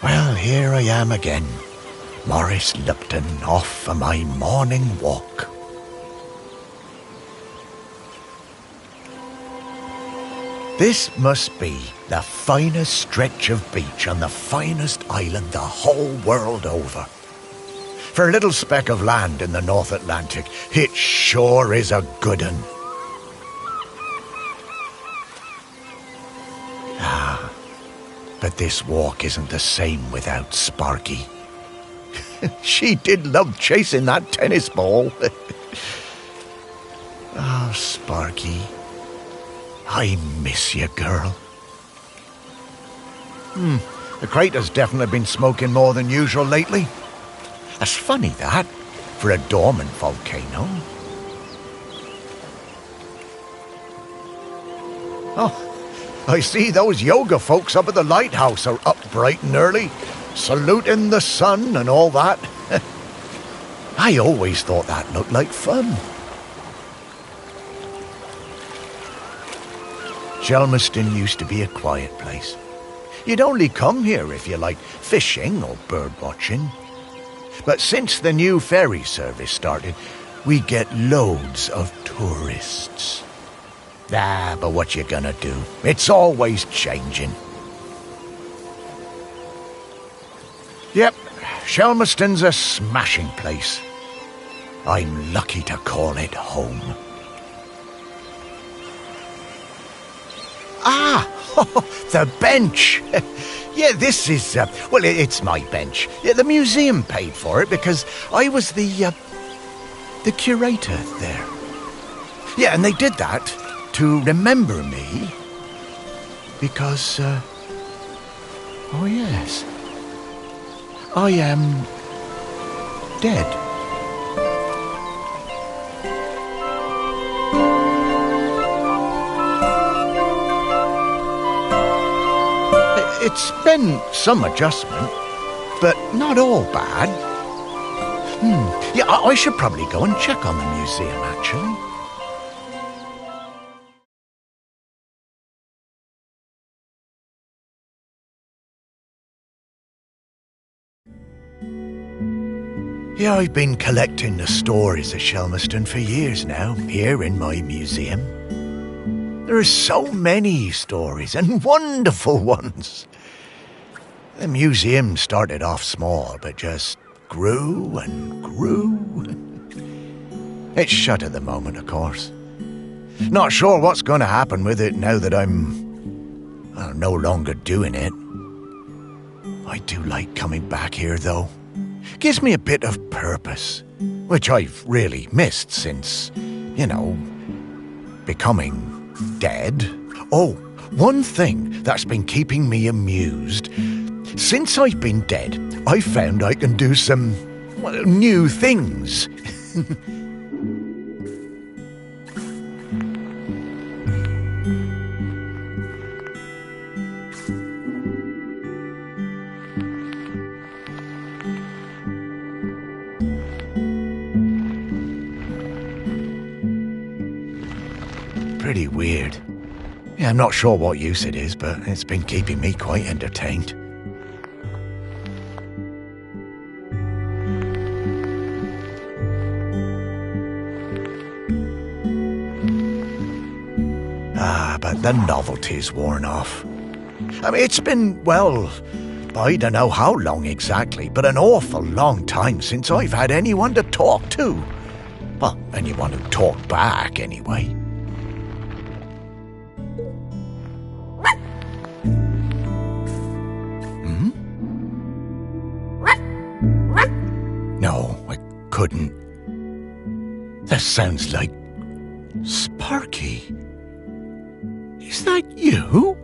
Well, here I am again, Maurice Lupton, off for my morning walk. This must be the finest stretch of beach on the finest island the whole world over. For a little speck of land in the North Atlantic, it sure is a good un. But this walk isn't the same without Sparky. She did love chasing that tennis ball. Oh, Sparky, I miss you, girl. The crater's definitely been smoking more than usual lately. That's funny, that, for a dormant volcano. Oh, I see those yoga folks up at the lighthouse are up bright and early, saluting the sun and all that. I always thought that looked like fun. Shelmerston used to be a quiet place. You'd only come here if you liked fishing or bird watching. But since the new ferry service started, we get loads of tourists. But what you gonna do? It's always changing. Yep, Shelmerston's a smashing place. I'm lucky to call it home. The bench. Yeah, this is, it's my bench. Yeah, the museum paid for it because I was the curator there. Yeah, and they did that to remember me because, oh yes, I am dead. It's been some adjustment, but not all bad. Yeah, I should probably go and check on the museum, actually. Yeah, I've been collecting the stories of Shelmerston for years now, here in my museum. There are so many stories, and wonderful ones. The museum started off small, but just grew and grew. It's shut at the moment, of course. Not sure what's going to happen with it now that I'm no longer doing it. I do like coming back here, though. Gives me a bit of purpose, which I've really missed since, becoming dead. Oh, one thing that's been keeping me amused. Since I've been dead, I found I can do some new things. Pretty weird. Yeah, I'm not sure what use it is, but it's been keeping me quite entertained. But the novelty's worn off. I mean, it's been, I don't know how long exactly, but an awful long time since I've had anyone to talk to. Well, anyone who talked back, anyway. No, I couldn't. That sounds like Sparky. Is that you?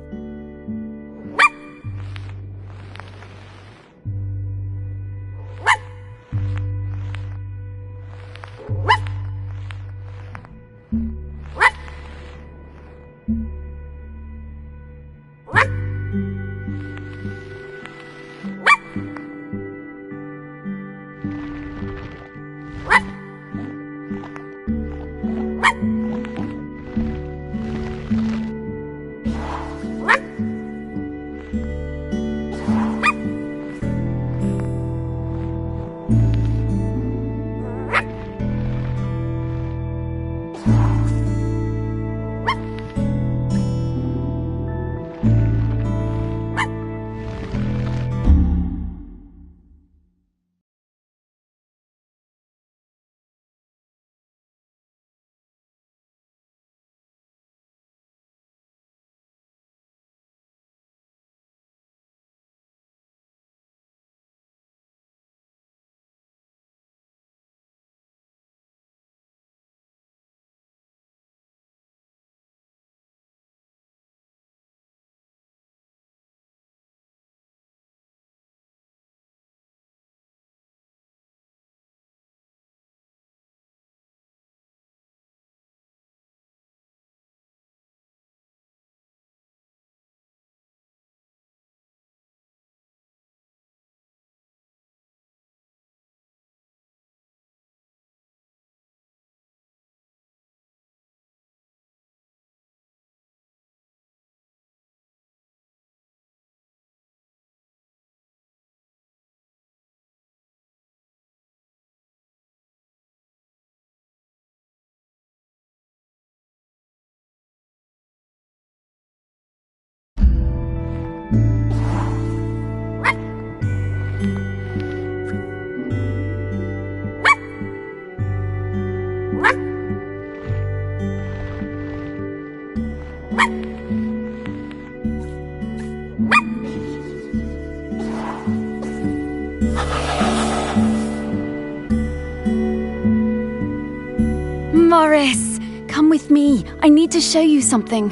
Morris, come with me. I need to show you something.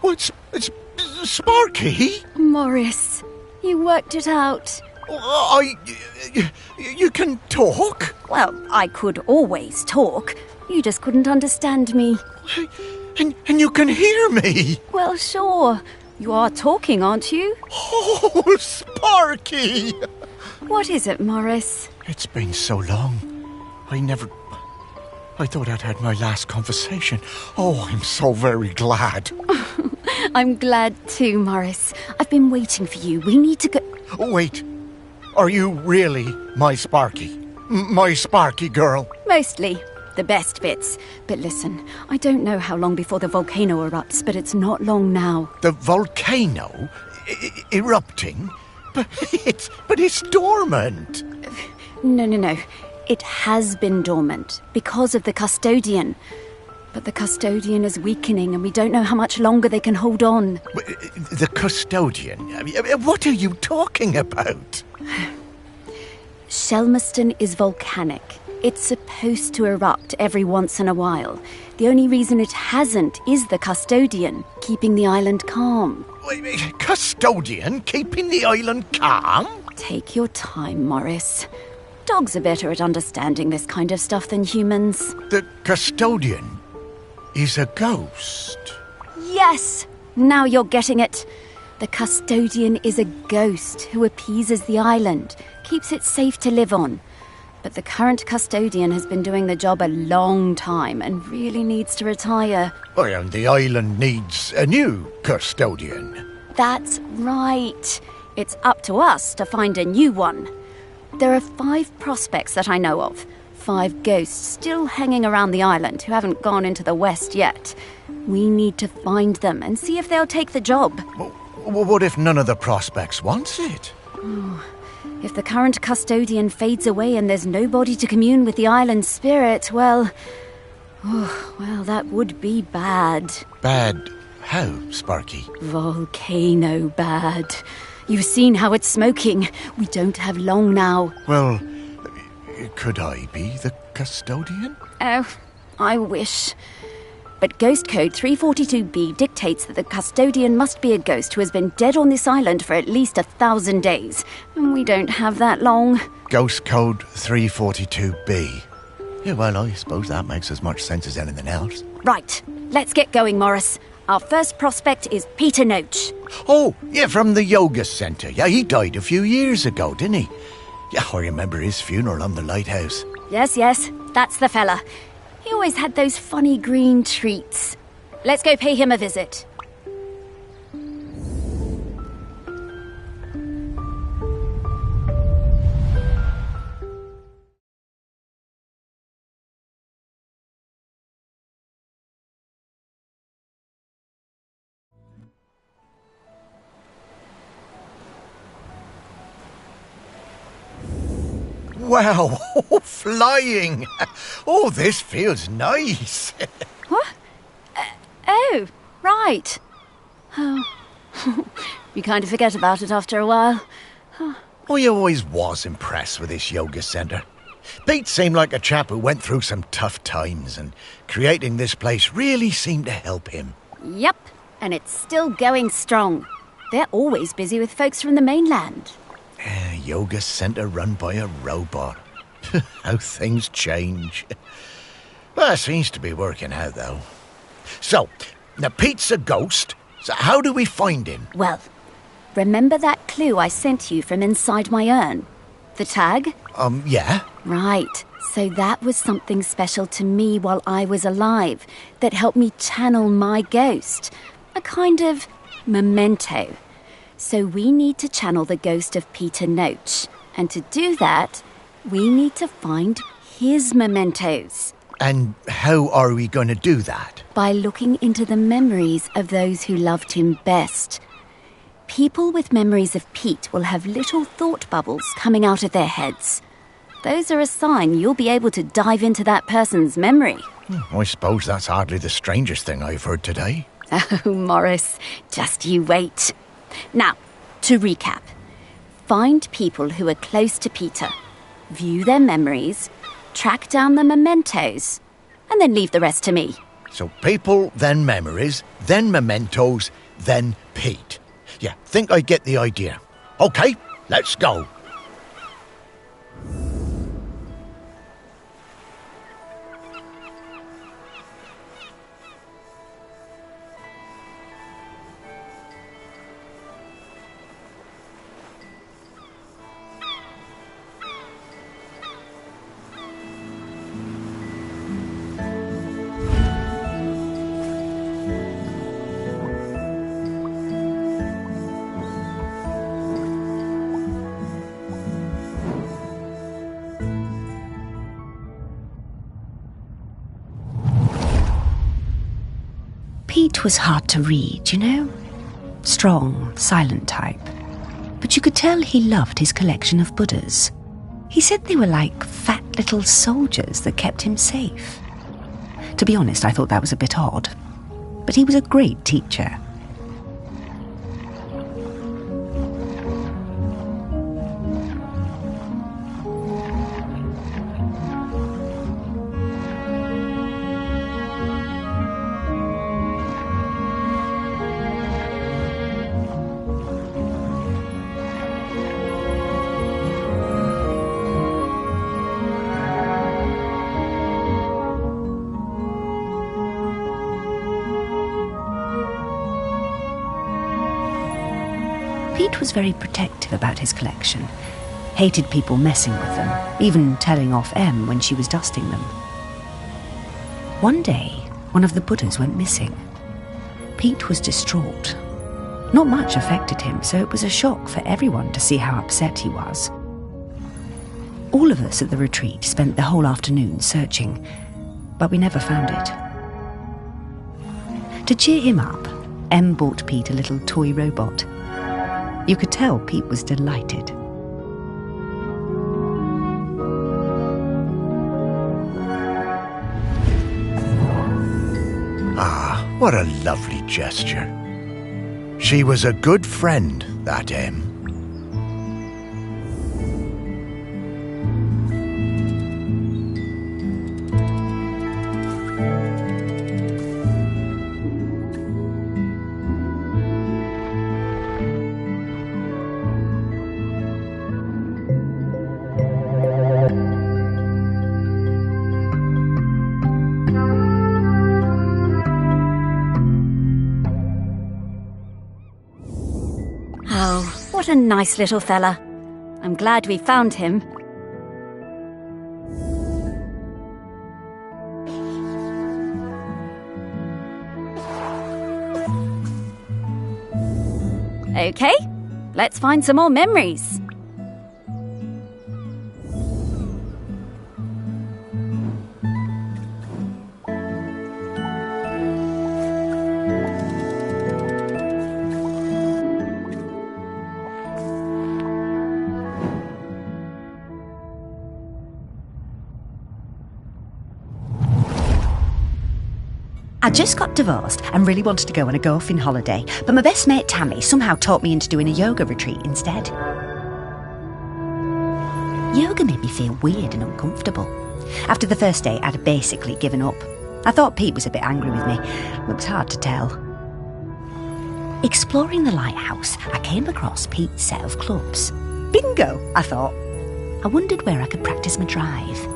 Oh, it's Sparky? Morris, you worked it out. You can talk? Well, I could always talk. You just couldn't understand me. And you can hear me? Well, sure. You are talking, aren't you? Oh, Sparky! What is it, Morris? It's been so long. I thought I'd had my last conversation. Oh, I'm so very glad. I'm glad too, Morris. I've been waiting for you. We need to go... Oh, wait. Are you really my Sparky? My Sparky girl? Mostly. The best bits. But listen, I don't know how long before the volcano erupts, but it's not long now. The volcano? Erupting? But it's dormant. No. It has been dormant because of the custodian. But the custodian is weakening and we don't know how much longer they can hold on. The custodian? What are you talking about? Shelmerston is volcanic. It's supposed to erupt every once in a while. The only reason it hasn't is the custodian, keeping the island calm. Custodian keeping the island calm? Take your time, Morris. Dogs are better at understanding this kind of stuff than humans. The custodian is a ghost. Yes! Now you're getting it. The custodian is a ghost who appeases the island, keeps it safe to live on. But the current custodian has been doing the job a long time and really needs to retire. Well, and the island needs a new custodian. That's right. It's up to us to find a new one. There are 5 prospects that I know of. 5 ghosts still hanging around the island who haven't gone into the west yet. We need to find them and see if they'll take the job. What if none of the prospects wants it? If the current custodian fades away and there's nobody to commune with the island's spirit, well, that would be bad. Bad how, Sparky? Volcano bad. You've seen how it's smoking. We don't have long now. Well, could I be the custodian? Oh, I wish. But Ghost Code 342B dictates that the custodian must be a ghost who has been dead on this island for at least 1,000 days. And we don't have that long. Ghost Code 342B. Yeah, well, I suppose that makes as much sense as anything else. Right, let's get going, Morris. Our first prospect is Peter Noach. Oh, yeah, from the yoga centre. Yeah, he died a few years ago, didn't he? Yeah, I remember his funeral on the lighthouse. Yes, that's the fella. He always had those funny green treats. Let's go pay him a visit. Wow, flying! Oh, this feels nice. What? Oh, right. Oh, you kind of forget about it after a while. I always was impressed with this yoga centre. Pete seemed like a chap who went through some tough times, and creating this place really seemed to help him. Yep, and it's still going strong. They're always busy with folks from the mainland. Yoga centre run by a robot. How things change. Well, it seems to be working out, though. So, now Pete's a ghost, so how do we find him? Well, remember that clue I sent you from inside my urn? The tag? Yeah. Right. So that was something special to me while I was alive that helped me channel my ghost. A kind of memento. So we need to channel the ghost of Peter Noach. And to do that, we need to find his mementos. And how are we going to do that? By looking into the memories of those who loved him best. People with memories of Pete will have little thought bubbles coming out of their heads. Those are a sign you'll be able to dive into that person's memory. I suppose that's hardly the strangest thing I've heard today. Oh, Morris, just you wait. Now, to recap. Find people who are close to Peter, view their memories, track down the mementos, and then leave the rest to me. So people, then memories, then mementos, then Pete. Yeah, think I get the idea. OK, let's go. Pete was hard to read, you know? Strong, silent type. But you could tell he loved his collection of Buddhas. He said they were like fat little soldiers that kept him safe. To be honest, I thought that was a bit odd. But he was a great teacher. Pete was very protective about his collection, hated people messing with them, even telling off Em when she was dusting them. One day, one of the Buddhas went missing. Pete was distraught. Not much affected him, so it was a shock for everyone to see how upset he was. All of us at the retreat spent the whole afternoon searching, but we never found it. To cheer him up, Em bought Pete a little toy robot. You could tell Pete was delighted. Ah, what a lovely gesture. She was a good friend, that Em. Oh, what a nice little fella. I'm glad we found him. Okay, let's find some more memories. I just got divorced and really wanted to go on a golfing holiday, but my best mate Tammy somehow talked me into doing a yoga retreat instead. Yoga made me feel weird and uncomfortable. After the first day, I'd basically given up. I thought Pete was a bit angry with me. It was hard to tell. Exploring the lighthouse, I came across Pete's set of clubs. Bingo, I thought. I wondered where I could practice my drive.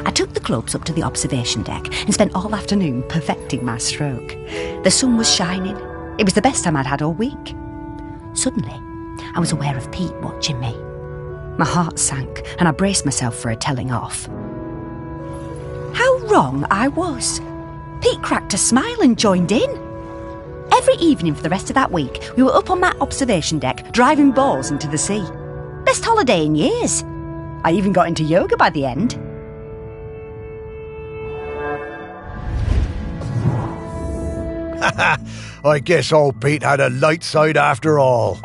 I took the clubs up to the observation deck and spent all afternoon perfecting my stroke. The sun was shining. It was the best time I'd had all week. Suddenly, I was aware of Pete watching me. My heart sank and I braced myself for a telling off. How wrong I was. Pete cracked a smile and joined in. Every evening for the rest of that week, we were up on that observation deck, driving balls into the sea. Best holiday in years. I even got into yoga by the end. I guess old Pete had a light side after all.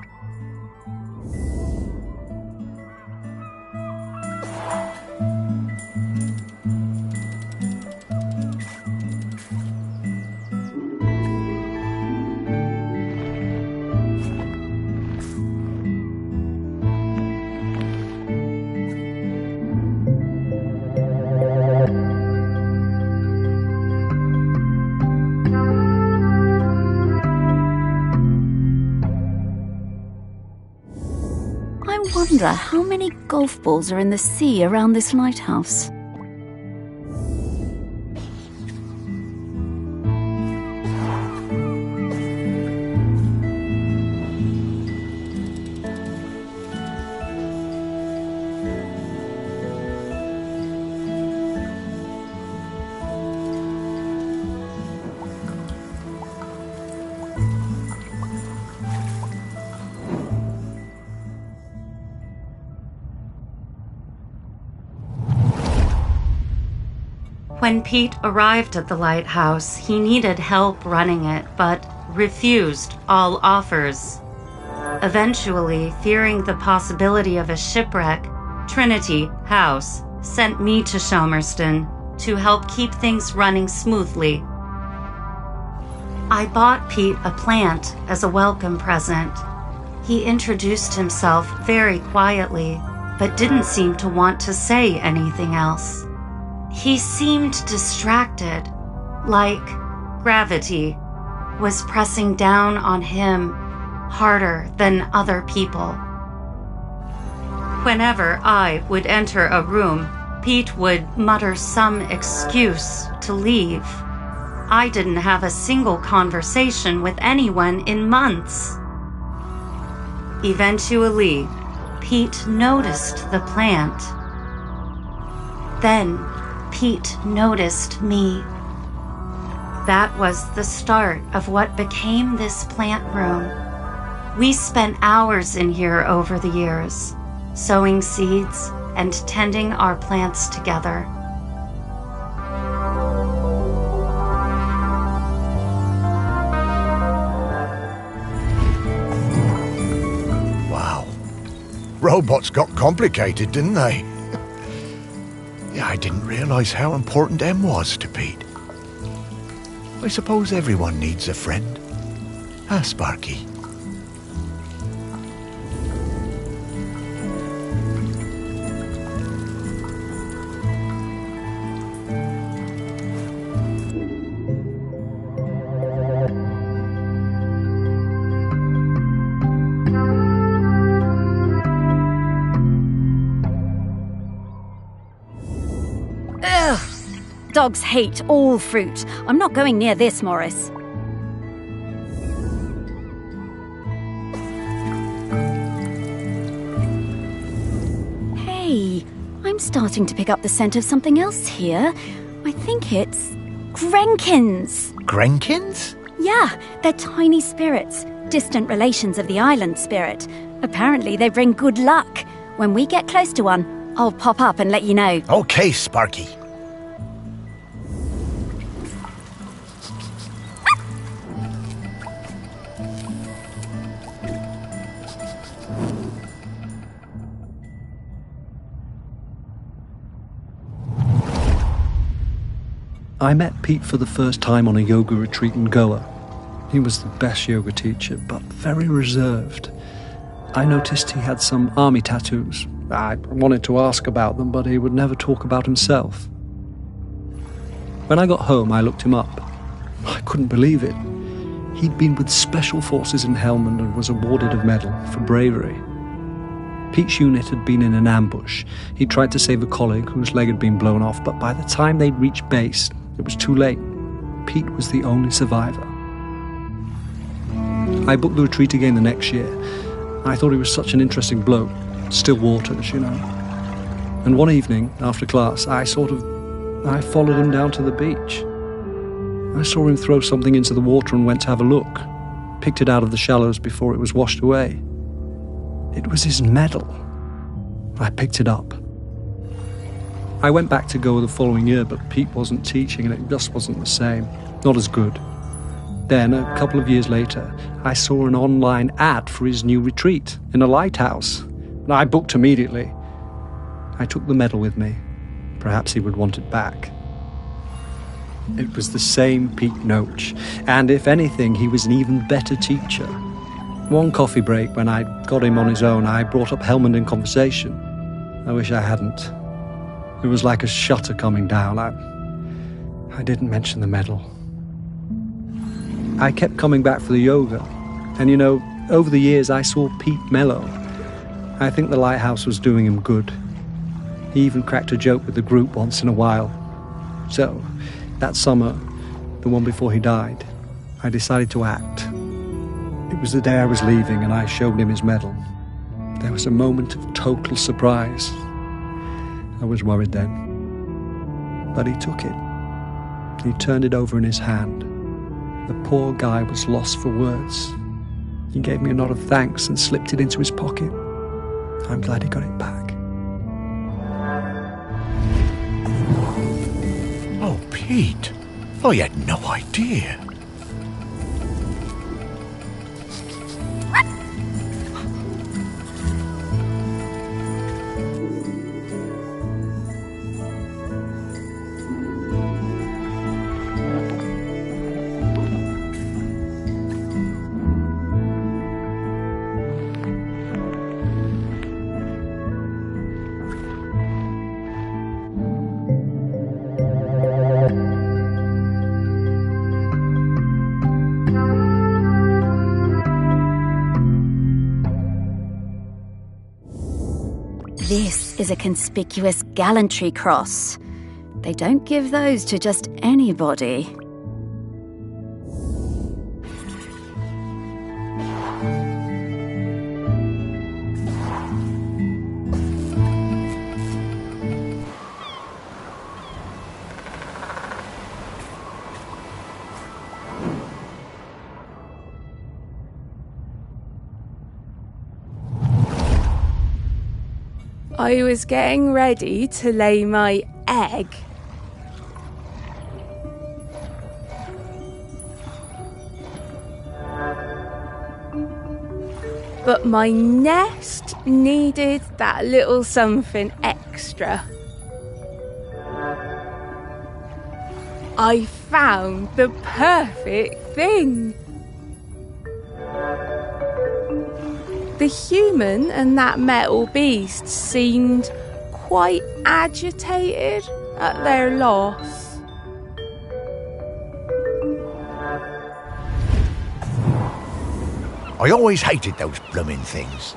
I wonder how many golf balls are in the sea around this lighthouse. When Pete arrived at the lighthouse, he needed help running it, but refused all offers. Eventually, fearing the possibility of a shipwreck, Trinity House sent me to Shelmerston to help keep things running smoothly. I bought Pete a plant as a welcome present. He introduced himself very quietly, but didn't seem to want to say anything else. He seemed distracted, like gravity was pressing down on him harder than other people. Whenever I would enter a room, Pete would mutter some excuse to leave. I didn't have a single conversation with anyone in months. Eventually, Pete noticed the plant. Then, Pete noticed me. That was the start of what became this plant room. We spent hours in here over the years, sowing seeds and tending our plants together. Wow. Robots got complicated, didn't they? Yeah, I didn't realise how important Em was to Pete. I suppose everyone needs a friend. Huh, Sparky? Dogs hate all fruit. I'm not going near this, Morris. Hey, I'm starting to pick up the scent of something else here. I think it's Grenkins. Grenkins? Yeah, they're tiny spirits, distant relations of the island spirit. Apparently they bring good luck. When we get close to one, I'll pop up and let you know. Okay, Sparky. I met Pete for the first time on a yoga retreat in Goa. He was the best yoga teacher, but very reserved. I noticed he had some army tattoos. I wanted to ask about them, but he would never talk about himself. When I got home, I looked him up. I couldn't believe it. He'd been with Special Forces in Helmand and was awarded a medal for bravery. Pete's unit had been in an ambush. He tried to save a colleague whose leg had been blown off, but by the time they'd reached base, it was too late. Pete was the only survivor. I booked the retreat again the next year. I thought he was such an interesting bloke. Still waters, you know. And one evening, after class, I followed him down to the beach. I saw him throw something into the water and went to have a look. Picked it out of the shallows before it was washed away. It was his medal. I picked it up. I went back to Goa the following year, but Pete wasn't teaching and it just wasn't the same. Not as good. Then, a couple of years later, I saw an online ad for his new retreat in a lighthouse. And I booked immediately. I took the medal with me. Perhaps he would want it back. It was the same Pete Noach, and if anything, he was an even better teacher. One coffee break, when I got him on his own, I brought up Helmand in conversation. I wish I hadn't. It was like a shutter coming down. I didn't mention the medal. I kept coming back for the yoga, and you know, over the years I saw Pete mellow. I think the lighthouse was doing him good. He even cracked a joke with the group once in a while. So, that summer, the one before he died, I decided to act. It was the day I was leaving and I showed him his medal. There was a moment of total surprise. I was worried then. But he took it. He turned it over in his hand. The poor guy was lost for words. He gave me a nod of thanks and slipped it into his pocket. I'm glad he got it back. Oh, Pete, I had no idea. This is a conspicuous gallantry cross. They don't give those to just anybody. I was getting ready to lay my egg. But my nest needed that little something extra. I found the perfect thing. The human and that metal beast seemed quite agitated at their loss. I always hated those blooming things.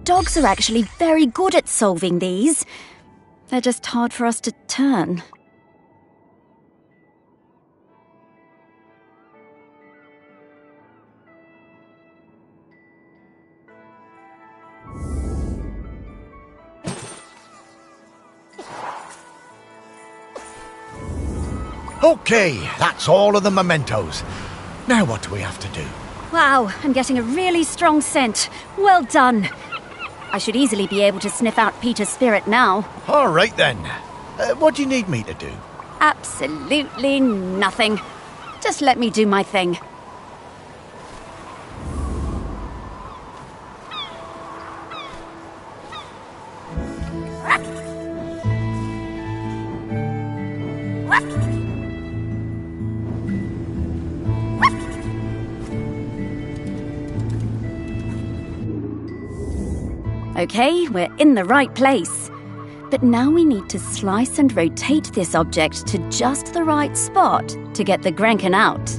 Dogs are actually very good at solving these. They're just hard for us to turn. Okay, that's all of the mementos. Now what do we have to do? Wow, I'm getting a really strong scent. Well done. I should easily be able to sniff out Peter's spirit now. All right then. What do you need me to do? Absolutely nothing. Just let me do my thing. Okay, we're in the right place. But now we need to slice and rotate this object to just the right spot to get the Grenkin out.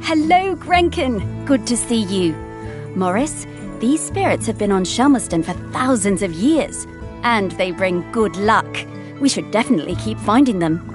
Hello, Grenkin. Good to see you. Morris, These spirits have been on Shelmerston for thousands of years, and they bring good luck. We should definitely keep finding them.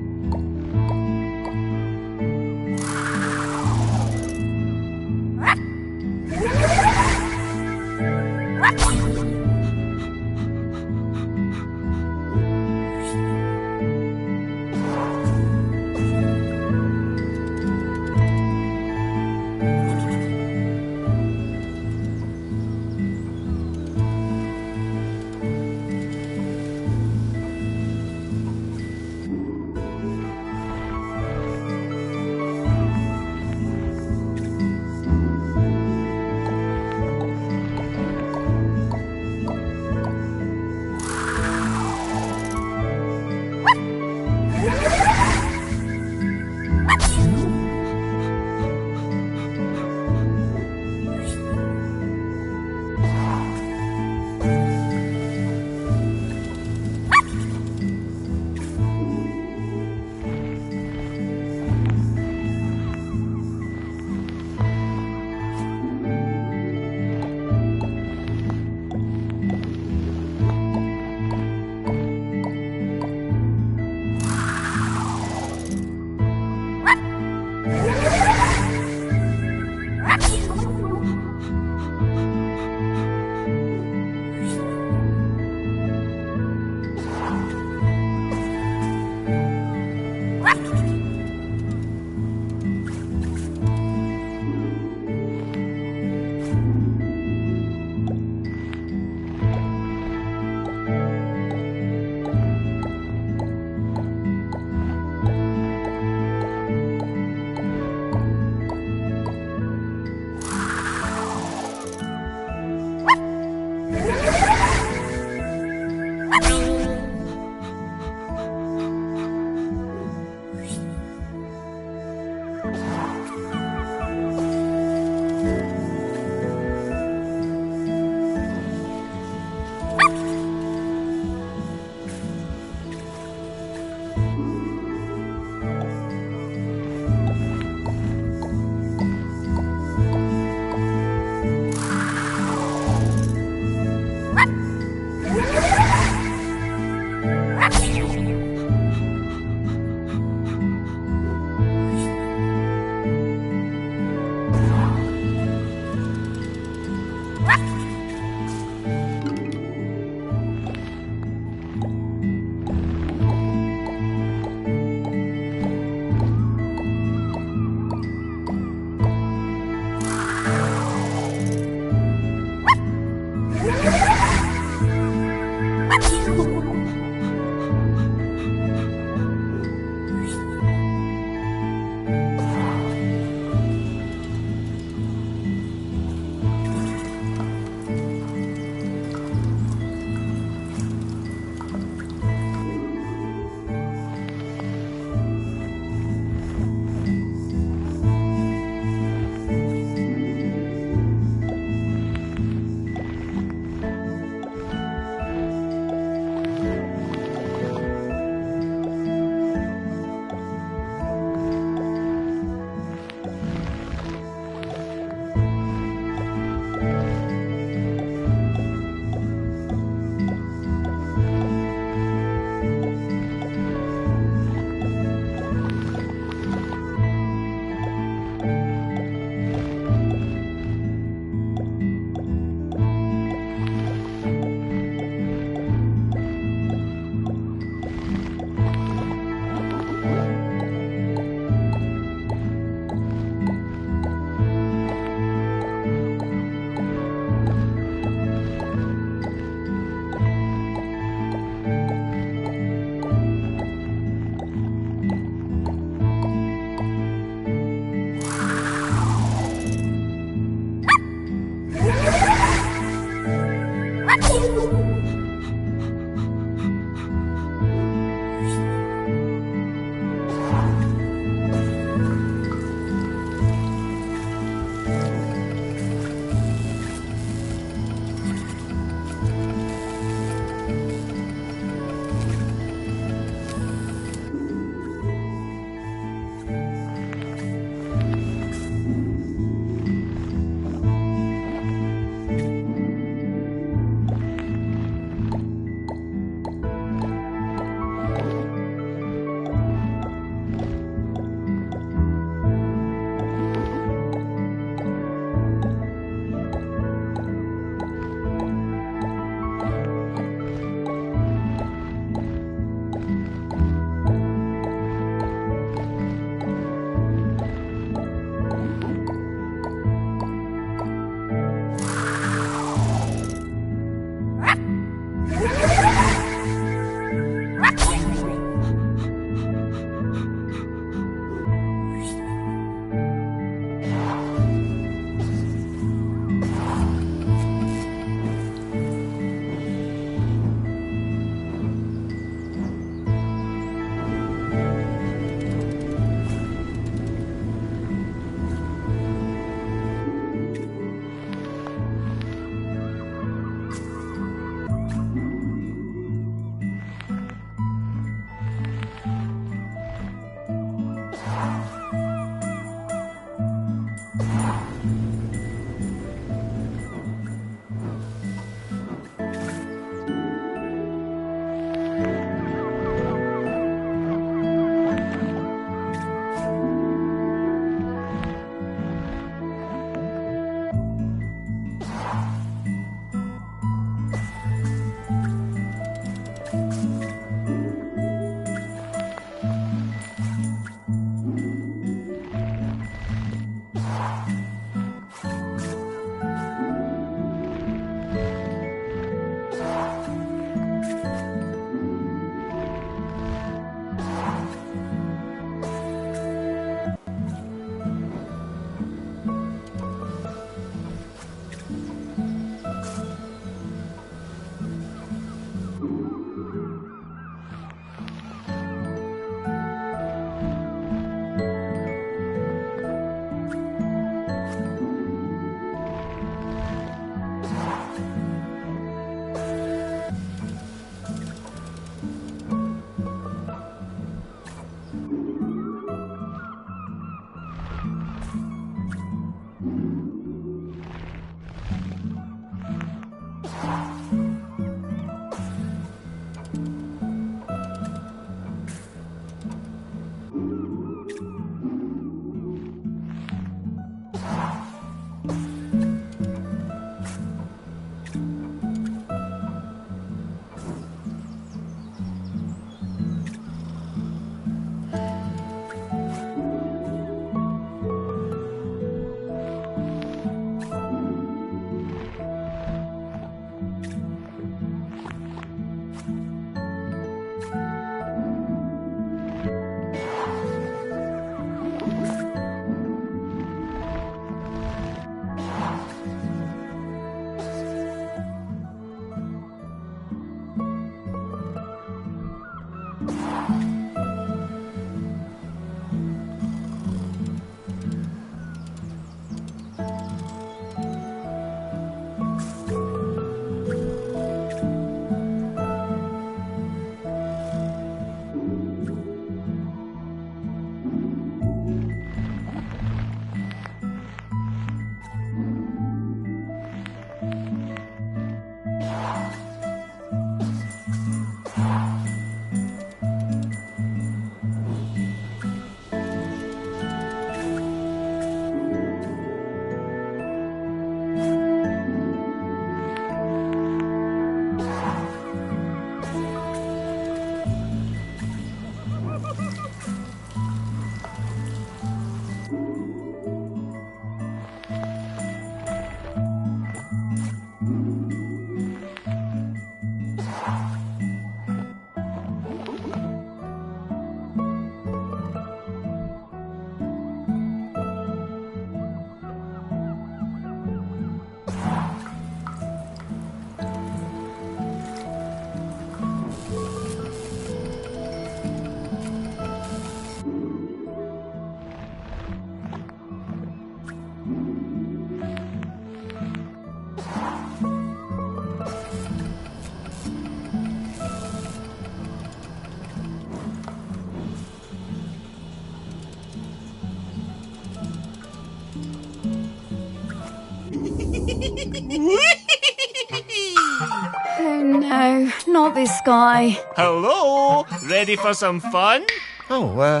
Oh no, not this guy. Hello, ready for some fun? Oh,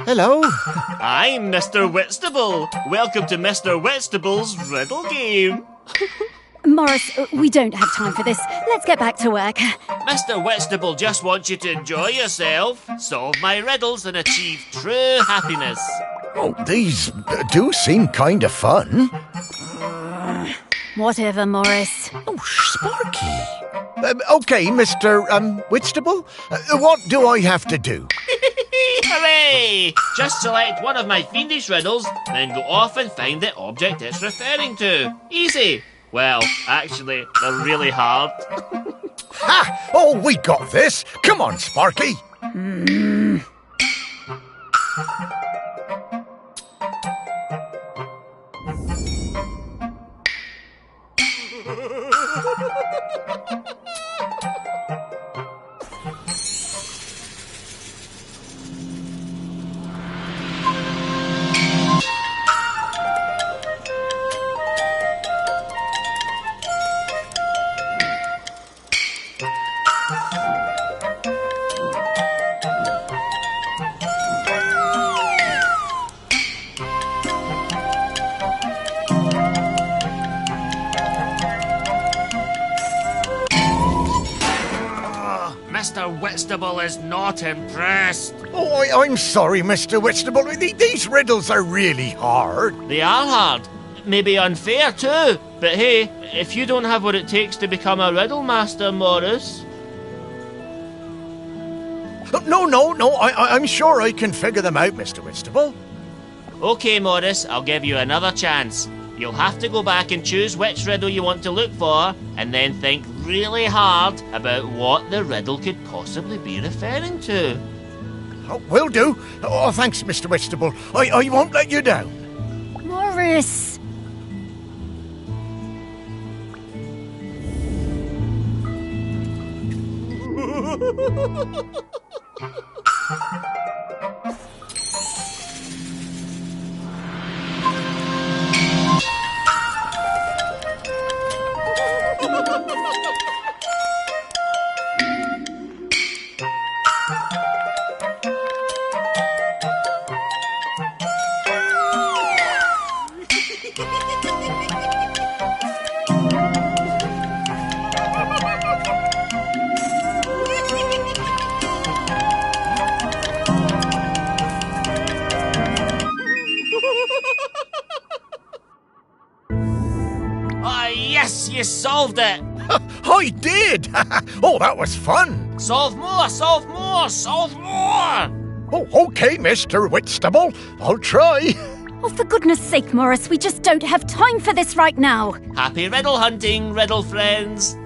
hello. I'm Mr. Whitstable. Welcome to Mr. Whitstable's riddle game. Morris, we don't have time for this. Let's get back to work. Mr. Whitstable just wants you to enjoy yourself, solve my riddles and achieve true happiness. Oh, these do seem kind of fun. Whatever, Morris. Oh, Sparky. Okay, Mr. Whitstable, what do I have to do? Hooray! Just select one of my fiendish riddles, then go off and find the object it's referring to. Easy. Well, actually, they're really hard. Ha! Oh, we got this. Come on, Sparky. Mr. Whitstable is not impressed. Oh, I'm sorry, Mr. Whitstable. These riddles are really hard. They are hard. Maybe unfair too. But hey, if you don't have what it takes to become a riddle master, Morris... No. I'm sure I can figure them out, Mr. Whitstable. Okay, Morris, I'll give you another chance. You'll have to go back and choose which riddle you want to look for, and then think really hard about what the riddle could possibly be referring to. Oh, will do. Oh, thanks, Mr. Whitstable. I won't let you down. Morris! Yes, you solved it! I did! Oh, that was fun. Solve more, solve more, solve more! Oh, okay, Mr. Whitstable. I'll try. Oh, for goodness sake, Morris, we just don't have time for this right now. Happy riddle hunting, riddle friends.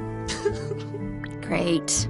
Great.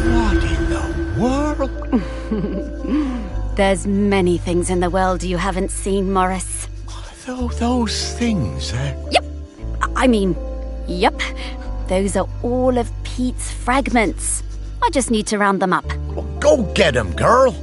What in the world? There's many things in the world you haven't seen, Morris. Those things, Yep. Yep. Those are all of Pete's fragments. I just need to round them up. Well, go get 'em, girl.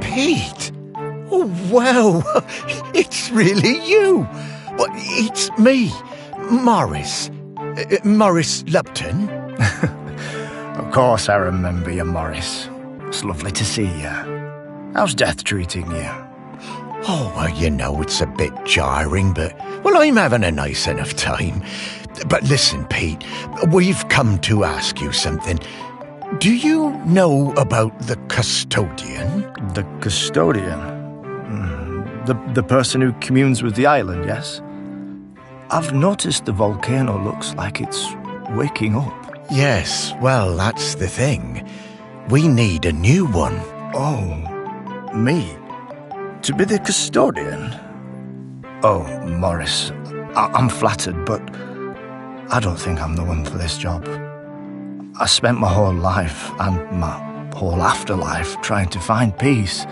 Pete! Oh, wow! It's really you! Well, it's me, Morris. Morris Lupton. Of course I remember you, Morris. It's lovely to see you. How's death treating you? Oh, well, you know, it's a bit jarring, but, well, I'm having a nice enough time. But listen, Pete, we've come to ask you something. Do you know about the custodian? The custodian? The person who communes with the island, yes? I've noticed the volcano looks like it's waking up. Yes, well, that's the thing. We need a new one. Oh, me? To be the custodian? Oh, Morris, I'm flattered, but I don't think I'm the one for this job. I spent my whole life and my whole afterlife trying to find peace.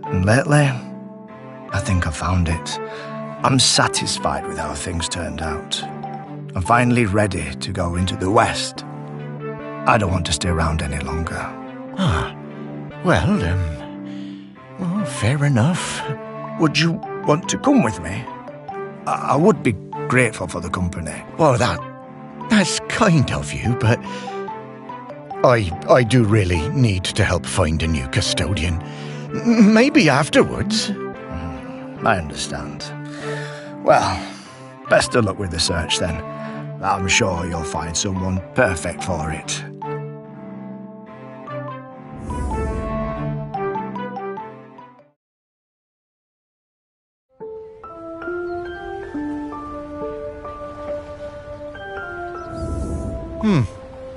And lately, I think I found it. I'm satisfied with how things turned out. I'm finally ready to go into the West. I don't want to stay around any longer. Well, fair enough. Would you want to come with me? I would be grateful for the company. Well, that's kind of you, but I do really need to help find a new custodian. Maybe afterwards. I understand. Well, best of luck with the search then. I'm sure you'll find someone perfect for it.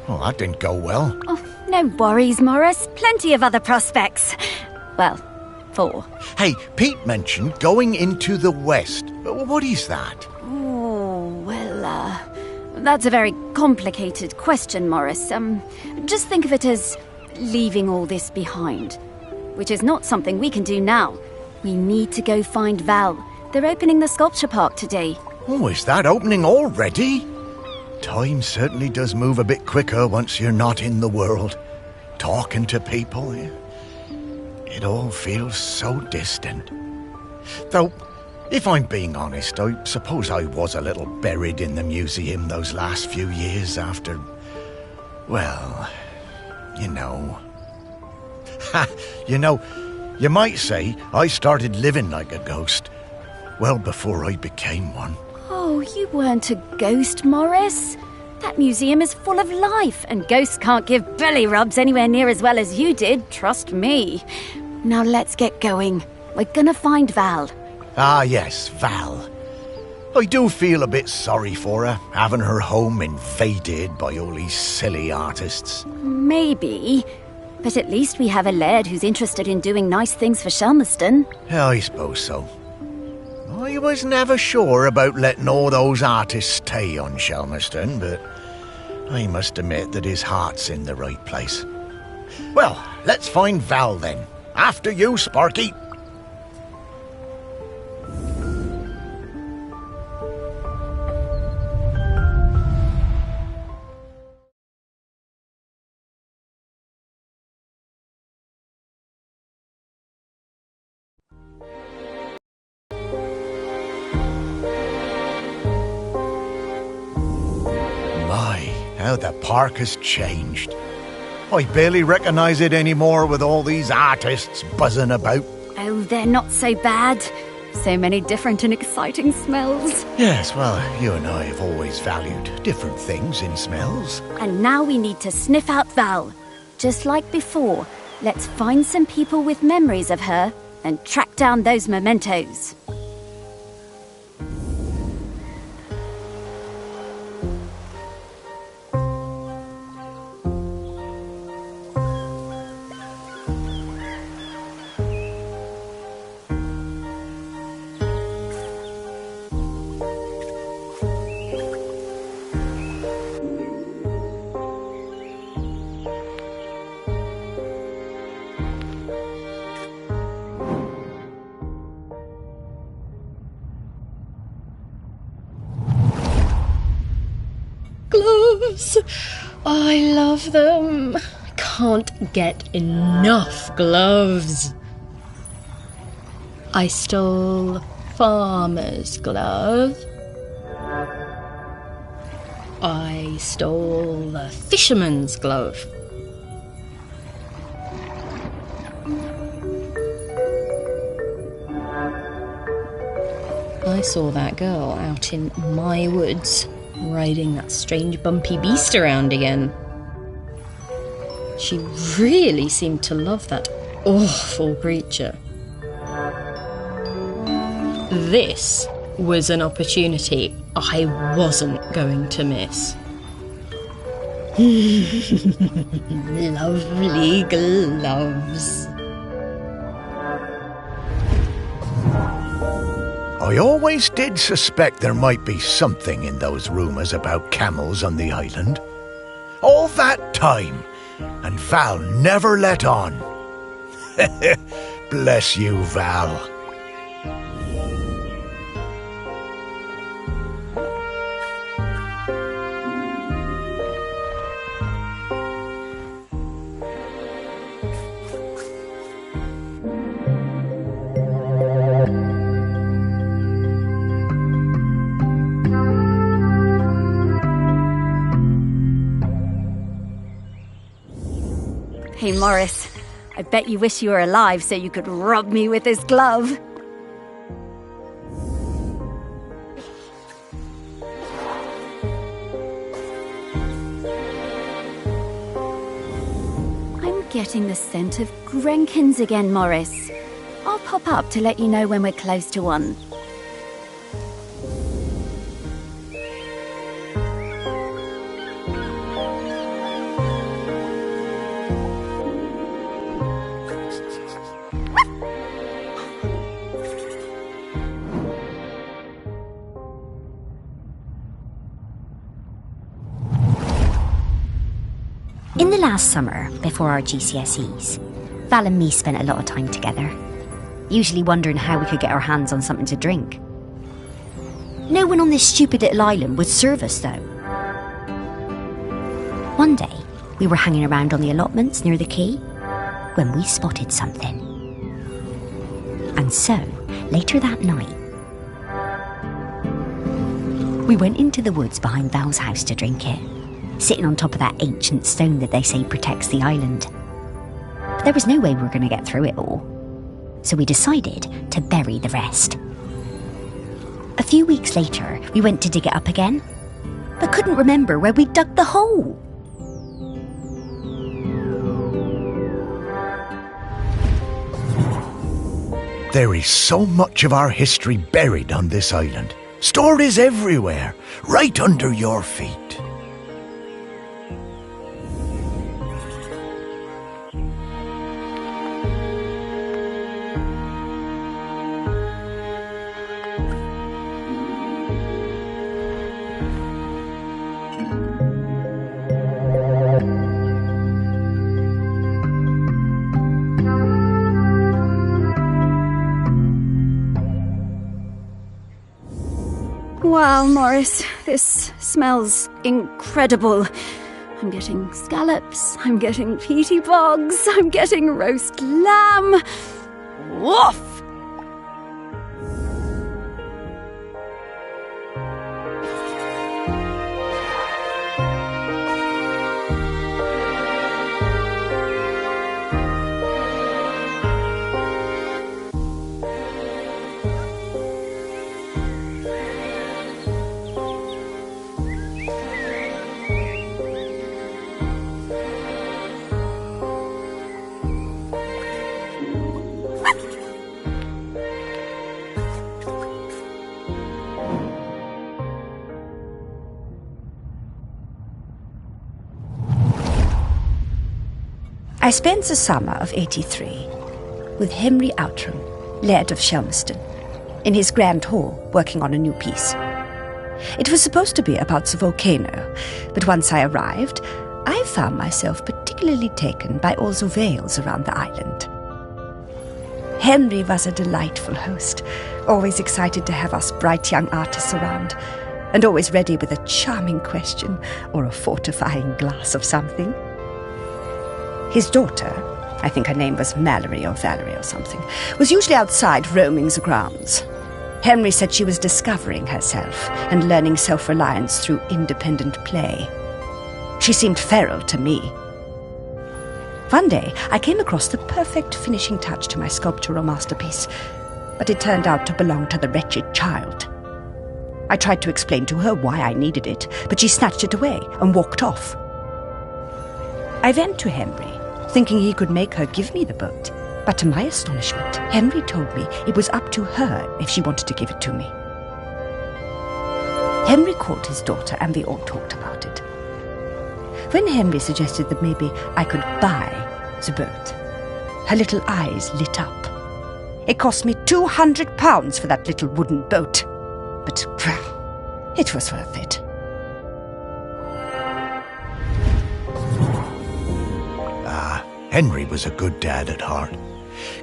Well, that didn't go well. Oh, no worries, Morris. Plenty of other prospects. Well, 4. Hey, Pete mentioned going into the West. What is that? Oh, well, that's a very complicated question, Morris. Just think of it as leaving all this behind, which is not something we can do now. We need to go find Val. They're opening the sculpture park today. Oh, is that opening already? Time certainly does move a bit quicker once you're not in the world. Talking to people, it all feels so distant. Though, if I'm being honest, I suppose I was a little buried in the museum those last few years after, well, you know. You might say I started living like a ghost well before I became one. Oh, you weren't a ghost, Morris. That museum is full of life, and ghosts can't give belly rubs anywhere near as well as you did, trust me. Now let's get going. We're gonna find Val. Ah, yes, Val. I do feel a bit sorry for her, having her home invaded by all these silly artists. Maybe, but at least we have a laird who's interested in doing nice things for Shelmerston. I suppose so. I was never sure about letting all those artists stay on Shelmerston, but I must admit that his heart's in the right place. Well, let's find Val then. After you, Sparky. How the park has changed. I barely recognise it anymore with all these artists buzzing about. Oh, they're not so bad. So many different and exciting smells. Yes, well, you and I have always valued different things in smells. And now we need to sniff out Val. Just like before, let's find some people with memories of her and track down those mementos. Gloves! I love them. Can't get enough gloves. I stole farmer's glove. I stole the fisherman's glove. I saw that girl out in my woods, riding that strange bumpy beast around again. She really seemed to love that awful creature. This was an opportunity I wasn't going to miss. Lovely gloves. I always did suspect there might be something in those rumours about camels on the island. All that time, and Val never let on. Bless you, Val. Hey, Morris, I bet you wish you were alive so you could rub me with this glove. I'm getting the scent of Grenkins again, Morris. I'll pop up to let you know when we're close to one. In the last summer, before our GCSEs, Val and me spent a lot of time together, usually wondering how we could get our hands on something to drink. No one on this stupid little island would serve us, though. One day, we were hanging around on the allotments near the quay when we spotted something. And so, later that night, we went into the woods behind Val's house to drink it, sitting on top of that ancient stone that they say protects the island. But there was no way we were going to get through it all, so we decided to bury the rest. A few weeks later, we went to dig it up again, but couldn't remember where we dug the hole. There is so much of our history buried on this island. Stories everywhere, right under your feet. Wow, Morris, this smells incredible. I'm getting scallops, I'm getting peaty bogs, I'm getting roast lamb. Woof! I spent the summer of '83 with Henry Outram, Laird of Shelmerston, in his grand hall working on a new piece. It was supposed to be about the volcano, but once I arrived, I found myself particularly taken by all the vales around the island. Henry was a delightful host, always excited to have us bright young artists around, and always ready with a charming question or a fortifying glass of something. His daughter, I think her name was Mallory or Valerie or something, was usually outside roaming the grounds. Henry said she was discovering herself and learning self-reliance through independent play. She seemed feral to me. One day, I came across the perfect finishing touch to my sculptural masterpiece, but it turned out to belong to the wretched child. I tried to explain to her why I needed it, but she snatched it away and walked off. I went to Henry, thinking he could make her give me the boat. But to my astonishment, Henry told me it was up to her if she wanted to give it to me. Henry called his daughter and we all talked about it. When Henry suggested that maybe I could buy the boat, her little eyes lit up. It cost me £200 for that little wooden boat. But, well, it was worth it. Henry was a good dad at heart,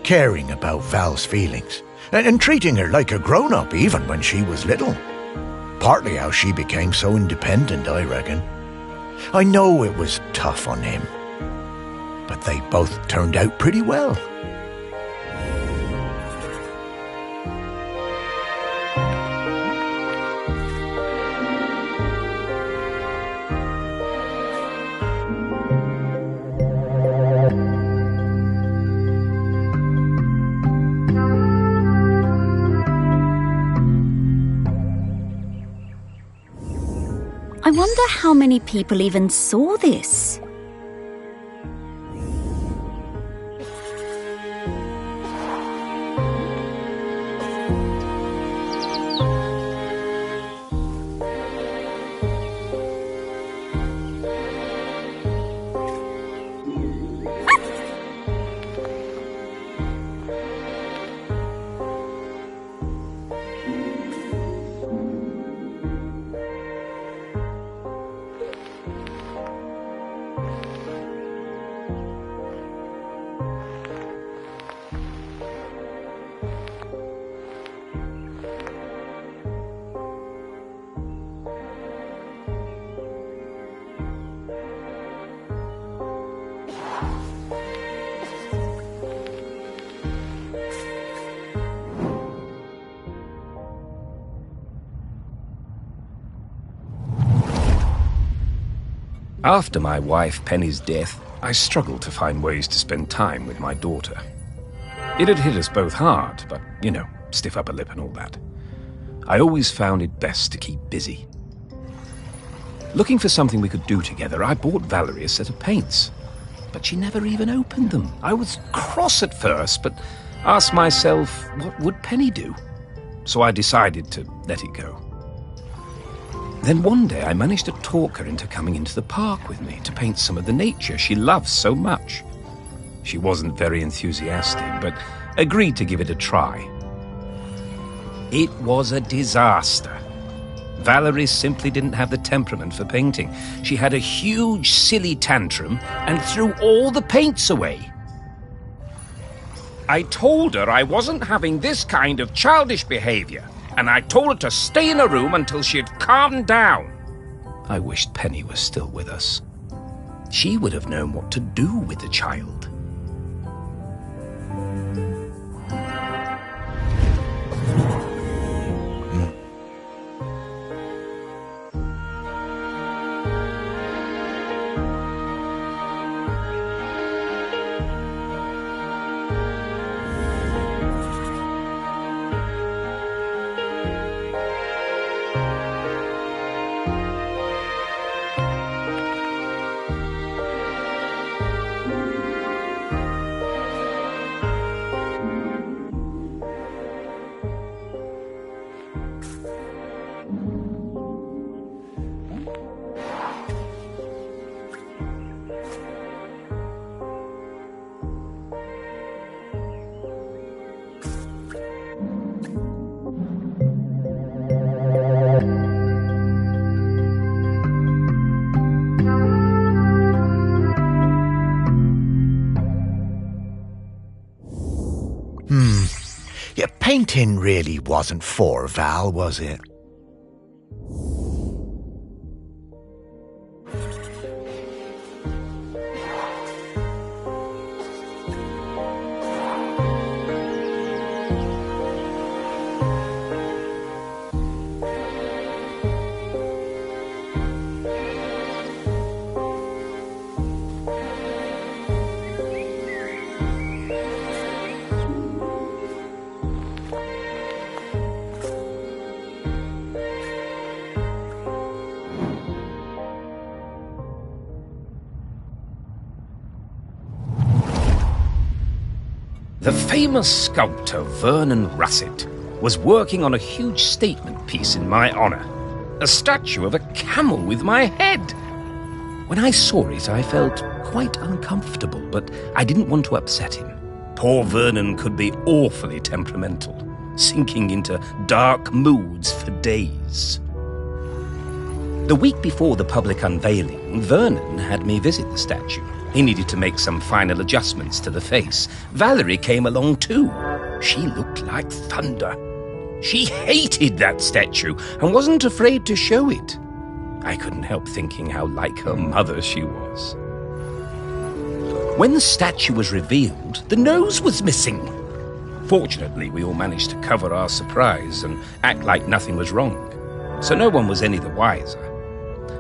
caring about Val's feelings, and treating her like a grown-up even when she was little. Partly how she became so independent, I reckon. I know it was tough on him, but they both turned out pretty well. I wonder how many people even saw this. After my wife Penny's death, I struggled to find ways to spend time with my daughter. It had hit us both hard, but, you know, stiff upper lip and all that. I always found it best to keep busy. Looking for something we could do together, I bought Valerie a set of paints, but she never even opened them. I was cross at first, but asked myself, what would Penny do? So I decided to let it go. Then one day I managed to talk her into coming into the park with me to paint some of the nature she loves so much. She wasn't very enthusiastic, but agreed to give it a try. It was a disaster. Valerie simply didn't have the temperament for painting. She had a huge, silly tantrum and threw all the paints away. I told her I wasn't having this kind of childish behavior, and I told her to stay in her room until she had calmed down. I wished Penny was still with us. She would have known what to do with the child. Your painting really wasn't for Val, was it? The famous sculptor Vernon Russet was working on a huge statement piece in my honor, a statue of a camel with my head. When I saw it, I felt quite uncomfortable, but I didn't want to upset him. Poor Vernon could be awfully temperamental, sinking into dark moods for days. The week before the public unveiling, Vernon had me visit the statue. He needed to make some final adjustments to the face. Valerie came along too. She looked like thunder. She hated that statue and wasn't afraid to show it. I couldn't help thinking how like her mother she was. When the statue was revealed, the nose was missing. Fortunately, we all managed to cover our surprise and act like nothing was wrong, so no one was any the wiser.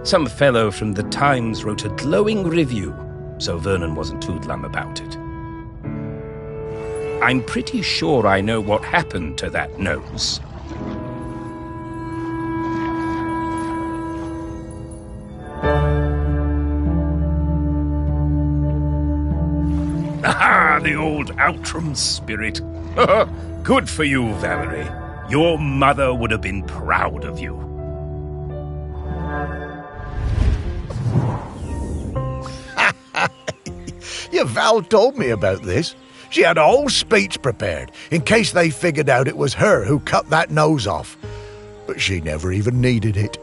Some fellow from the Times wrote a glowing review, so Vernon wasn't too glum about it. I'm pretty sure I know what happened to that nose. Ah, the old Outram spirit. Good for you, Valerie. Your mother would have been proud of you. Yeah, Val told me about this. She had a whole speech prepared in case they figured out it was her who cut that nose off. But she never even needed it.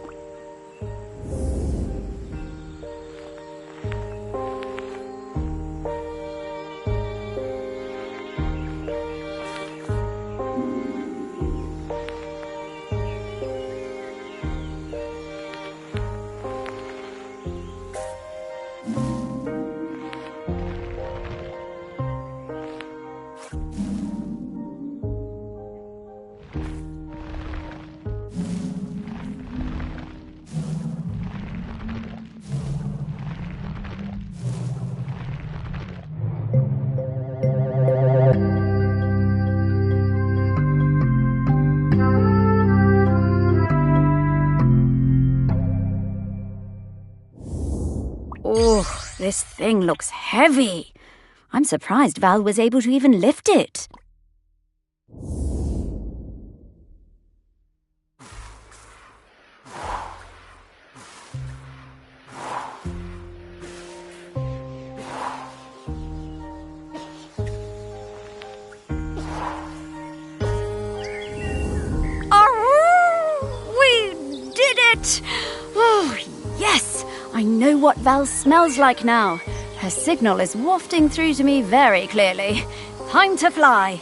Oh, this thing looks heavy. I'm surprised Val was able to even lift it. We did it! Oh, yes! I know what Val smells like now. Her signal is wafting through to me very clearly. Time to fly.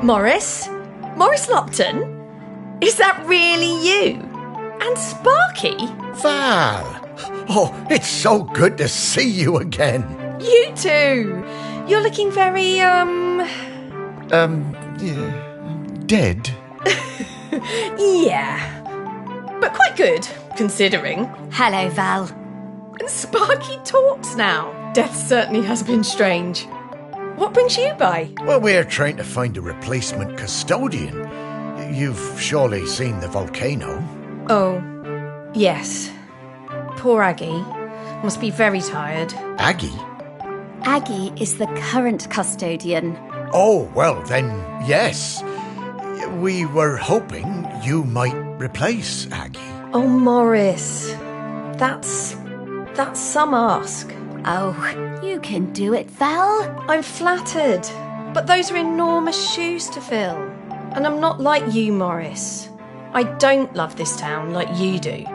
Morris? Morris Lupton? Is that really you? And Sparky? Val! Oh, it's so good to see you again. You too. You're looking very, Dead? Yeah. But quite good, considering. Hello, Val. And Sparky talks now. Death certainly has been strange. What brings you by? Well, we're trying to find a replacement custodian. You've surely seen the volcano. Oh, yes. Poor Aggie. Must be very tired. Aggie? Aggie is the current custodian. Oh, well then, yes. We were hoping you might replace Aggie. Oh, Morris. That's some ask. Oh, you can do it, Val. I'm flattered. But those are enormous shoes to fill. And I'm not like you, Morris. I don't love this town like you do.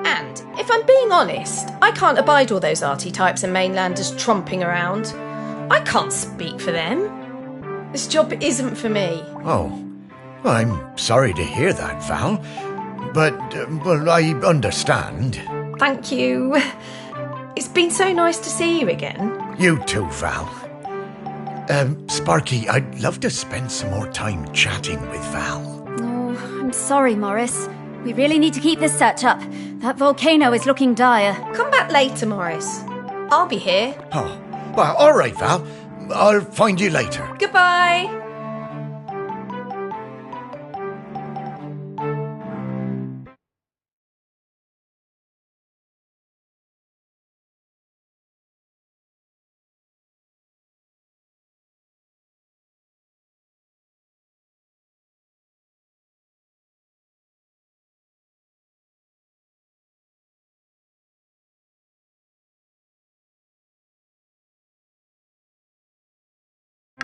And, if I'm being honest, I can't abide all those arty types and mainlanders tromping around. I can't speak for them. This job isn't for me. Oh, well, I'm sorry to hear that, Val. But, well, I understand. Thank you. It's been so nice to see you again. You too, Val. Sparky, I'd love to spend some more time chatting with Val. Oh, I'm sorry, Morris. We really need to keep this search up. That volcano is looking dire. Come back later, Morris. I'll be here. Oh, well, all right, Val. I'll find you later. Goodbye.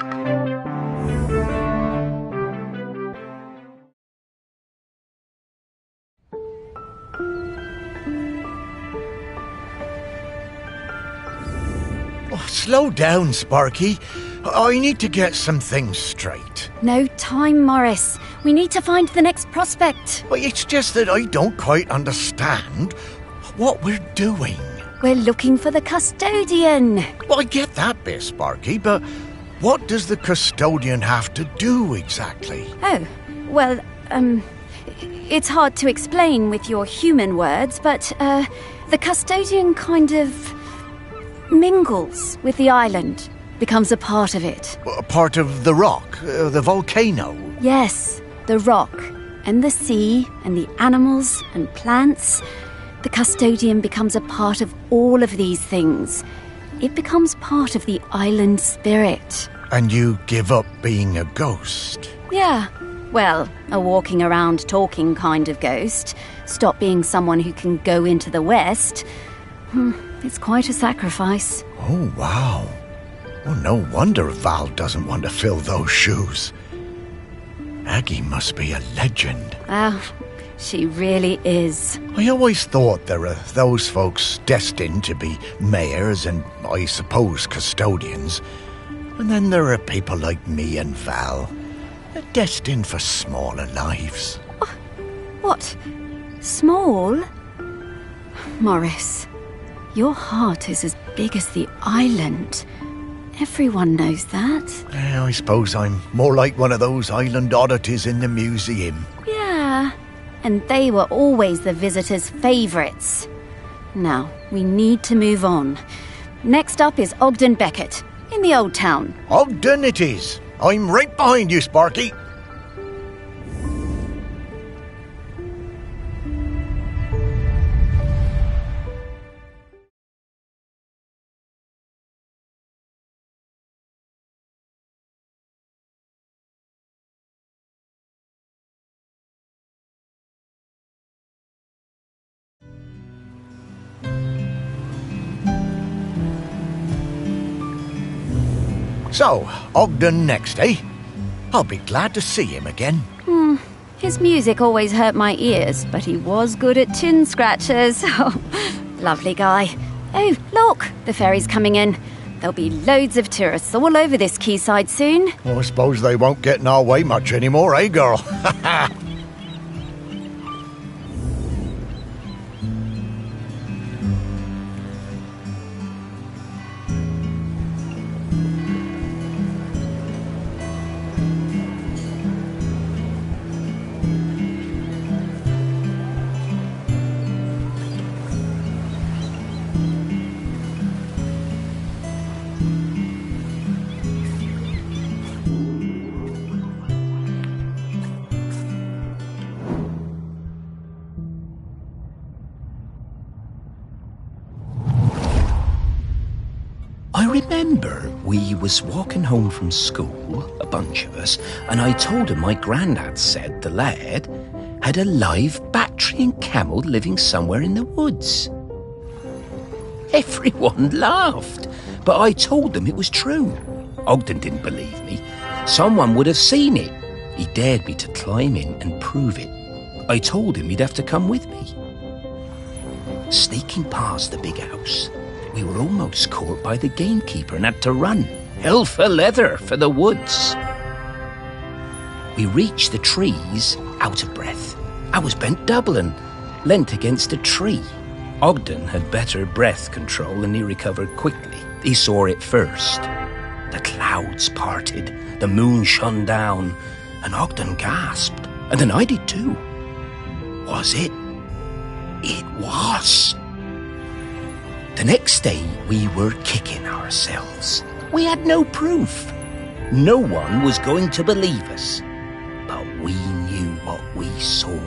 Oh, slow down, Sparky. I need to get some things straight. No time, Morris. We need to find the next prospect. Well, it's just that I don't quite understand what we're doing. We're looking for the custodian. Well, I get that bit, Sparky, but what does the custodian have to do exactly? Oh, well, it's hard to explain with your human words, but, the custodian kind of mingles with the island, becomes a part of it. A part of the rock, the volcano? Yes, the rock, and the sea, and the animals and plants. The custodian becomes a part of all of these things. It becomes part of the island spirit. And you give up being a ghost? Yeah, well, a walking around talking kind of ghost. Stop being someone who can go into the West. It's quite a sacrifice. Oh, wow. Well, no wonder Val doesn't want to fill those shoes. Aggie must be a legend. Well, she really is. I always thought there were those folks destined to be mayors and, I suppose, custodians. And then there are people like me and Val, destined for smaller lives. What? Small? Morris, your heart is as big as the island. Everyone knows that. I suppose I'm more like one of those island oddities in the museum. Yeah, and they were always the visitors' favourites. Now, we need to move on. Next up is Ogden Beckett, in the Old Town. Ogden it is. I'm right behind you, Sparky. So, Ogden next, eh? I'll be glad to see him again. His music always hurt my ears, but he was good at chin scratches. Oh, lovely guy. Oh, look, the ferry's coming in. There'll be loads of tourists all over this quayside soon. Well, I suppose they won't get in our way much anymore, eh, girl? I remember we was walking home from school, a bunch of us, and I told him my grandad said the lad had a live Bactrian camel living somewhere in the woods. Everyone laughed, but I told them it was true. Ogden didn't believe me. Someone would have seen it. He dared me to climb in and prove it. I told him he'd have to come with me. Sneaking past the big house, we were almost caught by the gamekeeper and had to run, hell for leather, for the woods. We reached the trees out of breath. I was bent double and leant against a tree. Ogden had better breath control and he recovered quickly. He saw it first. The clouds parted, the moon shone down, and Ogden gasped. And then I did too. Was it? It was. The next day, we were kicking ourselves. We had no proof. No one was going to believe us. But we knew what we saw.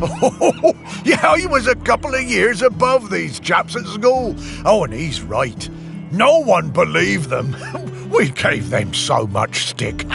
Oh, yeah, he was a couple of years above these chaps at school. Oh, and he's right. No one believed them. We gave them so much stick.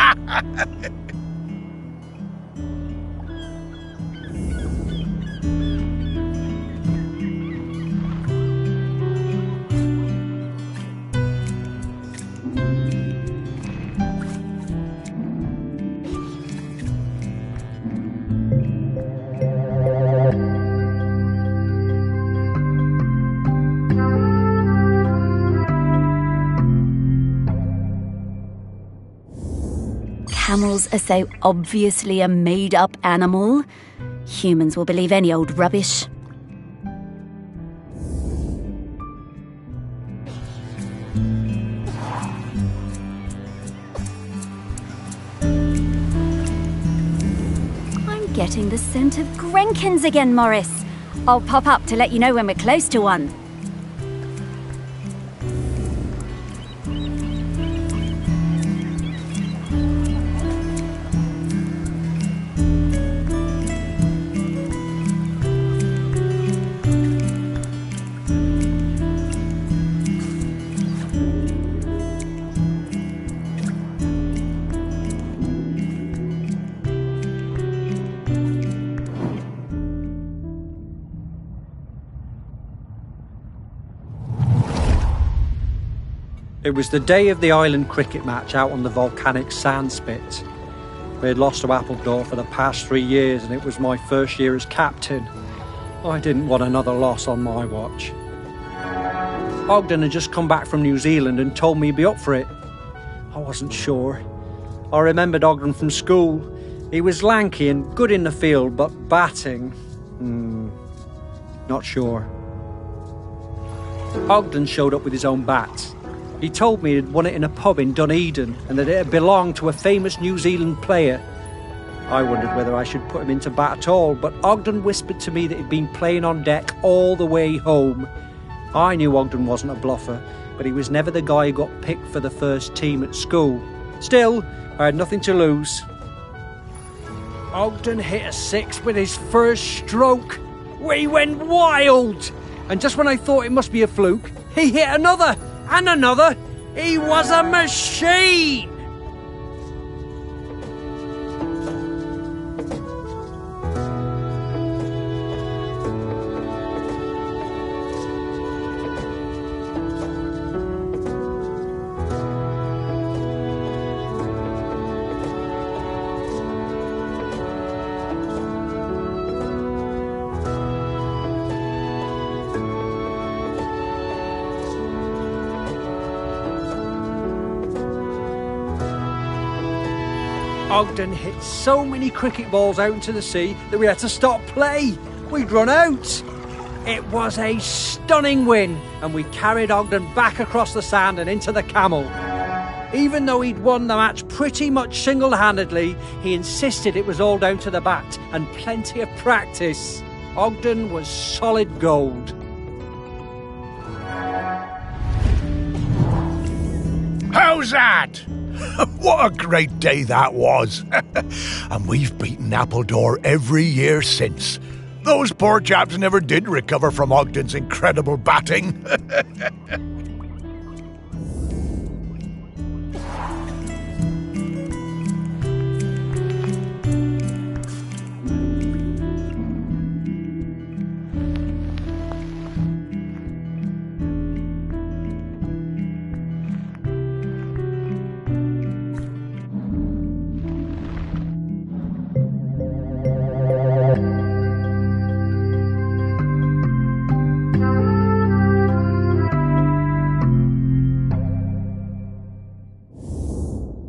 Camels are so obviously a made-up animal. Humans will believe any old rubbish. I'm getting the scent of Grenkins again, Morris. I'll pop up to let you know when we're close to one. It was the day of the island cricket match out on the volcanic sandspit. We had lost to Appledore for the past 3 years and it was my first year as captain. I didn't want another loss on my watch. Ogden had just come back from New Zealand and told me he'd be up for it. I wasn't sure. I remembered Ogden from school. He was lanky and good in the field, but batting... not sure. Ogden showed up with his own bat. He told me he'd won it in a pub in Dunedin and that it had belonged to a famous New Zealand player. I wondered whether I should put him into bat at all, but Ogden whispered to me that he'd been playing on deck all the way home. I knew Ogden wasn't a bluffer, but he was never the guy who got picked for the first team at school. Still, I had nothing to lose. Ogden hit a 6 with his first stroke. We went wild! And just when I thought it must be a fluke, he hit another! And another! He was a machine! Ogden hit so many cricket balls out into the sea that we had to stop play. We'd run out. It was a stunning win, and we carried Ogden back across the sand and into the Camel. Even though he'd won the match pretty much single-handedly, he insisted it was all down to the bat and plenty of practice. Ogden was solid gold. How's that? What a great day that was. And we've beaten Appledore every year since. Those poor chaps never did recover from Ogden's incredible batting.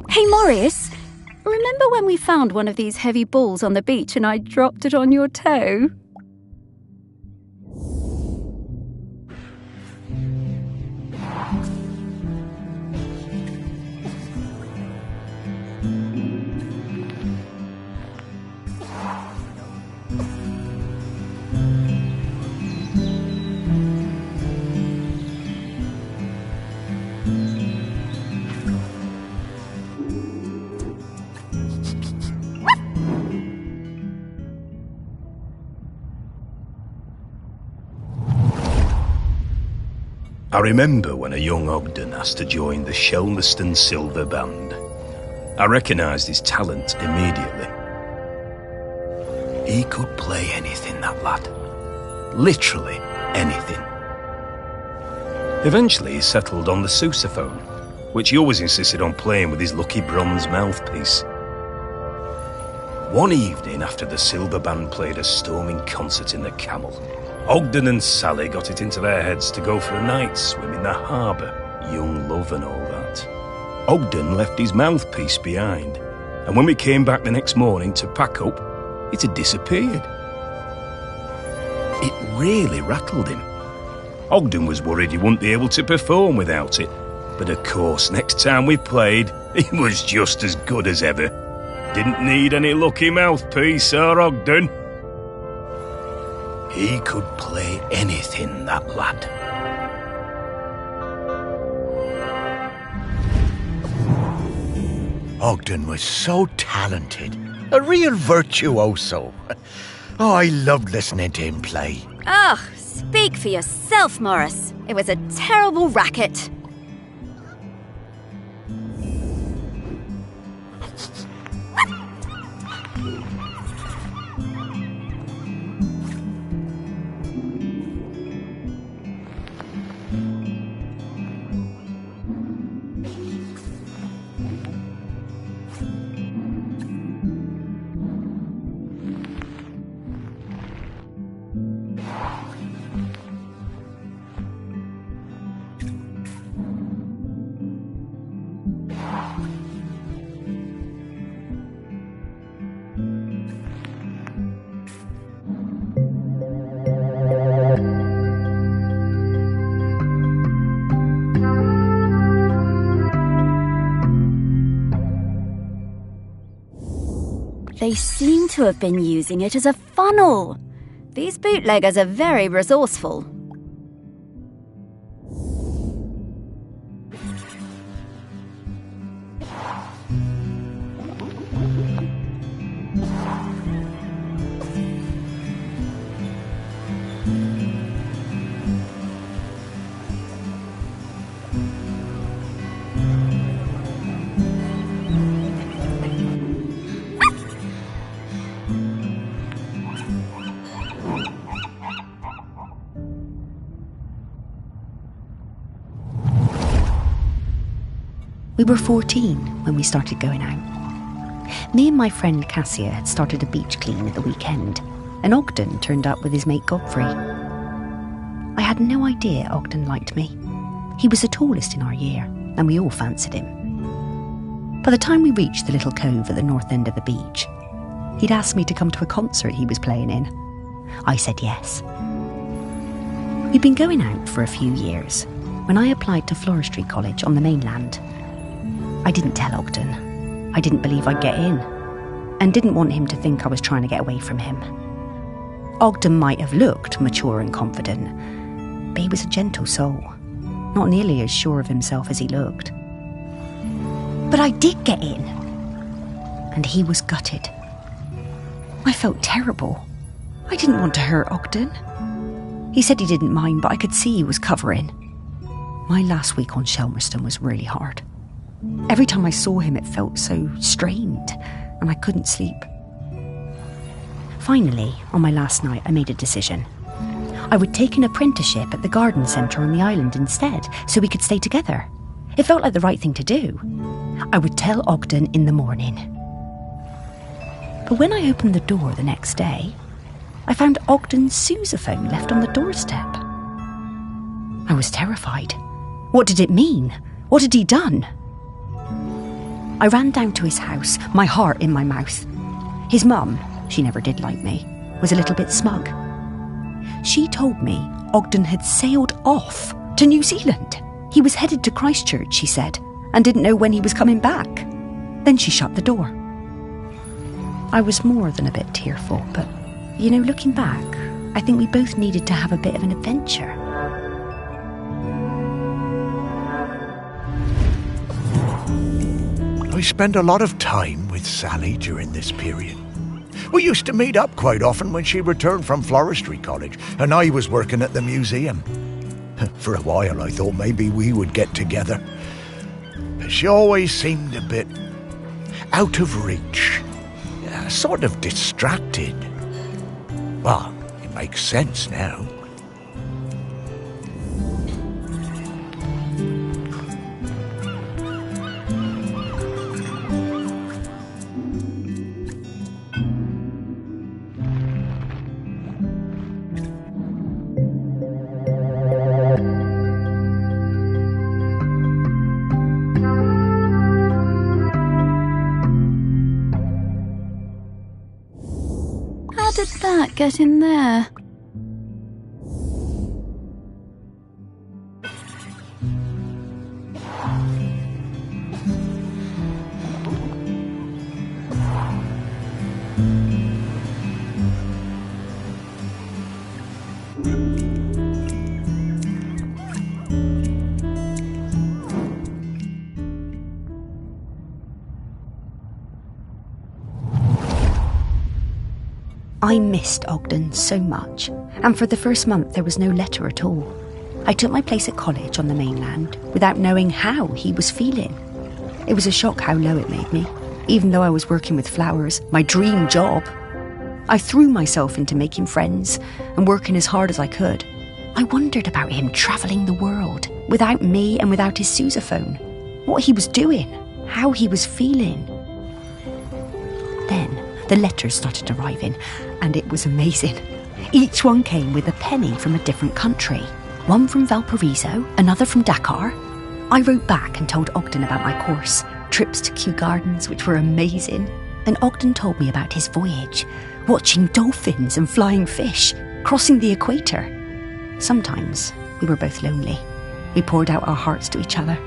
Hey, Morris, remember when we found one of these heavy balls on the beach and I dropped it on your toe? I remember when a young Ogden asked to join the Shelmerston Silver Band. I recognised his talent immediately. He could play anything, that lad. Literally anything. Eventually he settled on the sousaphone, which he always insisted on playing with his lucky bronze mouthpiece. One evening after the Silver Band played a storming concert in the Camel, Ogden and Sally got it into their heads to go for a night's swim in the harbour, young love and all that. Ogden left his mouthpiece behind, and when we came back the next morning to pack up, it had disappeared. It really rattled him. Ogden was worried he wouldn't be able to perform without it, but of course next time we played, he was just as good as ever. Didn't need any lucky mouthpiece, Sir Ogden. He could play anything, that lad. Ogden was so talented, a real virtuoso. Oh, I loved listening to him play. Oh, speak for yourself, Morris. It was a terrible racket. They seem to have been using it as a funnel. These bootleggers are very resourceful. We were 14 when we started going out. Me and my friend Cassia had started a beach clean at the weekend, and Ogden turned up with his mate Godfrey. I had no idea Ogden liked me. He was the tallest in our year, and we all fancied him. By the time we reached the little cove at the north end of the beach, he'd asked me to come to a concert he was playing in. I said yes. We'd been going out for a few years when I applied to Floristry College on the mainland. I didn't tell Ogden. I didn't believe I'd get in, and didn't want him to think I was trying to get away from him. Ogden might have looked mature and confident, but he was a gentle soul, not nearly as sure of himself as he looked. But I did get in, and he was gutted. I felt terrible. I didn't want to hurt Ogden. He said he didn't mind, but I could see he was covering. My last week on Shelmerston was really hard. Every time I saw him, it felt so strained, and I couldn't sleep. Finally, on my last night, I made a decision. I would take an apprenticeship at the garden centre on the island instead, so we could stay together. It felt like the right thing to do. I would tell Ogden in the morning. But when I opened the door the next day, I found Ogden's sousaphone left on the doorstep. I was terrified. What did it mean? What had he done? I ran down to his house, my heart in my mouth. His mum, she never did like me, was a little bit smug. She told me Ogden had sailed off to New Zealand. He was headed to Christchurch, she said, and didn't know when he was coming back. Then she shut the door. I was more than a bit tearful, but, looking back, I think we both needed to have a bit of an adventure. I spent a lot of time with Sally during this period. We used to meet up quite often when she returned from Floristry College and I was working at the museum. For a while I thought maybe we would get together. But she always seemed a bit out of reach, sort of distracted. Well, it makes sense now. did that get in there? I missed Ogden so much, and for the first month there was no letter at all. I took my place at college on the mainland without knowing how he was feeling. It was a shock how low it made me, even though I was working with flowers, my dream job. I threw myself into making friends and working as hard as I could. I wondered about him travelling the world, without me and without his sousaphone. What he was doing, how he was feeling. Then the letters started arriving, and it was amazing. Each one came with a penny from a different country. One from Valparaiso, another from Dakar. I wrote back and told Ogden about my course, trips to Kew Gardens, which were amazing. And Ogden told me about his voyage, watching dolphins and flying fish, crossing the equator. Sometimes we were both lonely. We poured out our hearts to each other.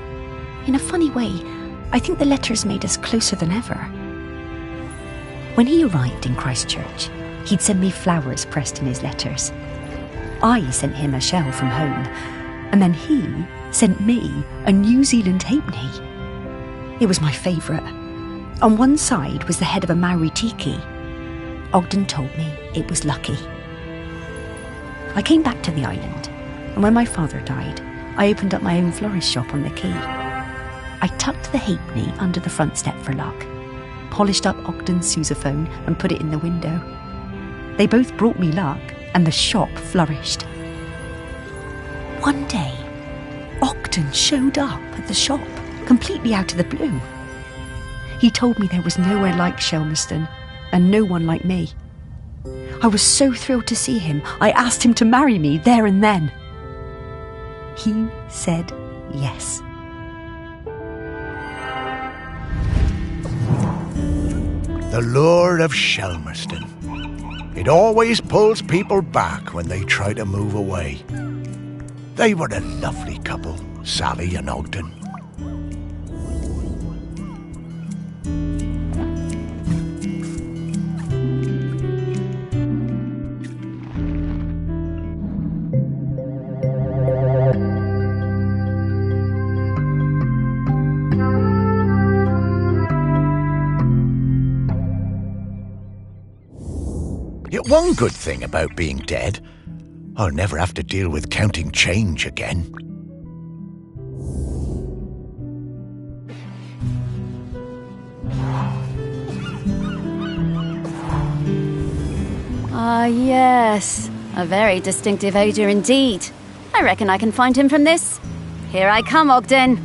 In a funny way, I think the letters made us closer than ever. When he arrived in Christchurch, he'd send me flowers pressed in his letters. I sent him a shell from home, and then he sent me a New Zealand halfpenny. It was my favourite. On one side was the head of a Maori tiki. Ogden told me it was lucky. I came back to the island, and when my father died, I opened up my own florist shop on the quay. I tucked the halfpenny under the front step for luck, polished up Ogden's sousaphone and put it in the window. They both brought me luck, and the shop flourished. One day, Ogden showed up at the shop, completely out of the blue. He told me there was nowhere like Shelmerston, and no one like me. I was so thrilled to see him, I asked him to marry me there and then. He said yes. The lure of Shelmerston. It always pulls people back when they try to move away. They were a lovely couple, Sally and Ogden. Yet one good thing about being dead, I'll never have to deal with counting change again. Ah, yes. A very distinctive odour indeed. I reckon I can find him from this. Here I come, Ogden.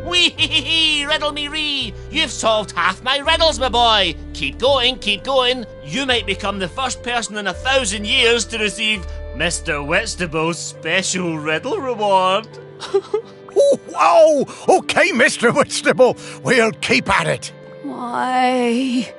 Wee, riddle me ree! You've solved half my riddles, my boy! Keep going, keep going! You might become the first person in 1,000 years to receive Mr. Whitstable's special riddle reward. Whoa! Okay, Mr. Whitstable, we'll keep at it. Why?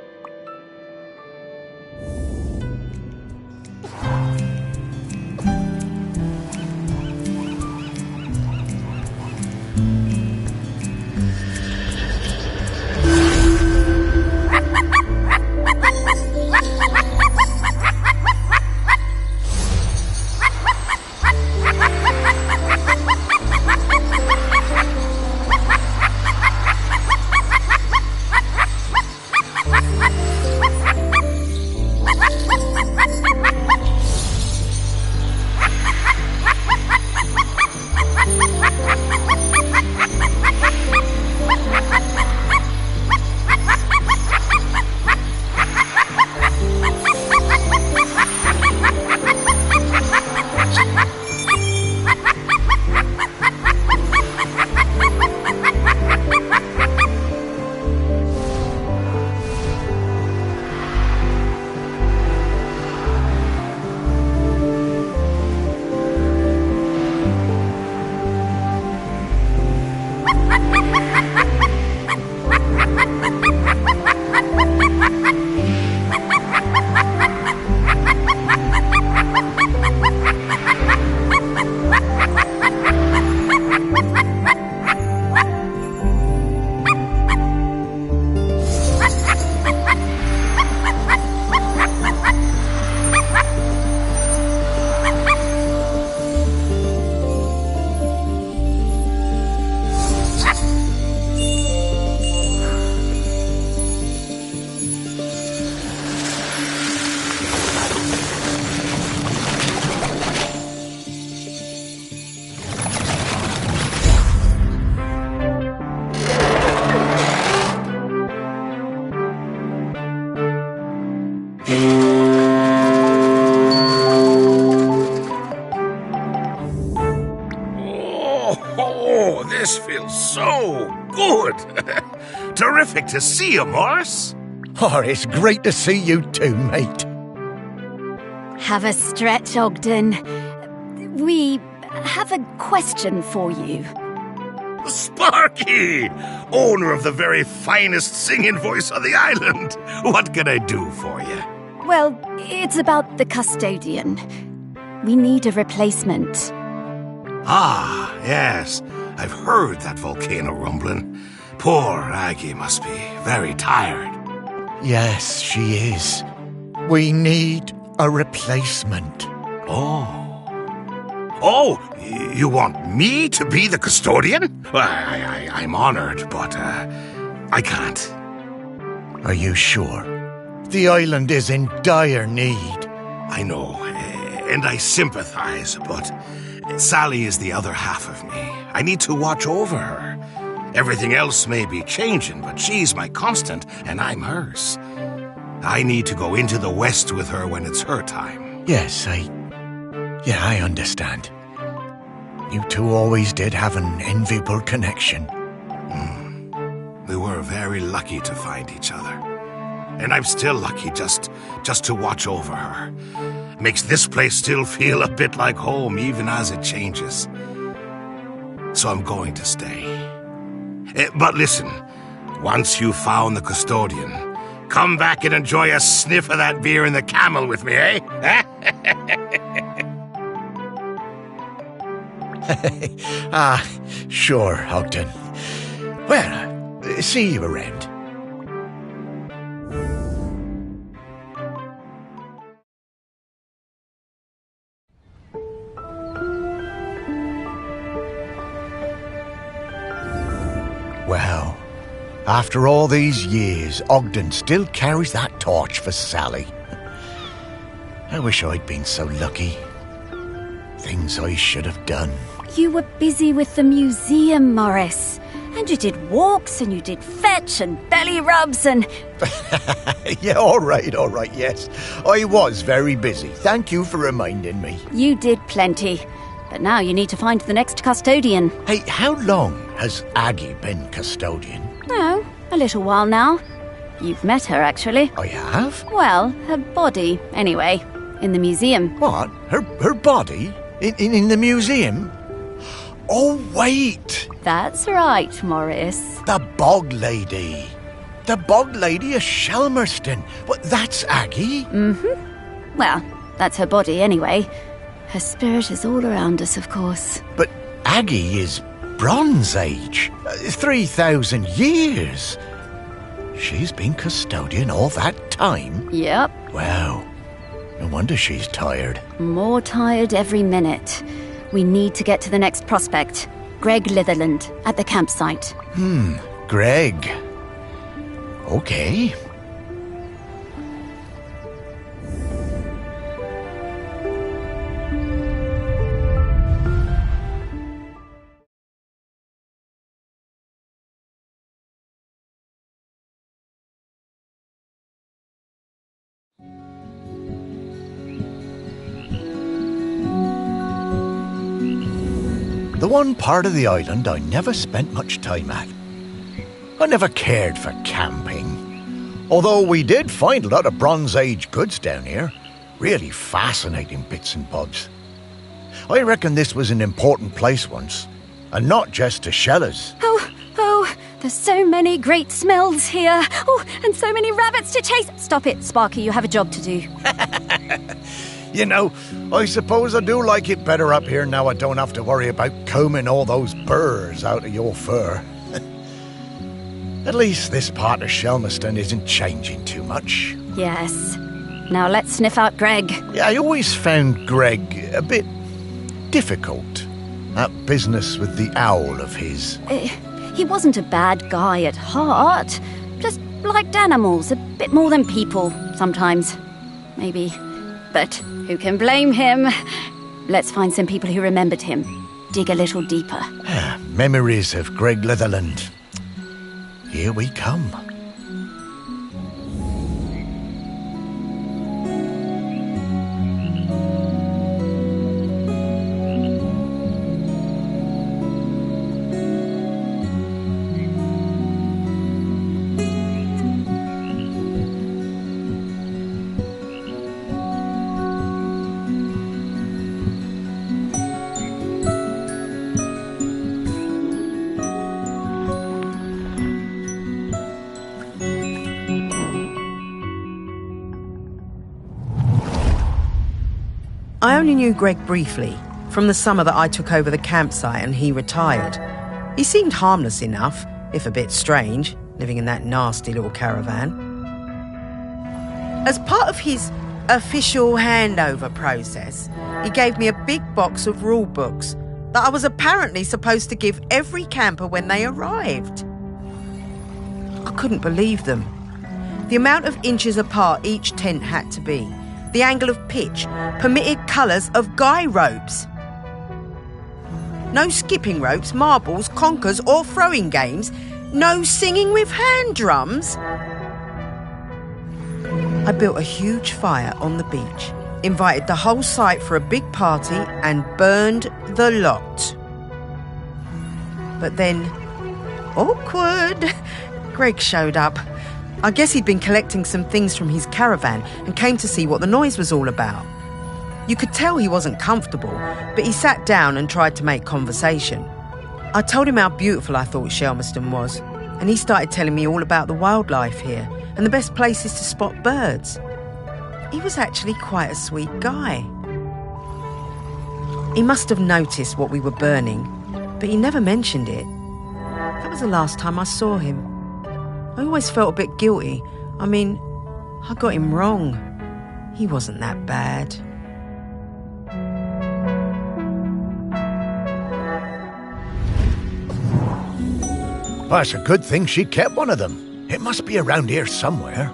Oh, this feels so good. Terrific to see you, Morris. Oh, it's great to see you too, mate. Have a stretch, Ogden. We have a question for you. Sparky! Owner of the very finest singing voice on the island. What can I do for you? Well, it's about the custodian. We need a replacement. Ah, yes. I've heard that volcano rumbling. Poor Aggie must be very tired. Yes, she is. We need a replacement. Oh, you want me to be the custodian? Well, I'm honored, but I can't. Are you sure? The island is in dire need. I know, and I sympathize, but Sally is the other half of me. I need to watch over her. Everything else may be changing, but she's my constant, and I'm hers. I need to go into the West with her when it's her time. Yes, I understand. You two always did have an enviable connection. We were very lucky to find each other. And I'm still lucky just to watch over her. Makes this place still feel a bit like home, even as it changes. So I'm going to stay. But listen, once you've found the custodian, come back and enjoy a sniff of that beer in the Camel with me, eh? Sure, Ogden. Well, see you around. Well, after all these years, Ogden still carries that torch for Sally. I wish I'd been so lucky. Things I should have done. You were busy with the museum, Morris. And you did walks and you did fetch and belly rubs and... Yeah, all right, yes. I was very busy. Thank you for reminding me. You did plenty. But now you need to find the next custodian. Hey, how long has Aggie been custodian? Oh, a little while now. You've met her, actually. I have? Well, her body, anyway. In the museum. What? Her body? In the museum? Oh, wait! That's right, Morris. The Bog Lady. The Bog Lady of Shelmerston. What, that's Aggie? Mm-hmm. Well, that's her body anyway. Her spirit is all around us, of course. But Aggie is Bronze Age. 3,000 years. She's been custodian all that time? Yep. Wow. No wonder she's tired. More tired every minute. We need to get to the next prospect. Greg Litherland, at the campsite. Greg. Okay. The one part of the island I never spent much time at. I never cared for camping. Although we did find a lot of Bronze Age goods down here. Really fascinating bits and bobs. I reckon this was an important place once. And not just to shellers. Oh, there's so many great smells here. Oh, and so many rabbits to chase. Stop it, Sparky, you have a job to do. You know, I suppose I do like it better up here now I don't have to worry about combing all those burrs out of your fur. At least this part of Shelmerston isn't changing too much. Yes. Now let's sniff out Greg. Yeah, I always found Greg a bit difficult. That business with the owl of his. He wasn't a bad guy at heart. Just liked animals a bit more than people, sometimes. Maybe. But who can blame him? Let's find some people who remembered him. Dig a little deeper. Memories of Greg Litherland. Here we come. I only knew Greg briefly, from the summer that I took over the campsite and he retired. He seemed harmless enough, if a bit strange, living in that nasty little caravan. As part of his official handover process, he gave me a big box of rule books that I was apparently supposed to give every camper when they arrived. I couldn't believe them. The amount of inches apart each tent had to be, the angle of pitch, permitted colours of guy ropes. No skipping ropes, marbles, conkers or throwing games. No singing with hand drums. I built a huge fire on the beach, invited the whole site for a big party and burned the lot. But then, awkward, Greg showed up. I guess he'd been collecting some things from his caravan and came to see what the noise was all about. You could tell he wasn't comfortable, but he sat down and tried to make conversation. I told him how beautiful I thought Shelmerston was, and he started telling me all about the wildlife here and the best places to spot birds. He was actually quite a sweet guy. He must have noticed what we were burning, but he never mentioned it. That was the last time I saw him. I always felt a bit guilty. I mean, I got him wrong. He wasn't that bad. Well, it's a good thing she kept one of them. It must be around here somewhere.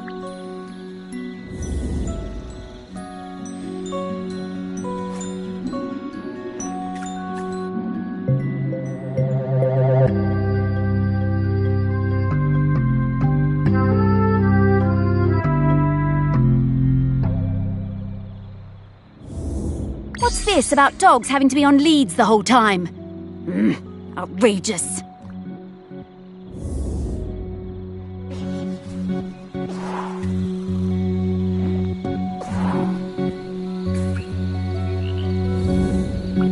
What's this about dogs having to be on leads the whole time? Outrageous.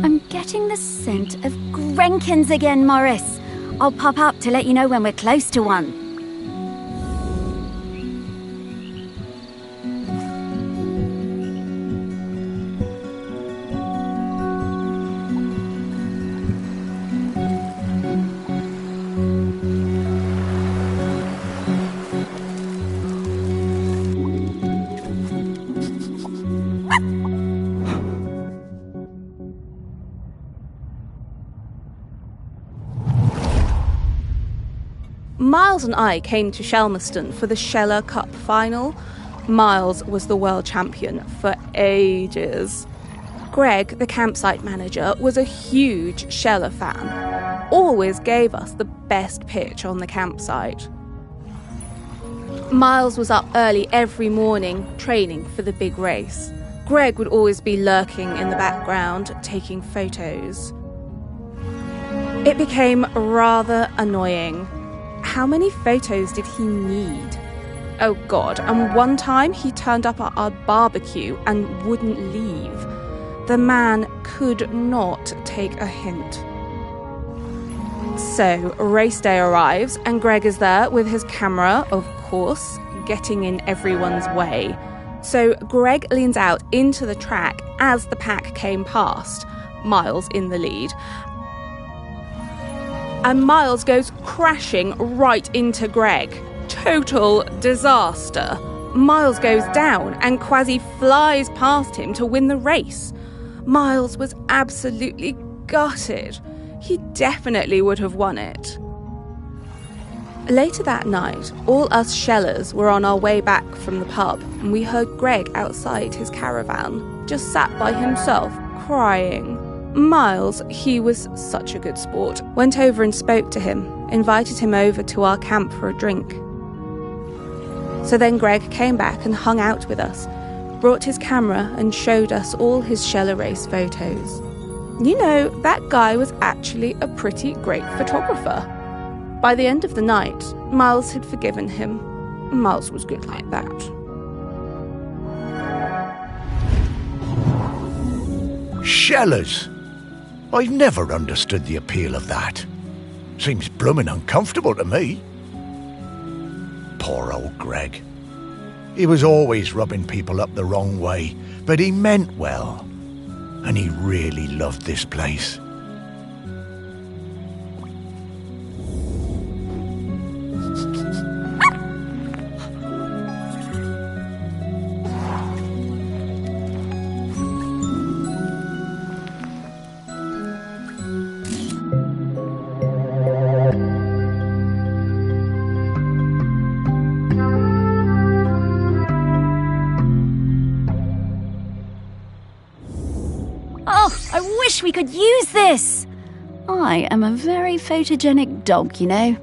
I'm getting the scent of Grenkins again, Morris. I'll pop up to let you know when we're close to one. Miles and I came to Shelmerston for the Sheller Cup final. Miles was the world champion for ages. Greg, the campsite manager, was a huge Sheller fan. Always gave us the best pitch on the campsite. Miles was up early every morning, training for the big race. Greg would always be lurking in the background, taking photos. It became rather annoying. How many photos did he need? Oh God, and one time he turned up at our barbecue and wouldn't leave. The man could not take a hint. So, race day arrives and Greg is there with his camera, of course, getting in everyone's way. So Greg leans out into the track as the pack came past, Miles in the lead. And Miles goes crashing right into Greg. Total disaster. Miles goes down and Kwasi flies past him to win the race. Miles was absolutely gutted. He definitely would have won it. Later that night, all us Shellers were on our way back from the pub and we heard Greg outside his caravan, just sat by himself, crying. Miles, he was such a good sport, went over and spoke to him, invited him over to our camp for a drink. So then Greg came back and hung out with us, brought his camera and showed us all his Sheller race photos. You know, that guy was actually a pretty great photographer. By the end of the night, Miles had forgiven him. Miles was good like that. Shellers? I've never understood the appeal of that. Seems bloomin' uncomfortable to me. Poor old Greg. He was always rubbing people up the wrong way, but he meant well. And he really loved this place. We could use this. I am a very photogenic dog, you know.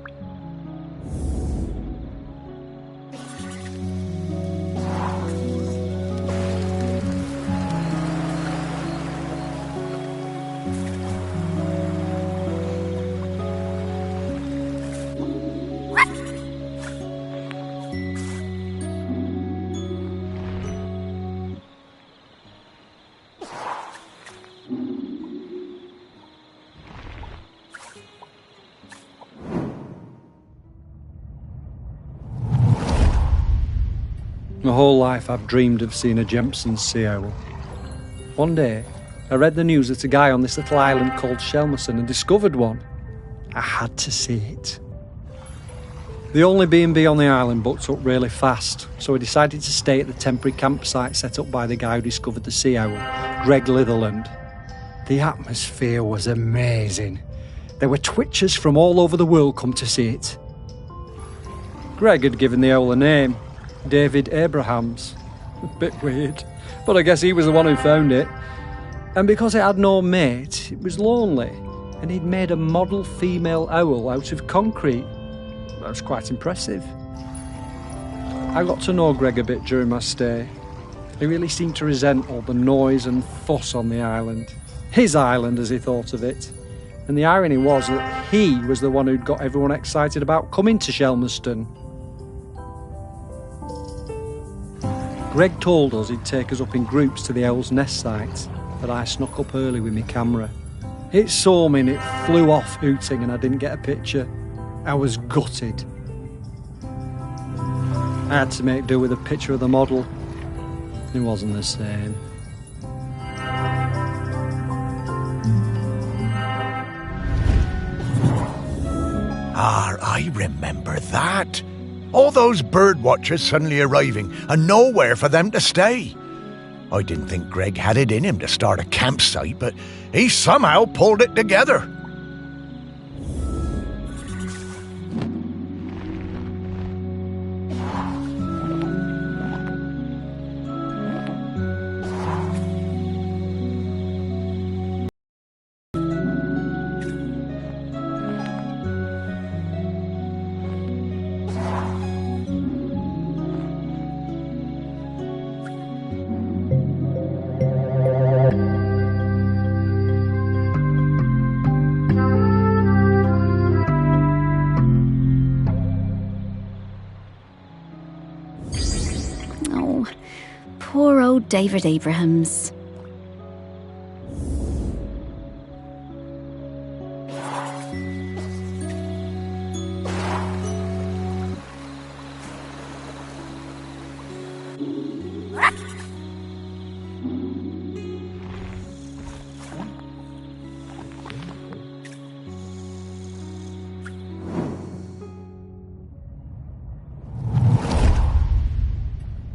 My whole life I've dreamed of seeing a Jempson's sea owl. One day, I read the news that a guy on this little island called Shelmerston had discovered one. I had to see it. The only B&B on the island booked up really fast, so I decided to stay at the temporary campsite set up by the guy who discovered the sea owl, Greg Litherland. The atmosphere was amazing. There were twitchers from all over the world come to see it. Greg had given the owl a name, David Abrahams. A bit weird, but I guess he was the one who found it. And because it had no mate, it was lonely, and he'd made a model female owl out of concrete. That was quite impressive. I got to know Greg a bit during my stay. He really seemed to resent all the noise and fuss on the island. His island, as he thought of it. And the irony was that he was the one who'd got everyone excited about coming to Shelmerston. Greg told us he'd take us up in groups to the Owl's Nest site, but I snuck up early with my camera. It saw me and it flew off hooting and I didn't get a picture. I was gutted. I had to make do with a picture of the model. It wasn't the same. I remember that. All those bird watchers suddenly arriving and nowhere for them to stay. I didn't think Greg had it in him to start a campsite, but he somehow pulled it together. Poor old David Abrahams.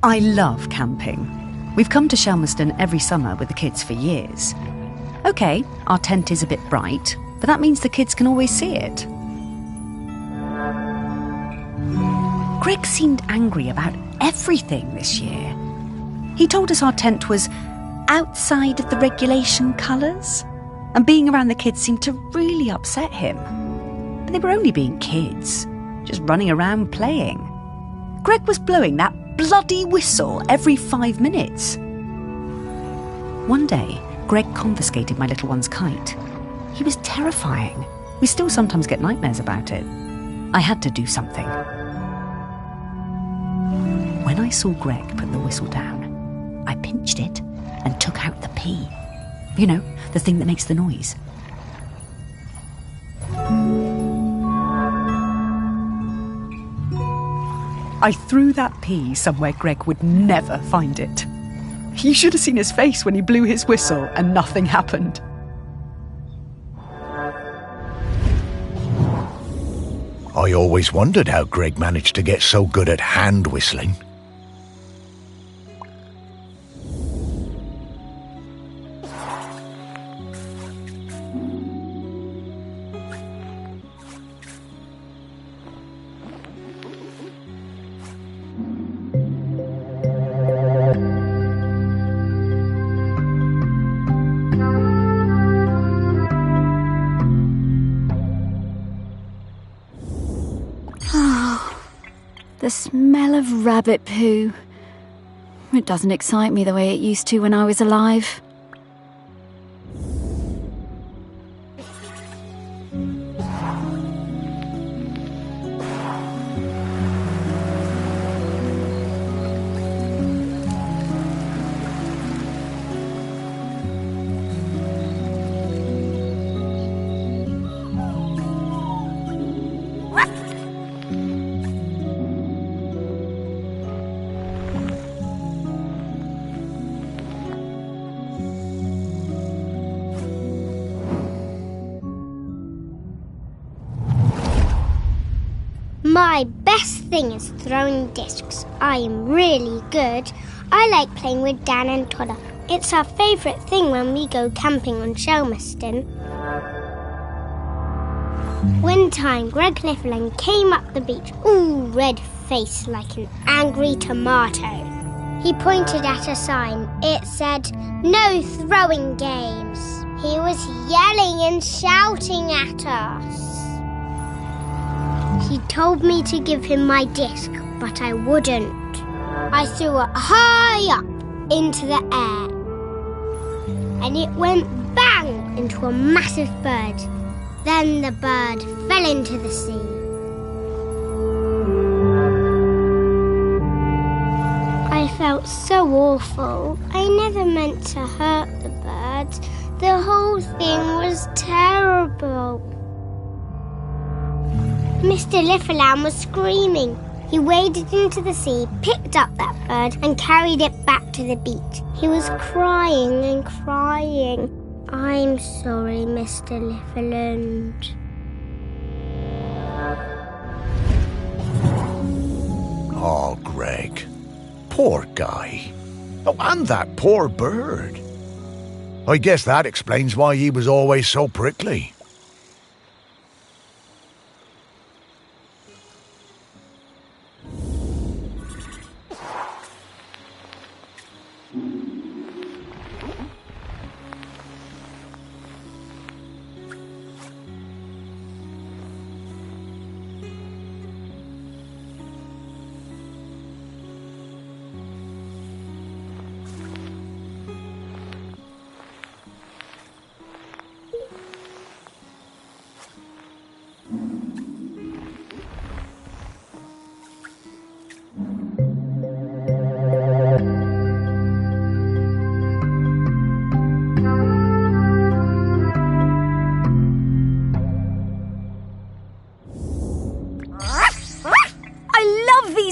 I love camping. We've come to Shelmerston every summer with the kids for years. OK, our tent is a bit bright, but that means the kids can always see it. Greg seemed angry about everything this year. He told us our tent was outside of the regulation colours, and being around the kids seemed to really upset him. But they were only being kids, just running around playing. Greg was blowing that bloody whistle every 5 minutes. One day, Greg confiscated my little one's kite. He was terrifying. We still sometimes get nightmares about it. I had to do something. When I saw Greg put the whistle down, I pinched it and took out the pea. You know, the thing that makes the noise. I threw that pea somewhere Greg would never find it. You should have seen his face when he blew his whistle and nothing happened. I always wondered how Greg managed to get so good at hand whistling. The smell of rabbit poo. It doesn't excite me the way it used to when I was alive. My best thing is throwing discs. I am really good. I like playing with Dan and Toddler. It's our favourite thing when we go camping on Shelmerston. One time, Greg Cliffelan came up the beach, all red-faced like an angry tomato. He pointed at a sign. It said, "No throwing games." He was yelling and shouting at us. He told me to give him my disc, but I wouldn't. I threw it high up, into the air. And it went bang into a massive bird. Then the bird fell into the sea. I felt so awful. I never meant to hurt the bird. The whole thing was terrible. Mr. Liffeland was screaming. He waded into the sea, picked up that bird and carried it back to the beach. He was crying and crying. I'm sorry, Mr. Liffeland. Oh, Greg. Poor guy. Oh, and that poor bird. I guess that explains why he was always so prickly.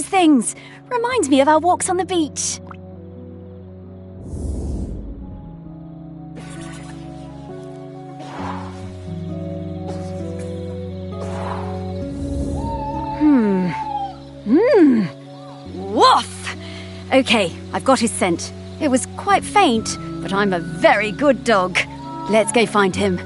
Things. Reminds me of our walks on the beach. Woof! Okay, I've got his scent. It was quite faint, but I'm a very good dog. Let's go find him.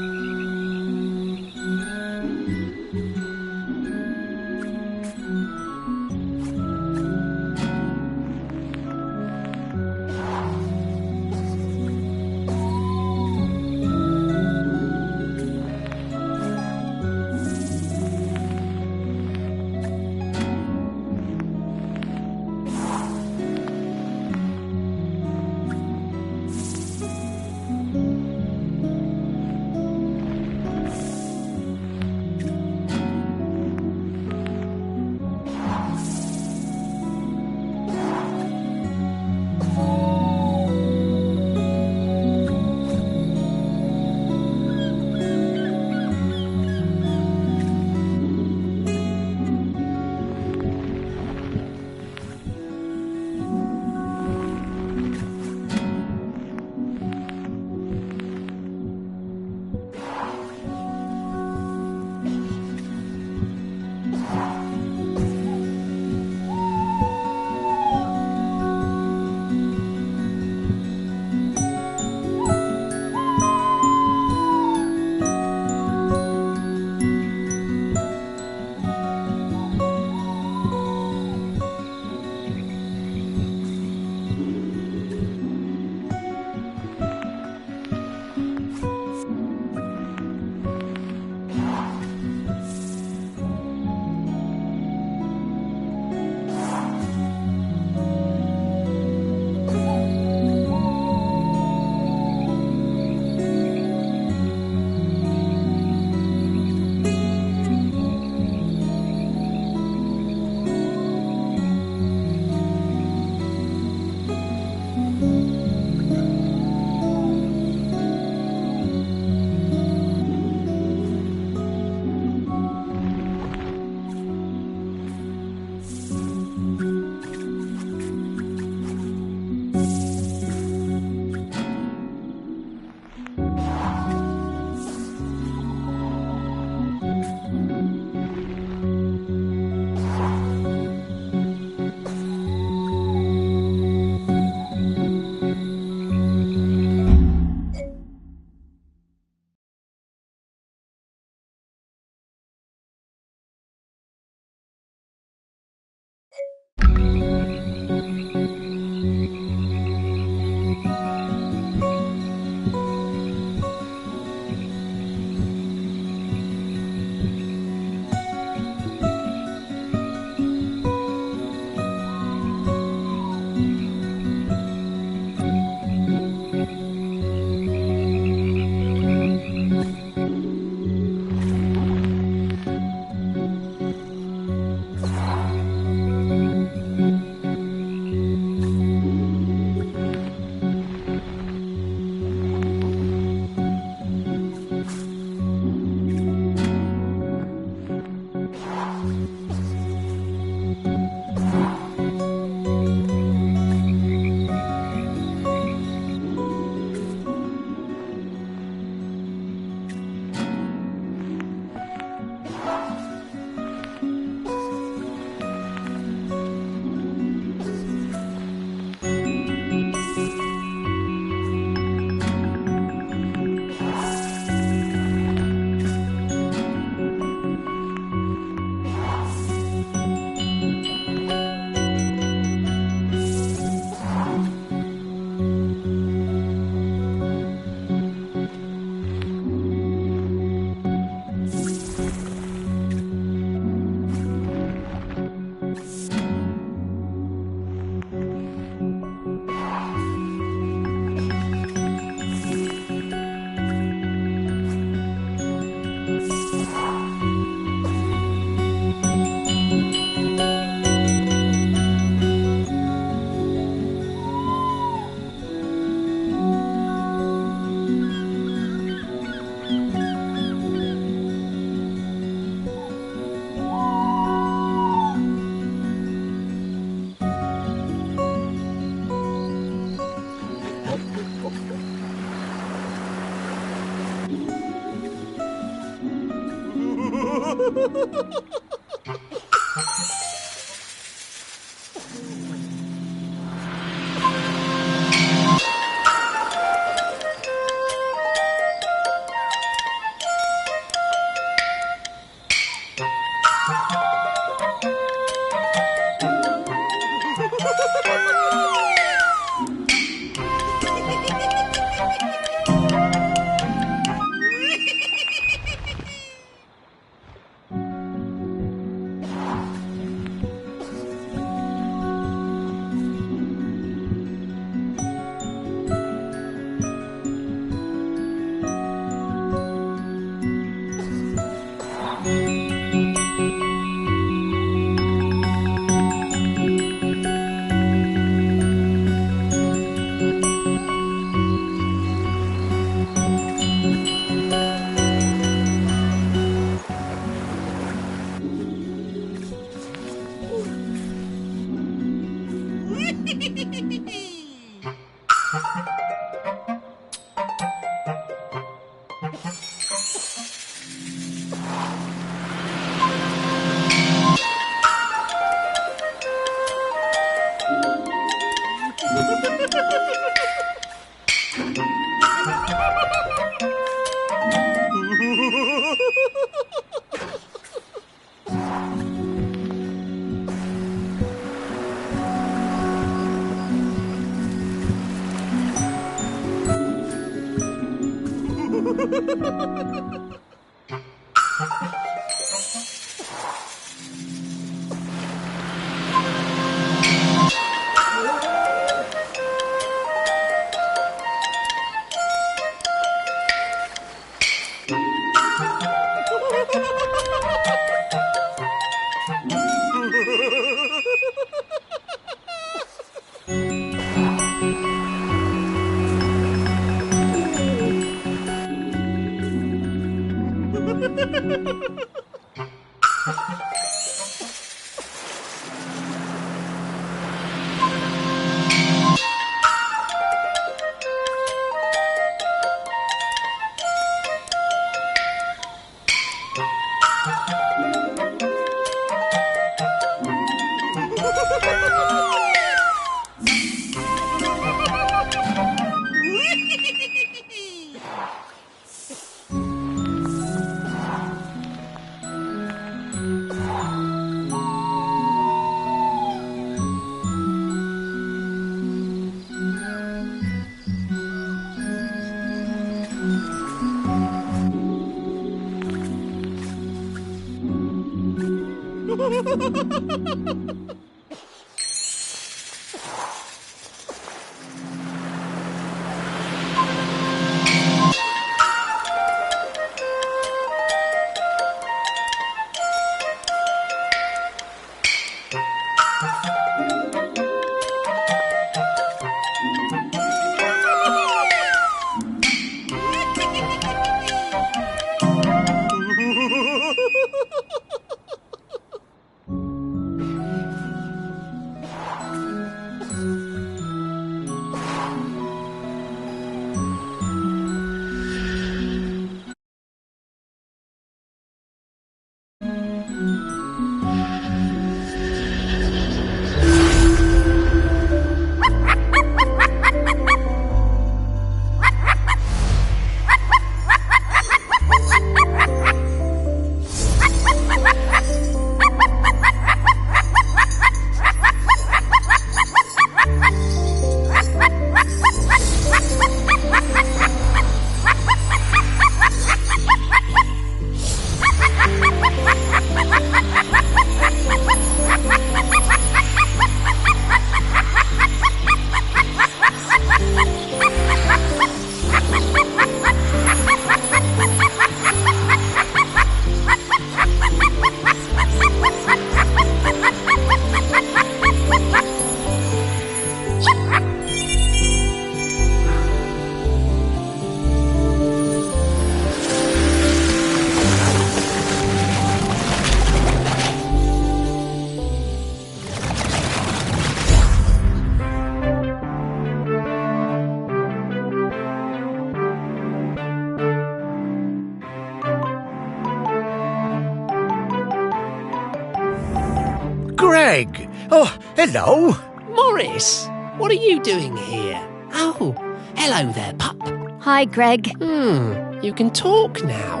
Oh, hello. Morris, what are you doing here? Oh, hello there, pup. Hi, Greg. You can talk now.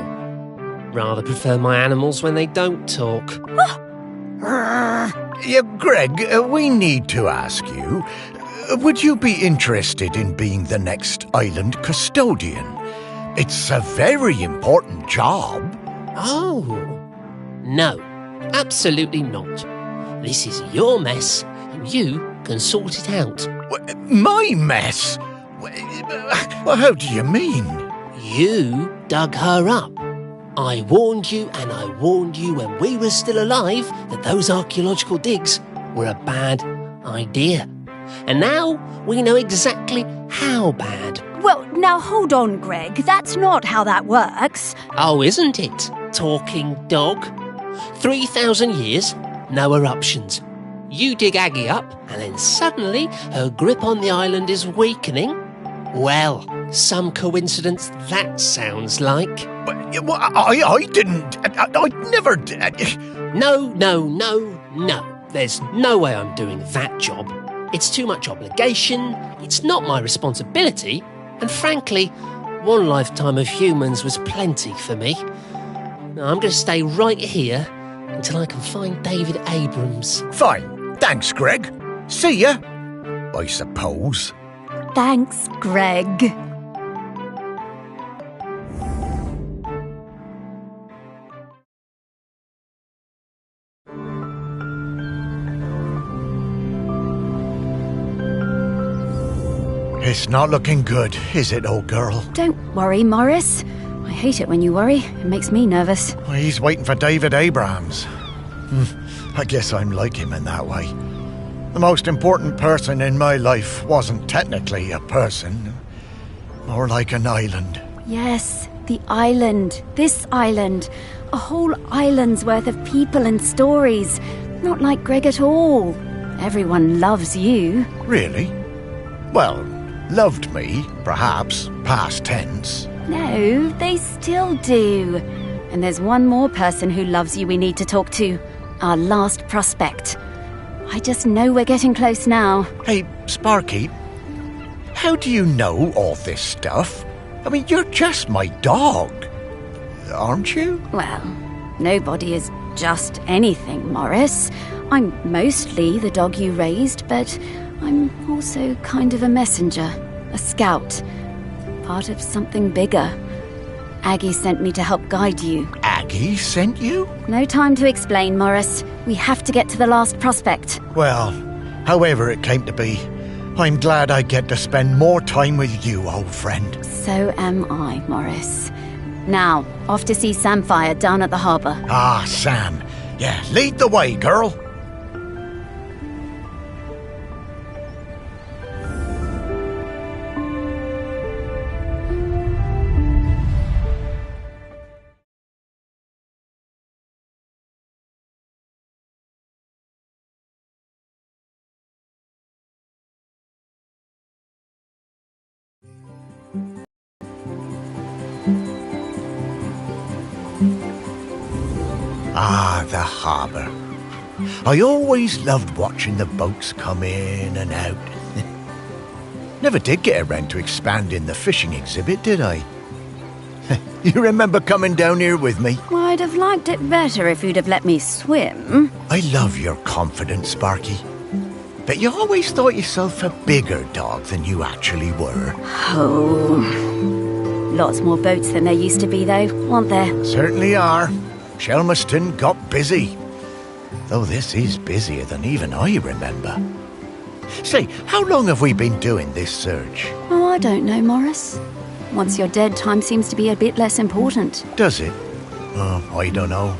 Rather prefer my animals when they don't talk. Yeah, Greg, we need to ask you, would you be interested in being the next island custodian? It's a very important job. Oh, no, absolutely not. This is your mess, and you can sort it out. My mess? Well, how do you mean? You dug her up. I warned you, and I warned you when we were still alive that those archaeological digs were a bad idea. And now we know exactly how bad. Well, now hold on, Greg. That's not how that works. Oh, isn't it, talking dog? 3,000 years, no eruptions. You dig Aggie up, and then suddenly her grip on the island is weakening. Well, some coincidence that sounds like. I didn't. I never did. No. There's no way I'm doing that job. It's too much obligation, it's not my responsibility, and frankly, one lifetime of humans was plenty for me. Now, I'm going to stay right here until I can find David Abrams. Fine. Thanks, Greg. See ya, I suppose. Thanks, Greg. It's not looking good, is it, old girl? Don't worry, Morris. I hate it when you worry. It makes me nervous. He's waiting for David Abrams. I guess I'm like him in that way. The most important person in my life wasn't technically a person. More like an island. Yes, the island. This island. A whole island's worth of people and stories. Not like Greg at all. Everyone loves you. Really? Well, loved me, perhaps, past tense. No, they still do. And there's one more person who loves you we need to talk to. Our last prospect. I just know we're getting close now. Hey, Sparky, how do you know all this stuff? I mean, you're just my dog, aren't you? Well, nobody is just anything, Morris. I'm mostly the dog you raised, but I'm also kind of a messenger, a scout, part of something bigger. Aggie sent me to help guide you. Aggie sent you? No time to explain, Morris. We have to get to the last prospect. Well, however it came to be, I'm glad I get to spend more time with you, old friend. So am I, Morris. Now, off to see Samfire down at the harbour. Ah, Sam. Yeah, lead the way, girl. Ah, the harbour. I always loved watching the boats come in and out. Never did get around to expanding the fishing exhibit, did I? You remember coming down here with me? Well, I'd have liked it better if you'd have let me swim. I love your confidence, Sparky. But you always thought yourself a bigger dog than you actually were. Oh. Lots more boats than there used to be, though, aren't there? Certainly are. Shelmerston got busy. Though this is busier than even I remember. Say, how long have we been doing this search? Oh, I don't know, Morris. Once you're dead, time seems to be a bit less important. Does it? Oh, I don't know.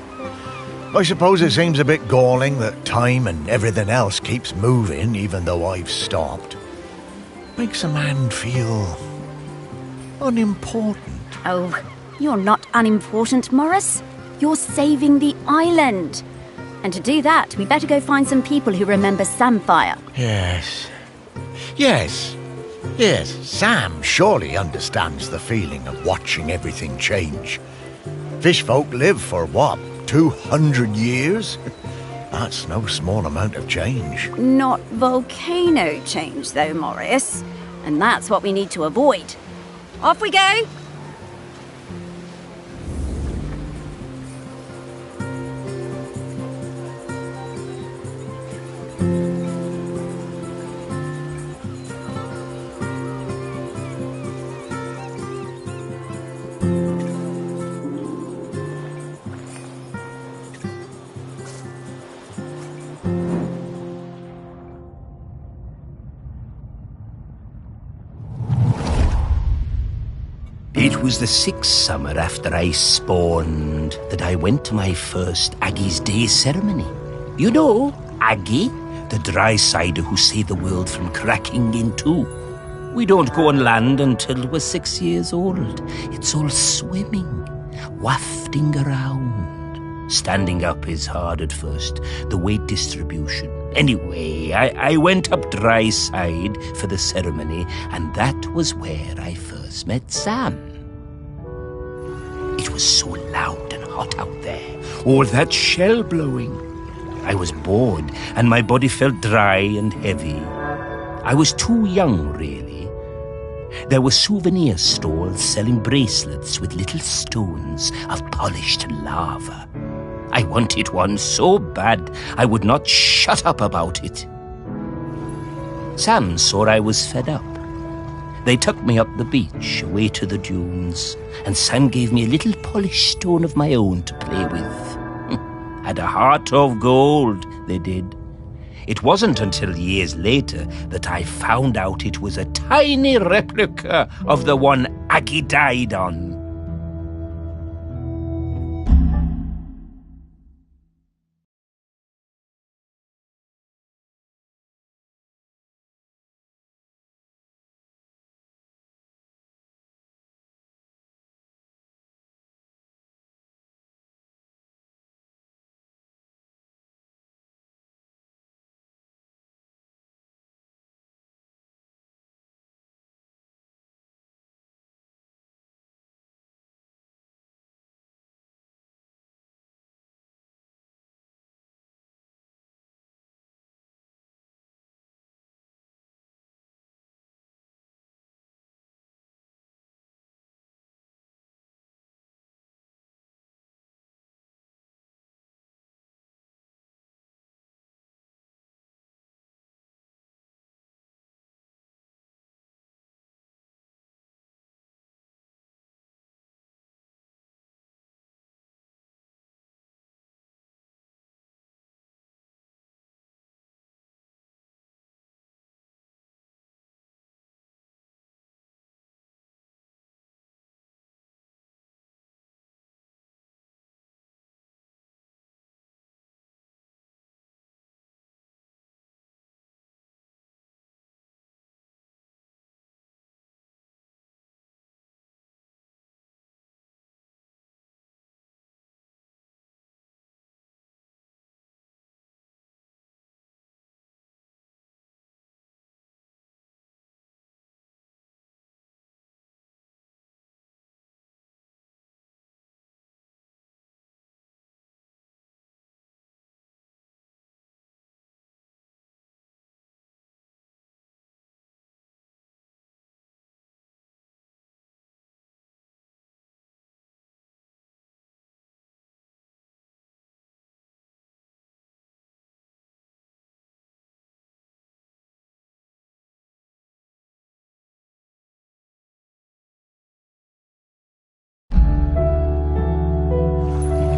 I suppose it seems a bit galling that time and everything else keeps moving even though I've stopped. Makes a man feel unimportant. Oh, you're not unimportant, Morris. You're saving the island. And to do that, we better go find some people who remember Samfire. Yes, Sam surely understands the feeling of watching everything change. Fish folk live for, what, 200 years? That's no small amount of change. Not volcano change, though, Morris. And that's what we need to avoid. Off we go! It was the 6th summer after I spawned that I went to my first Aggie's Day ceremony. You know, Aggie, the dry cider who saved the world from cracking in two. We don't go on land until we're 6 years old. It's all swimming, wafting around. Standing up is hard at first, the weight distribution. Anyway, I went up dry side for the ceremony, and that was where I first met Sam. It was so loud and hot out there, all that shell blowing. I was bored, and my body felt dry and heavy. I was too young, really. There were souvenir stalls selling bracelets with little stones of polished lava. I wanted one so bad I would not shut up about it. Sam saw I was fed up. They took me up the beach, away to the dunes, and Sam gave me a little polished stone of my own to play with. Had a heart of gold, they did. It wasn't until years later that I found out it was a tiny replica of the one Aggie died on.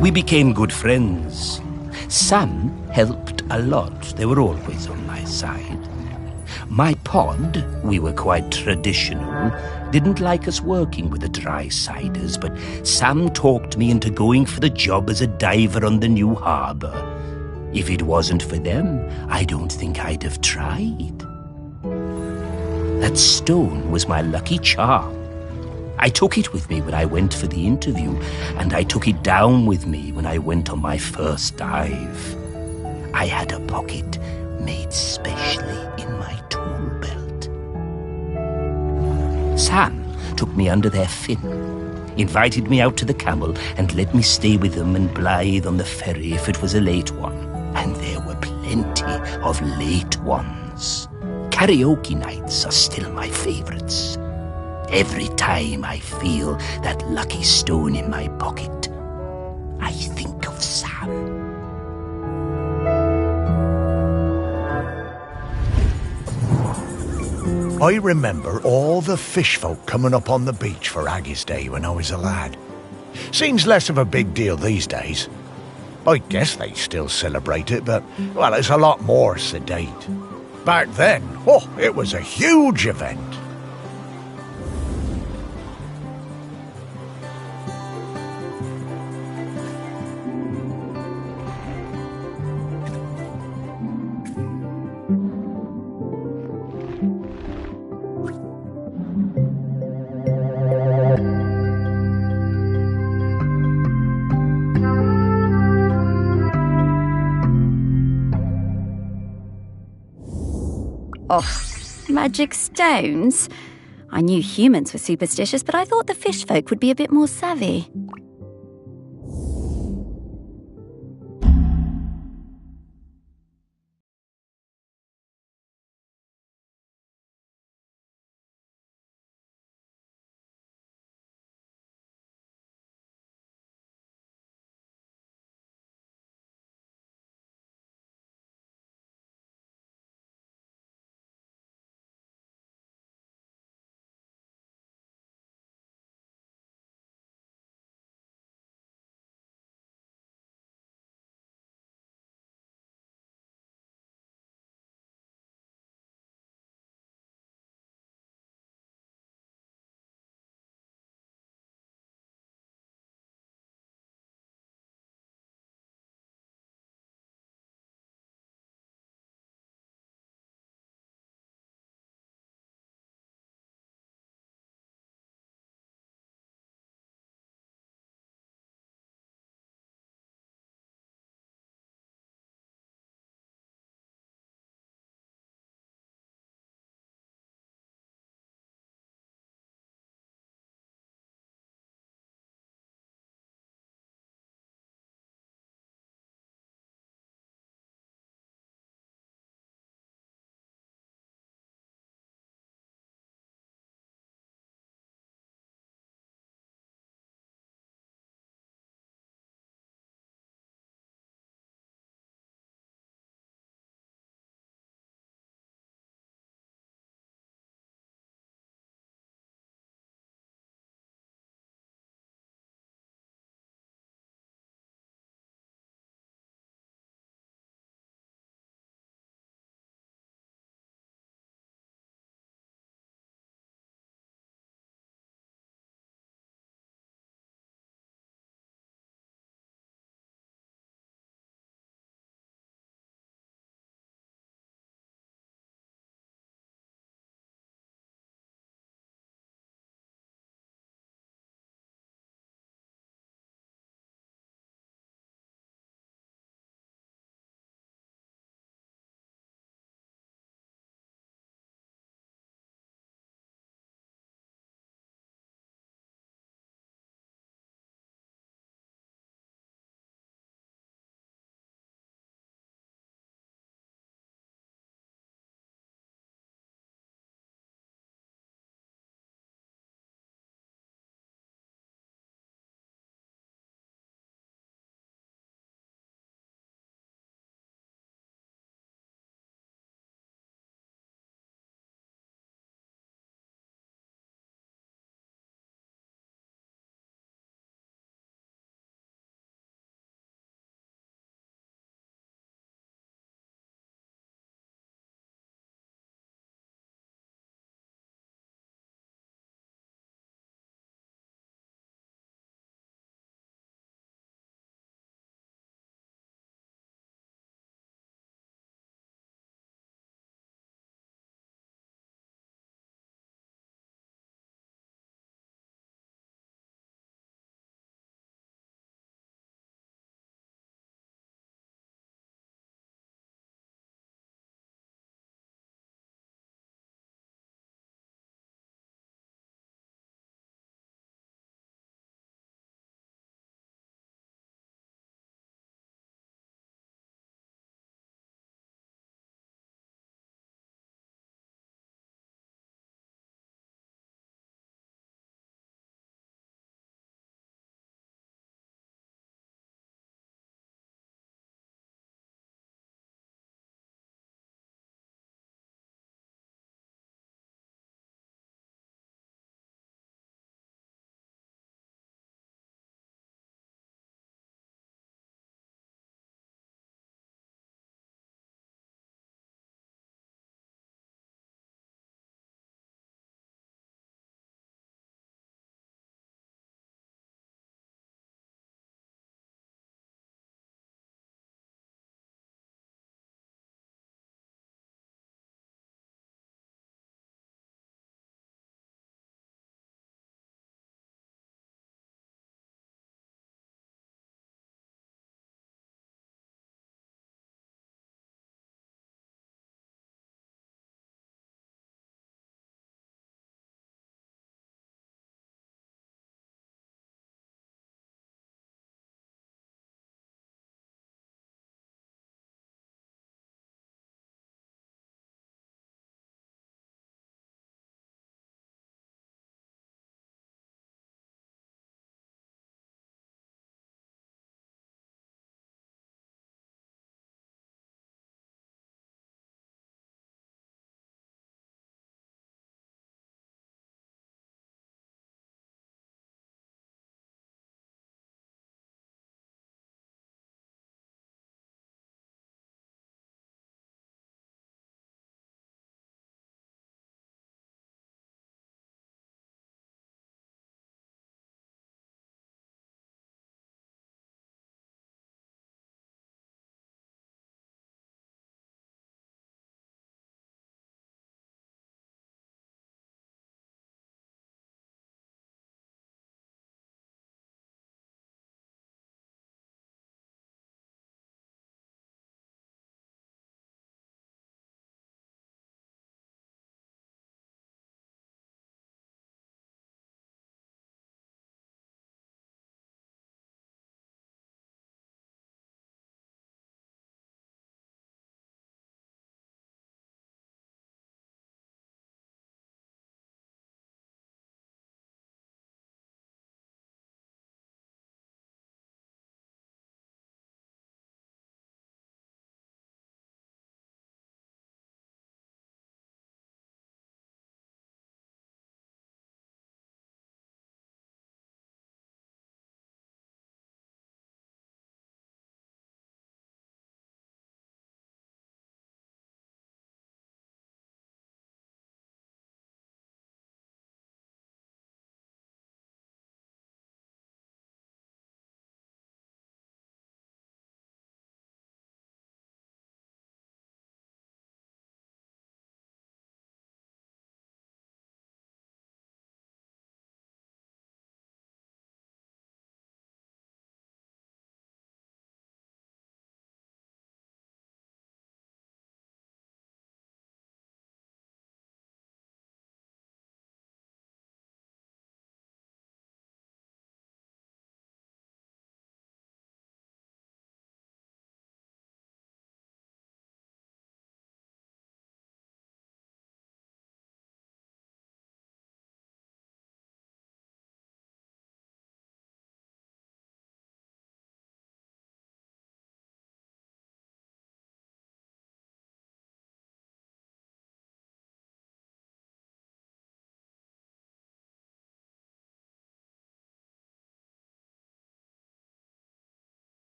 We became good friends. Sam helped a lot. They were always on my side. My pod, we were quite traditional, didn't like us working with the dry siders, but Sam talked me into going for the job as a diver on the new harbour. If it wasn't for them, I don't think I'd have tried. That stone was my lucky charm. I took it with me when I went for the interview, and I took it down with me when I went on my first dive. I had a pocket made specially in my tool belt. Sam took me under their fin, invited me out to the Camel, and let me stay with them and Blythe on the ferry if it was a late one. And plenty of late ones. Karaoke nights are still my favourites. Every time I feel that lucky stone in my pocket, I think of Sam. I remember all the fish folk coming up on the beach for Aggie's Day when I was a lad. Seems less of a big deal these days. I guess they still celebrate it, but, well, it's a lot more sedate. Back then, it was a huge event. Oh, magic stones? I knew humans were superstitious, but I thought the fish folk would be a bit more savvy.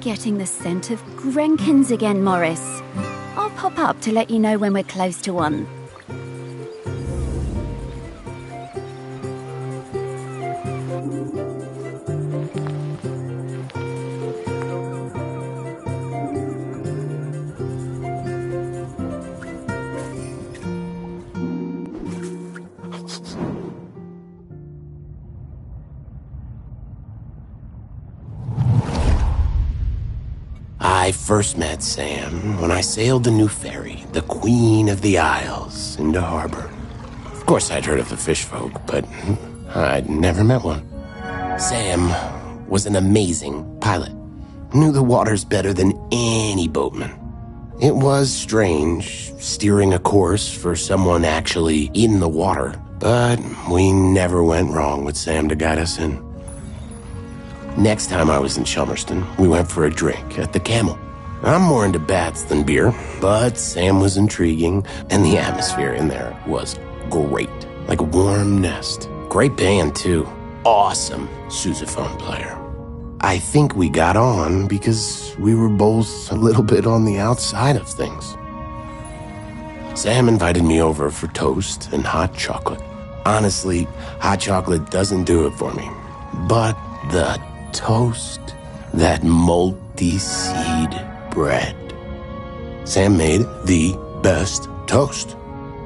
getting the scent of Grenkins again, Morris. I'll pop up to let you know when we're close to one. I first met Sam when I sailed the new ferry, the Queen of the Isles, into harbor. Of course, I'd heard of the fish folk, but I'd never met one. Sam was an amazing pilot, knew the waters better than any boatman. It was strange steering a course for someone actually in the water, but we never went wrong with Sam to guide us in. Next time I was in Chelmerston, we went for a drink at the Camel. I'm more into bats than beer, but Sam was intriguing, and the atmosphere in there was great, like a warm nest. Great band, too. Awesome sousaphone player. I think we got on because we were both a little bit on the outside of things. Sam invited me over for toast and hot chocolate. Honestly, hot chocolate doesn't do it for me, but the toast, that multi-seed bread. Sam made the best toast.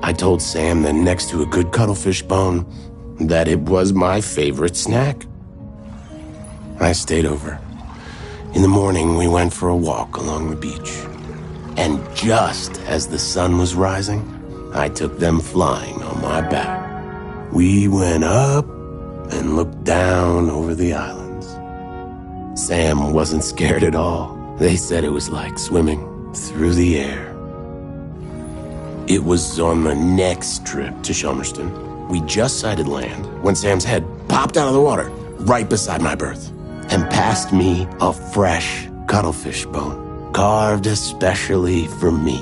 I told Sam that next to a good cuttlefish bone, that it was my favorite snack. I stayed over. In the morning, we went for a walk along the beach. And just as the sun was rising, I took them flying on my back. We went up and looked down over the island. Sam wasn't scared at all. They said it was like swimming through the air. It was on the next trip to Chelmerston. We just sighted land when Sam's head popped out of the water right beside my berth and passed me a fresh cuttlefish bone, carved especially for me.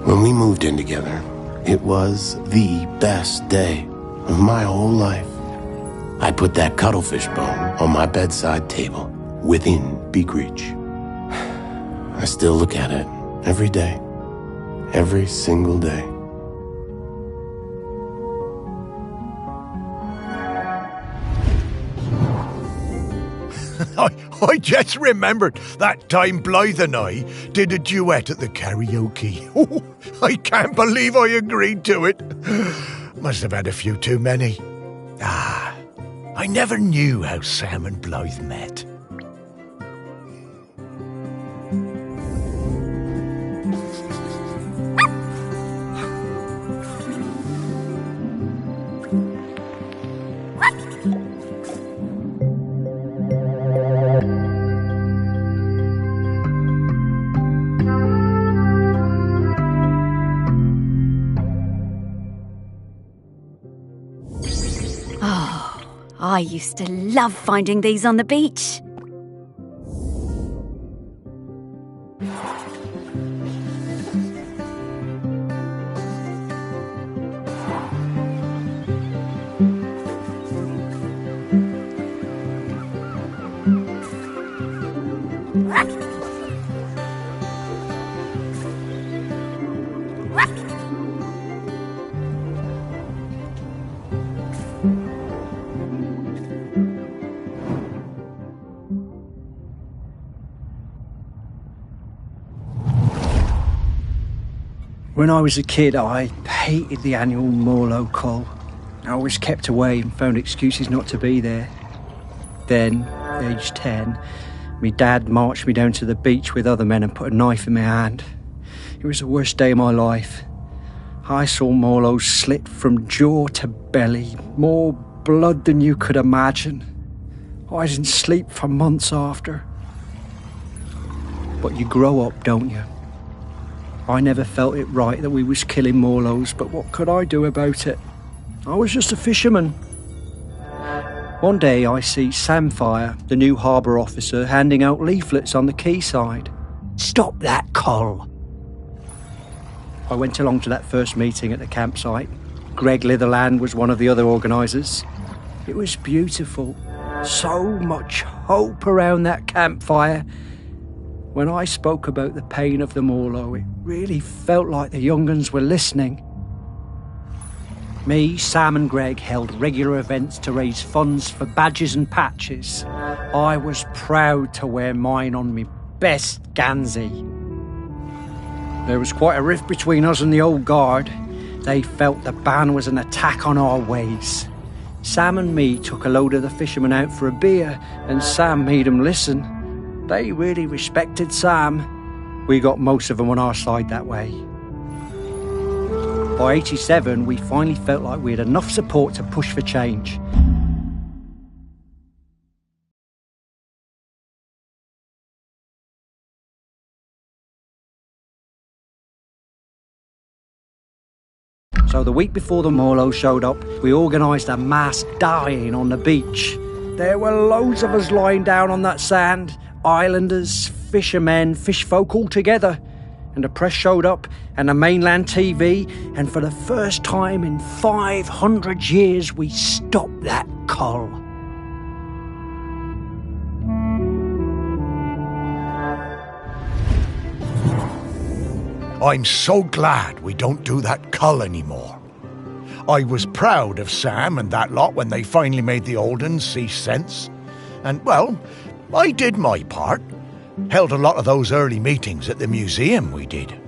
When we moved in together, it was the best day of my whole life. I put that cuttlefish bone on my bedside table within beak reach. I still look at it every day, every single day. I just remembered that time Blythe and I did a duet at the karaoke. Oh, I can't believe I agreed to it. Must have had a few too many. I never knew how Sam and Blythe met. I used to love finding these on the beach. When I was a kid, I hated the annual Morlo Cull. I was kept away and found excuses not to be there. Then, aged 10, my dad marched me down to the beach with other men and put a knife in my hand. It was the worst day of my life. I saw Morlos slit from jaw to belly, more blood than you could imagine. I didn't sleep for months after. But you grow up, don't you? I never felt it right that we was killing Morlos, but what could I do about it? I was just a fisherman. One day I see Sam Fire, the new harbour officer, handing out leaflets on the quayside. Stop that, Col. I went along to that first meeting at the campsite. Greg Litherland was one of the other organisers. It was beautiful. So much hope around that campfire. When I spoke about the pain of the Morlo, it really felt like the young uns were listening. Me, Sam and Greg held regular events to raise funds for badges and patches. I was proud to wear mine on me best Gansey. There was quite a rift between us and the old guard. They felt the ban was an attack on our ways. Sam and me took a load of the fishermen out for a beer, and Sam made them listen. They really respected Sam. We got most of them on our side that way. By 87, we finally felt like we had enough support to push for change. So the week before the Morlo showed up, we organised a mass dying on the beach. There were loads of us lying down on that sand, islanders, fishermen, fish folk all together. And the press showed up, and the mainland TV, and for the first time in 500 years, we stopped that cull. I'm so glad we don't do that cull anymore. I was proud of Sam and that lot when they finally made the old uns see sense. And, well, I did my part. Held a lot of those early meetings at the museum, we did.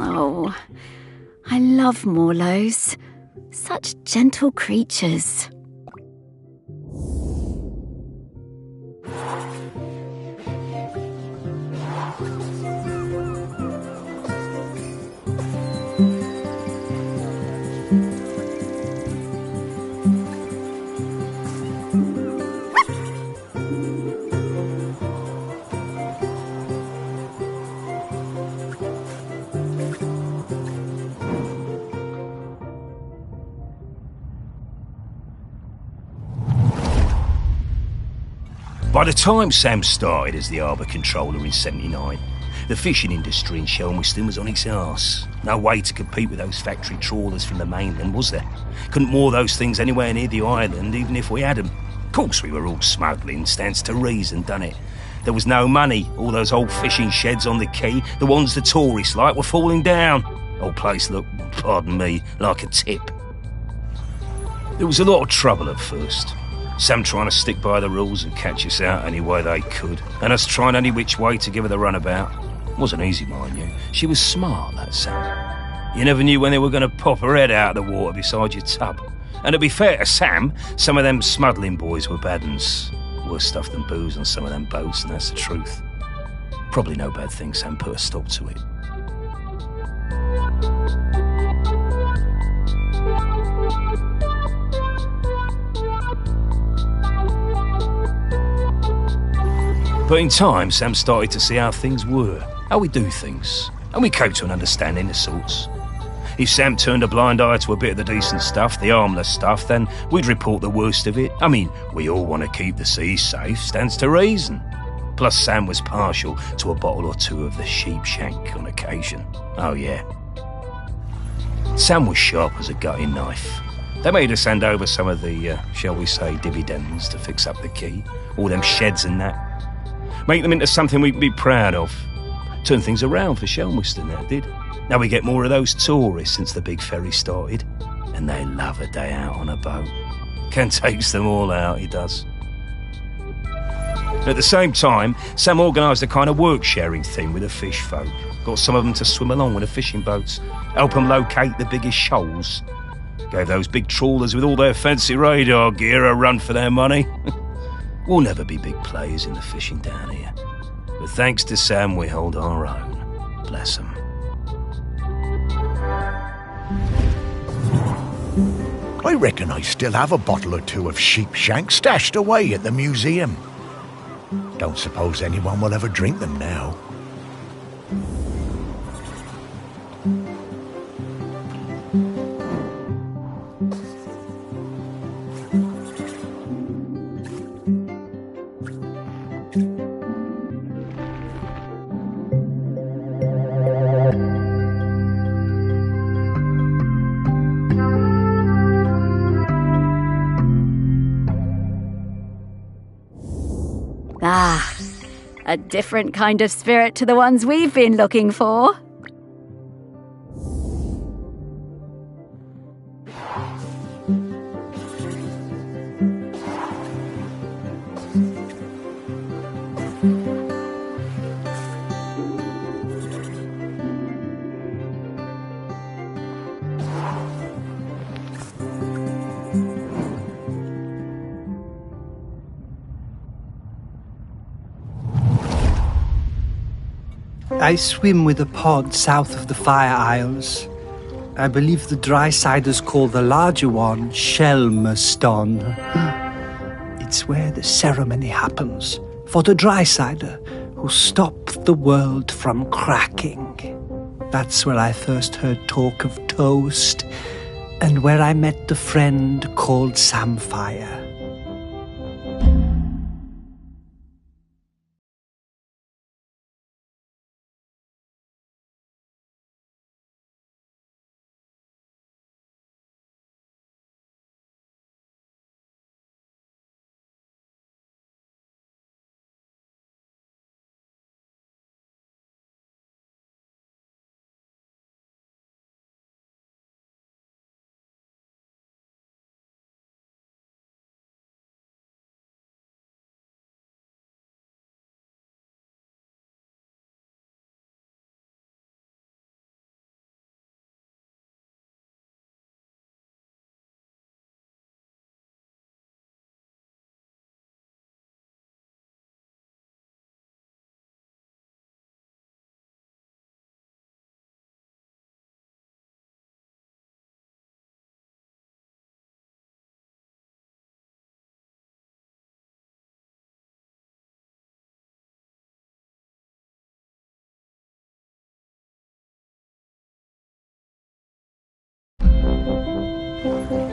Oh, I love Morlos. Such gentle creatures. By the time Sam started as the harbour controller in '79, the fishing industry in Shelmiston was on its arse. No way to compete with those factory trawlers from the mainland, was there? Couldn't moor those things anywhere near the island, even if we had them. Of course we were all smuggling, stands to reason, done it? There was no money. All those old fishing sheds on the quay, the ones the tourists like, were falling down. Old place looked, pardon me, like a tip. There was a lot of trouble at first. Sam trying to stick by the rules and catch us out any way they could, and us trying any which way to give her the runabout. Wasn't easy, mind you. She was smart, that Sam. You never knew when they were going to pop her head out of the water beside your tub. And to be fair to Sam, some of them smuggling boys were bad uns. Worse stuff than booze on some of them boats, and that's the truth. Probably no bad thing Sam put a stop to it. But in time, Sam started to see how things were, how we do things, and we came to an understanding of sorts. If Sam turned a blind eye to a bit of the decent stuff, the harmless stuff, then we'd report the worst of it. I mean, we all want to keep the seas safe, stands to reason. Plus, Sam was partial to a bottle or two of the sheep shank on occasion. Oh, yeah. Sam was sharp as a gutting knife. They made us hand over some of the, shall we say, dividends to fix up the quay, all them sheds and that. Make them into something we'd be proud of. Turn things around for Shelmiston, that did. Now we get more of those tourists since the big ferry started, and they love a day out on a boat. Ken takes them all out, he does. At the same time, Sam organised a kind of work-sharing thing with the fish folk. Got some of them to swim along with the fishing boats, help them locate the biggest shoals. Gave those big trawlers with all their fancy radar gear a run for their money. We'll never be big players in the fishing down here. But thanks to Sam, we hold our own. Bless him. I reckon I still have a bottle or two of Sheepshank stashed away at the museum. Don't suppose anyone will ever drink them now. Ah, a different kind of spirit to the ones we've been looking for. I swim with a pod south of the Fire Isles. I believe the Drysiders call the larger one Shelmerston. It's where the ceremony happens for the Drysider who stopped the world from cracking. That's where I first heard talk of toast and where I met the friend called Samfire.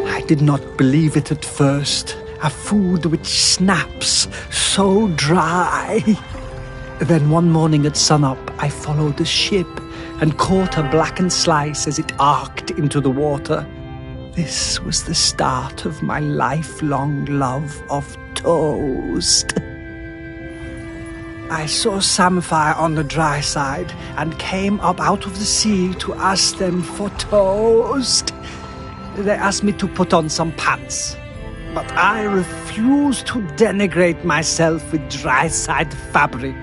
I did not believe it at first. A food which snaps so dry. Then one morning at sunup, I followed the ship and caught a blackened slice as it arced into the water. This was the start of my lifelong love of toast. I saw Samfire on the dry side and came up out of the sea to ask them for toast. They asked me to put on some pants, but I refused to denigrate myself with dry-side fabric.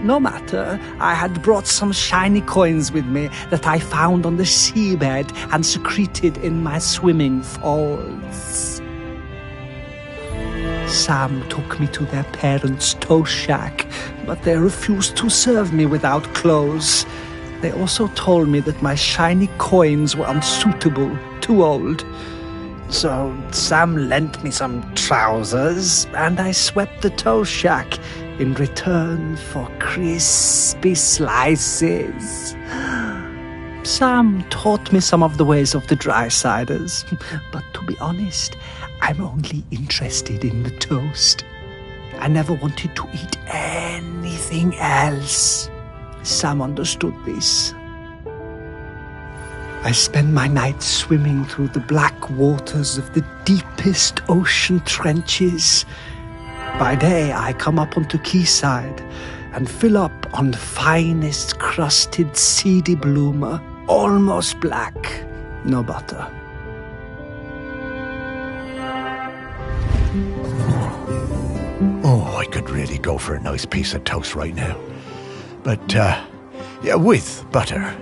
No matter, I had brought some shiny coins with me that I found on the seabed and secreted in my swimming falls. Sam took me to their parents' toast shack, but they refused to serve me without clothes. They also told me that my shiny coins were unsuitable, too old. So Sam lent me some trousers, and I swept the toast shack in return for crispy slices. Sam taught me some of the ways of the Drysiders, but to be honest, I'm only interested in the toast. I never wanted to eat anything else. Sam understood this. I spend my nights swimming through the black waters of the deepest ocean trenches. By day, I come up onto quayside and fill up on the finest crusted seedy bloomer, almost black, no butter. Oh, I could really go for a nice piece of toast right now. But, yeah, with butter.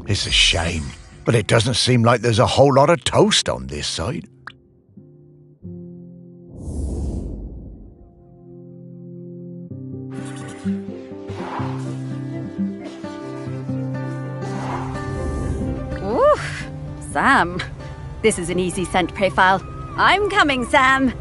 It's a shame, but it doesn't seem like there's a whole lot of toast on this side. Oof. Sam, this is an easy scent profile. I'm coming, Sam.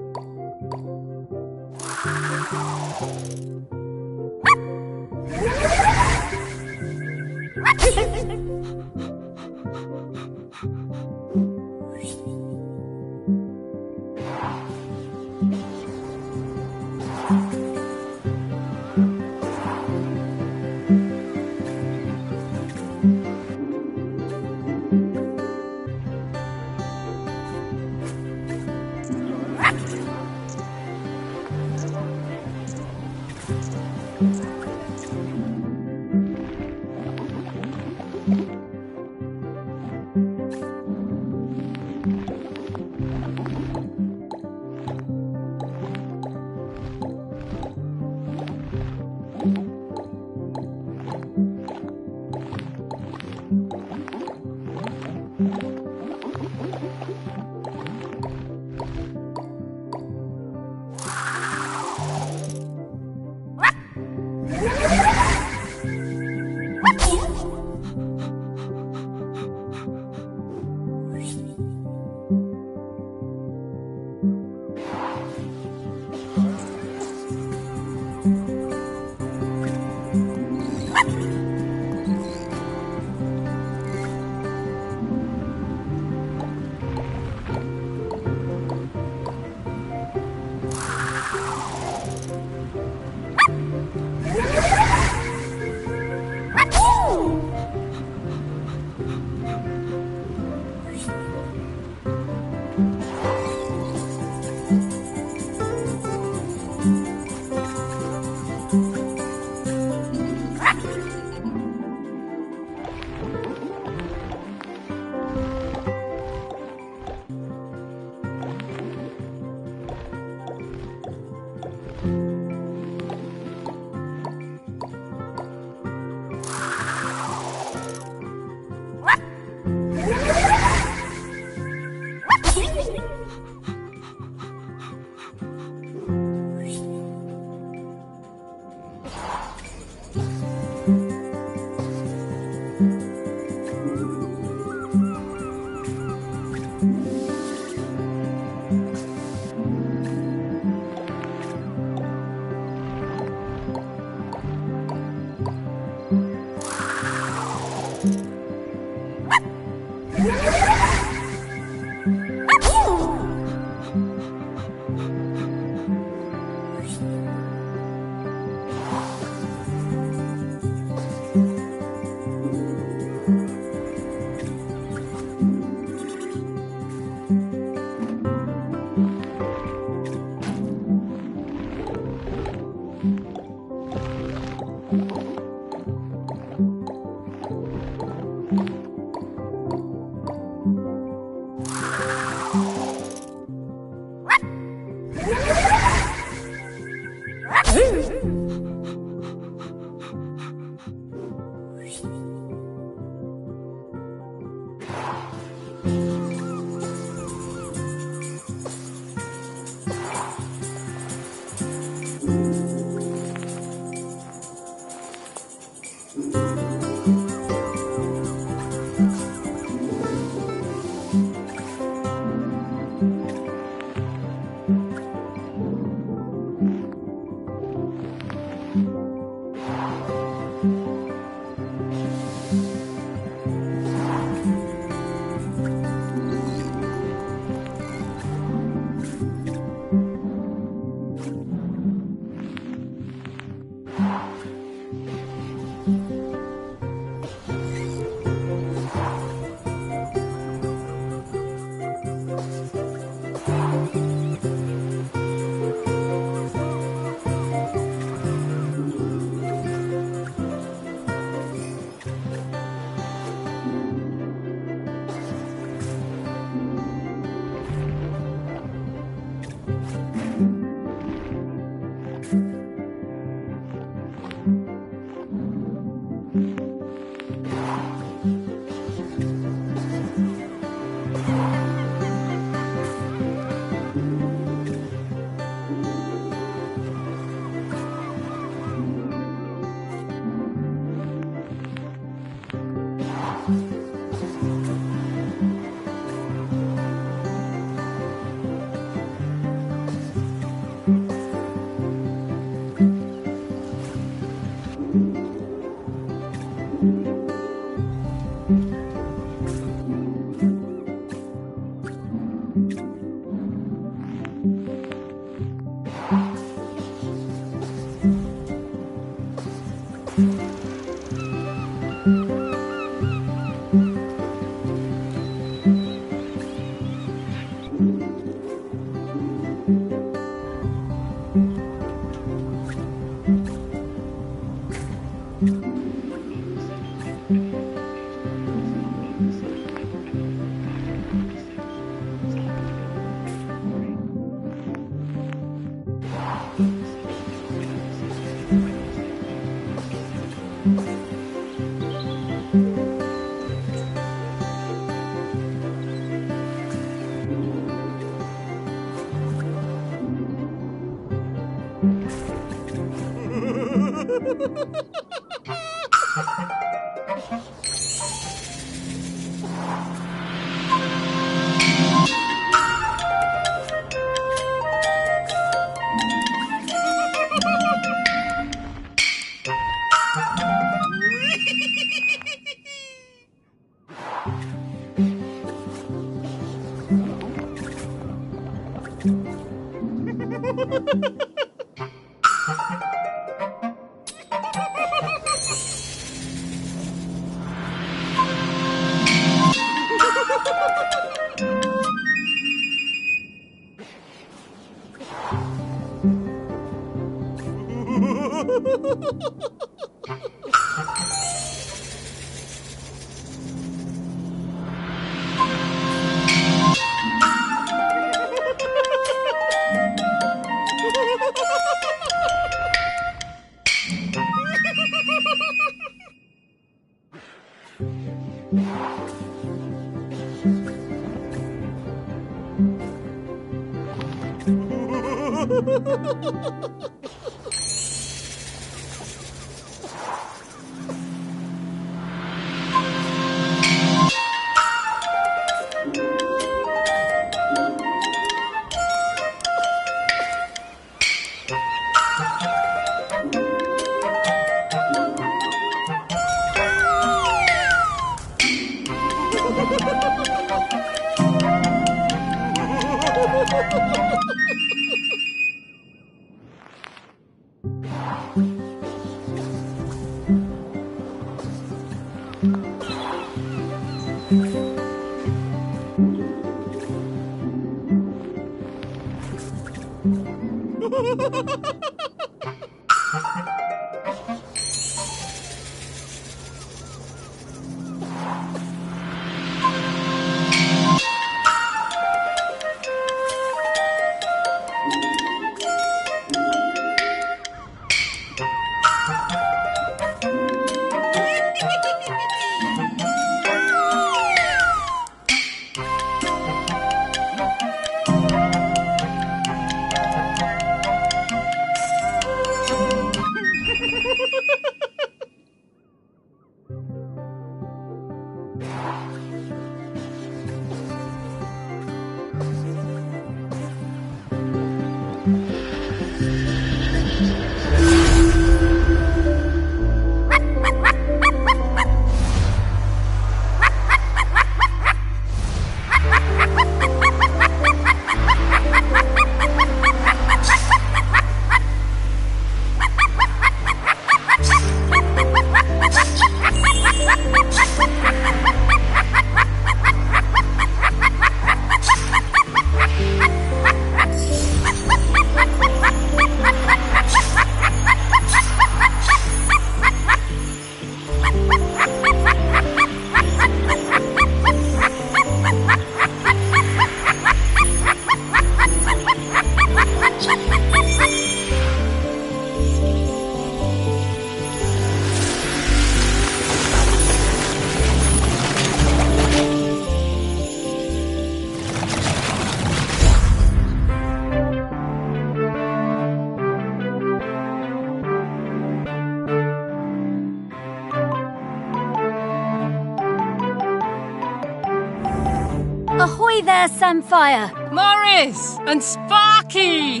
Ahoy there, Samfire! Morris and Sparky!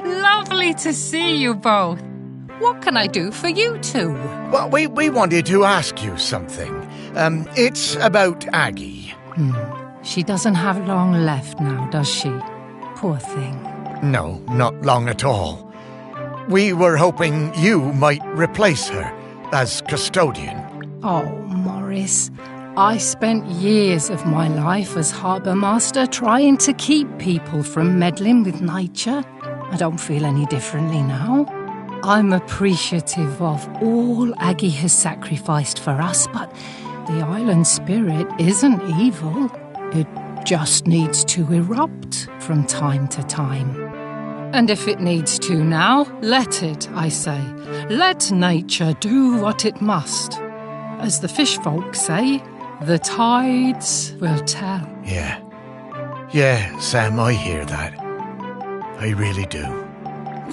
Lovely to see you both. What can I do for you two? Well, we wanted to ask you something. It's about Aggie. She doesn't have long left now, does she? Poor thing. No, not long at all. We were hoping you might replace her as custodian. Oh, Morris, I spent years of my life as harbour master trying to keep people from meddling with nature. I don't feel any differently now. I'm appreciative of all Aggie has sacrificed for us, but the island spirit isn't evil. It just needs to erupt from time to time. And if it needs to now, let it, I say. Let nature do what it must. As the fish folk say, the tides will tell. Yeah, Sam, I hear that. I really do.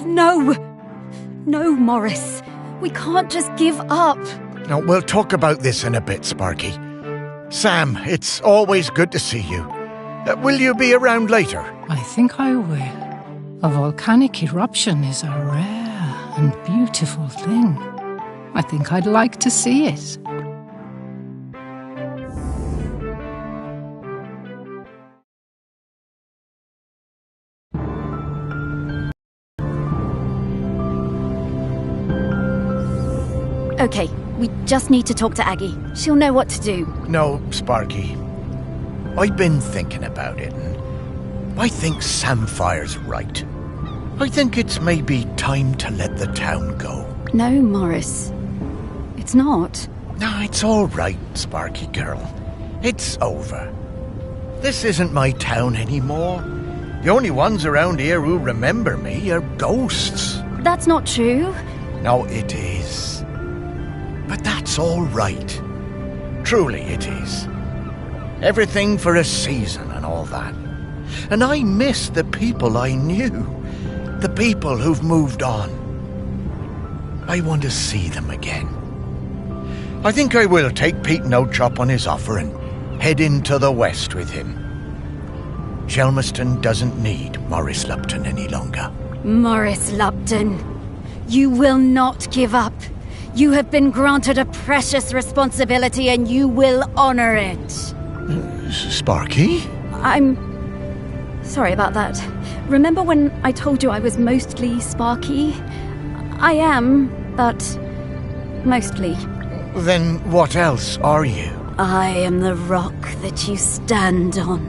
No, Morris. We can't just give up. Now, we'll talk about this in a bit, Sparky. Sam, it's always good to see you. Will you be around later? I think I will. A volcanic eruption is a rare and beautiful thing. I think I'd like to see it. Okay, we just need to talk to Aggie. She'll know what to do. No, Sparky. I've been thinking about it, and I think Samfire's right. I think it's maybe time to let the town go. No, Morris. It's not. No, it's all right, Sparky girl. It's over. This isn't my town anymore. The only ones around here who remember me are ghosts. That's not true. No, it is. But that's all right. Truly it is. Everything for a season and all that. And I miss the people I knew. The people who've moved on. I want to see them again. I think I will take Pete No-Chop on his offer and head into the west with him. Shelmerston doesn't need Morris Lupton any longer. Morris Lupton, you will not give up. You have been granted a precious responsibility and you will honor it. Sparky? I'm sorry about that. Remember when I told you I was mostly Sparky? I am, but mostly. Then what else are you? I am the rock that you stand on.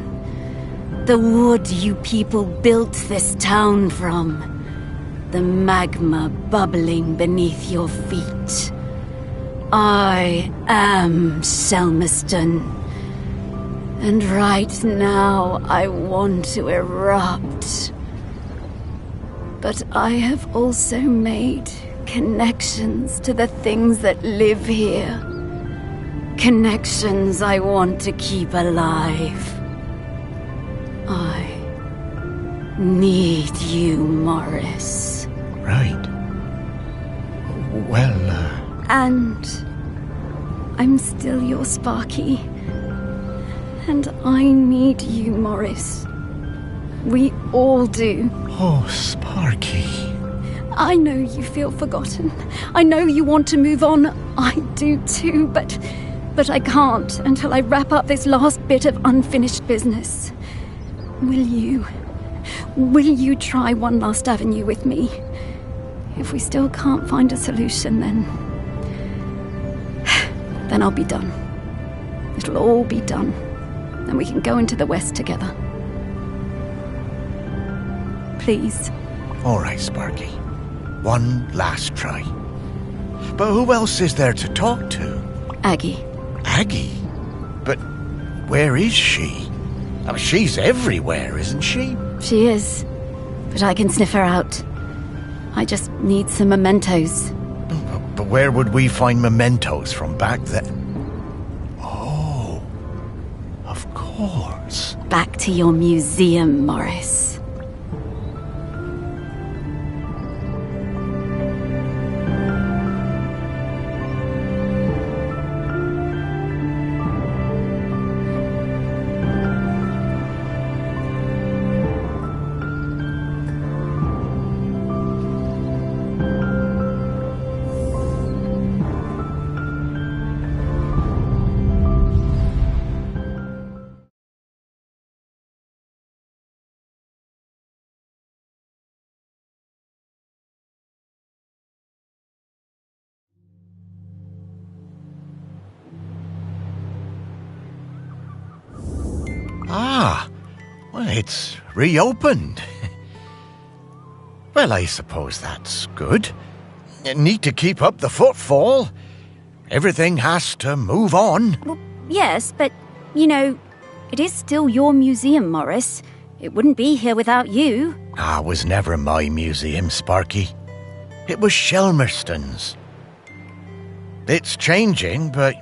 The wood you people built this town from. the magma bubbling beneath your feet. I am Selmiston, and right now I want to erupt. But I have also made connections to the things that live here. Connections I want to keep alive. I need you, Morris. Right. Well, And I'm still your Sparky. And I need you, Morris. We all do. Oh, Sparky. I know you feel forgotten. I know you want to move on. I do too, but I can't until I wrap up this last bit of unfinished business. Will you try one last avenue with me? If we still can't find a solution, then I'll be done. It'll all be done. And we can go into the West together. Please. All right, Sparky. One last try. But who else is there to talk to? Aggie. Aggie? But where is she? Oh, she's everywhere, isn't she? She is. But I can sniff her out. I just need some mementos. But where would we find mementos from back then? Oh, of course. Back to your museum, Morris. Ah, well, it's reopened. Well, I suppose that's good. Need to keep up the footfall. Everything has to move on. Well, yes, but, it is still your museum, Morris. It wouldn't be here without you. Ah, it was never my museum, Sparky. It was Shelmerston's. It's changing, but,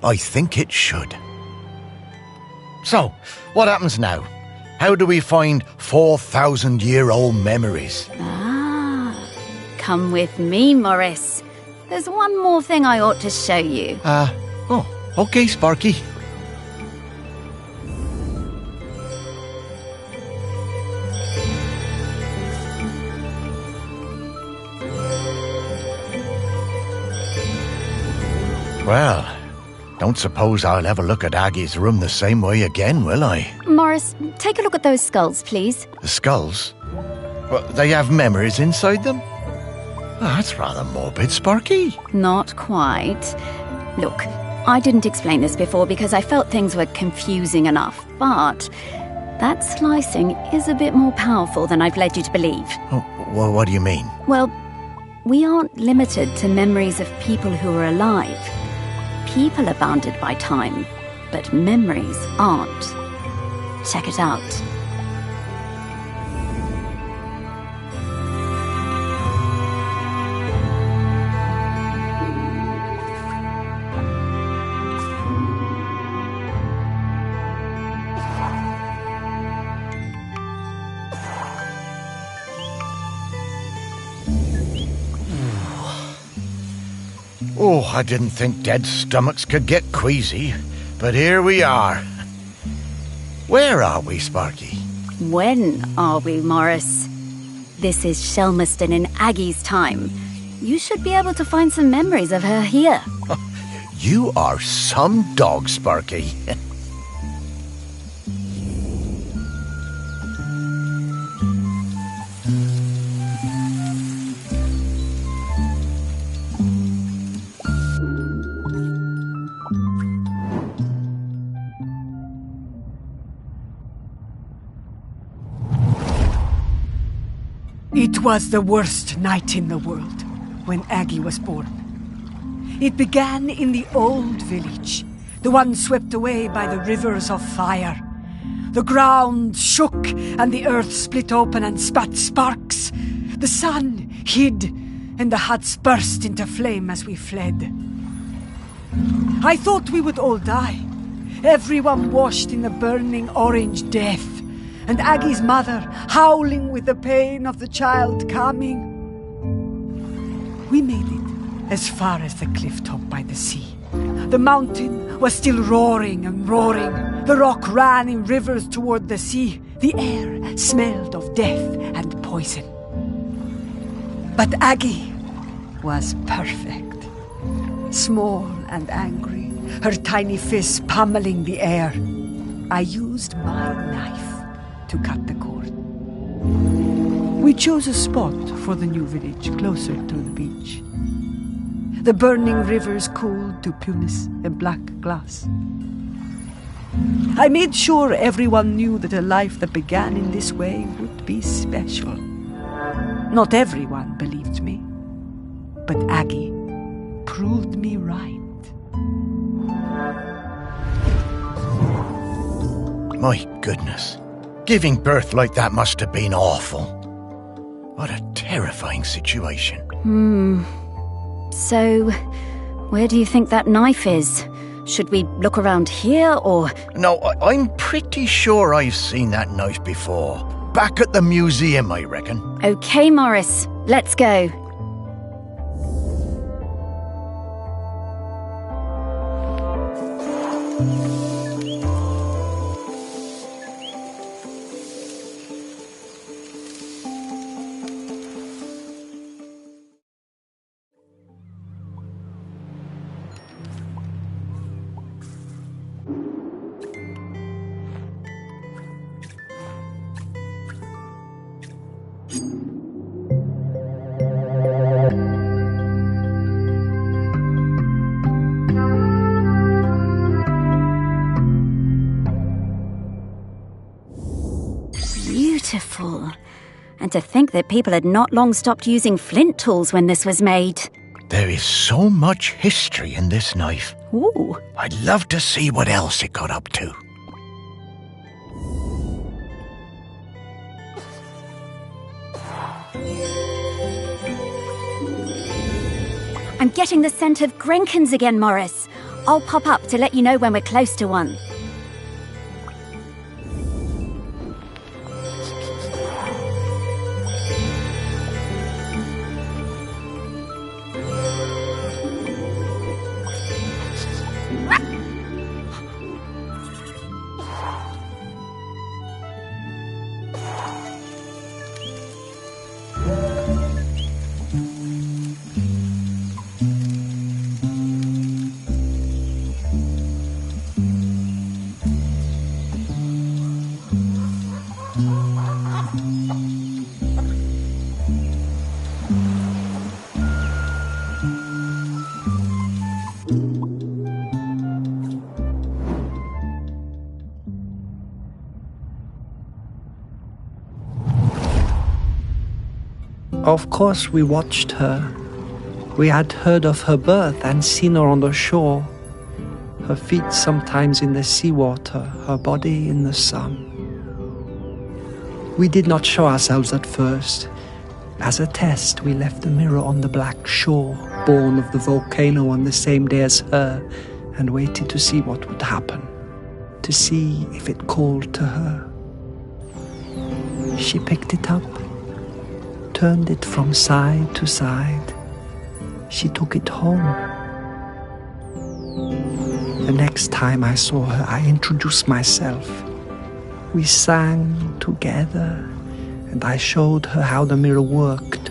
I think it should. So, what happens now? How do we find 4,000-year-old memories? Come with me, Morris. There's one more thing I ought to show you. Okay, Sparky. Well, don't suppose I'll ever look at Aggie's room the same way again, will I? Morris, take a look at those skulls, please. The skulls? Well, they have memories inside them? That's rather morbid, Sparky. Not quite. Look, I didn't explain this before because I felt things were confusing enough, but that slicing is a bit more powerful than I've led you to believe. Oh, well, what do you mean? Well, we aren't limited to memories of people who are alive. People are bounded by time, but memories aren't. Check it out. Oh, I didn't think dead stomachs could get queasy, but here we are. Where are we, Sparky? When are we, Morris? This is Shelmerston in Aggie's time. You should be able to find some memories of her here. You are some dog, Sparky. It was the worst night in the world when Aggie was born. It began in the old village, the one swept away by the rivers of fire. The ground shook and the earth split open and spat sparks. The sun hid and the huts burst into flame as we fled. I thought we would all die, everyone washed in the burning orange death, and Aggie's mother howling with the pain of the child coming. We made it as far as the cliff top by the sea. The mountain was still roaring and roaring. The rock ran in rivers toward the sea. The air smelled of death and poison. But Aggie was perfect. Small and angry, her tiny fists pummeling the air. I used my knife to cut the cord. We chose a spot for the new village closer to the beach. The burning rivers cooled to pumice and black glass. I made sure everyone knew that a life that began in this way would be special. Not everyone believed me, but Aggie proved me right. My goodness. Giving birth like that must have been awful. What a terrifying situation. So, where do you think that knife is? Should we look around here, or...? No, I'm pretty sure I've seen that knife before. Back at the museum, I reckon. Okay, Morris, let's go. Beautiful. And to think that people had not long stopped using flint tools when this was made. There is so much history in this knife. Ooh. I'd love to see what else it got up to. I'm getting the scent of Grenkins again, Morris. I'll pop up to let you know when we're close to one. Of course, we watched her. We had heard of her birth and seen her on the shore. Her feet sometimes in the seawater, her body in the sun. We did not show ourselves at first. As a test, we left the mirror on the black shore, born of the volcano on the same day as her, and waited to see what would happen, to see if it called to her. She picked it up, turned it from side to side. She took it home. The next time I saw her, I introduced myself. We sang together, and I showed her how the mirror worked.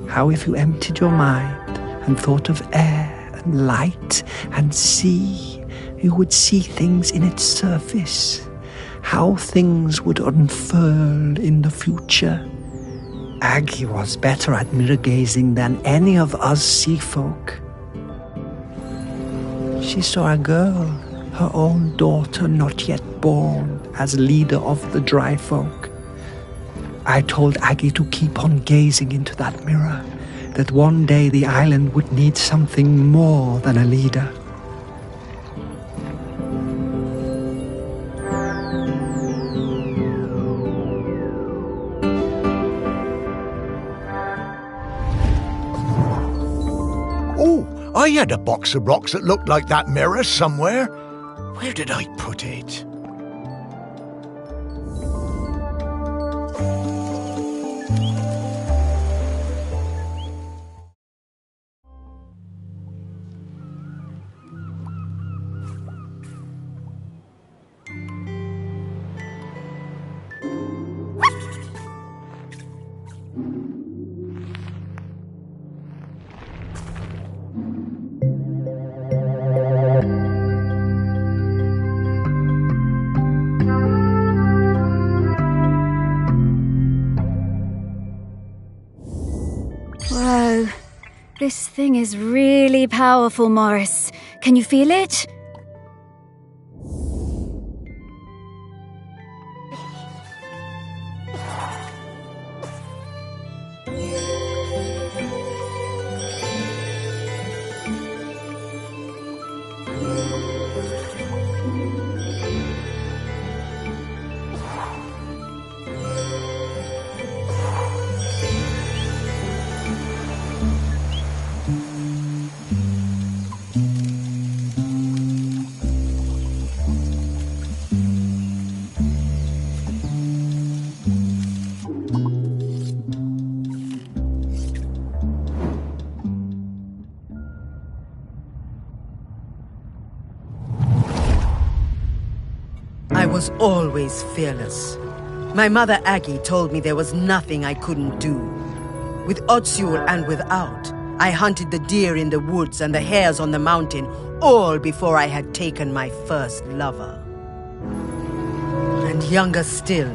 How if you emptied your mind and thought of air and light and sea, you would see things in its surface. How things would unfurl in the future. Aggie was better at mirror gazing than any of us sea folk. She saw a girl, her own daughter not yet born, as leader of the dry folk. I told Aggie to keep on gazing into that mirror, that one day the island would need something more than a leader. Oh, I had a box of rocks that looked like that mirror somewhere. Where did I put it? Whoa. This thing is really powerful, Morris. Can you feel it? I was always fearless. My mother Aggie told me there was nothing I couldn't do. With Otsul and without, I hunted the deer in the woods and the hares on the mountain, all before I had taken my first lover. And younger still,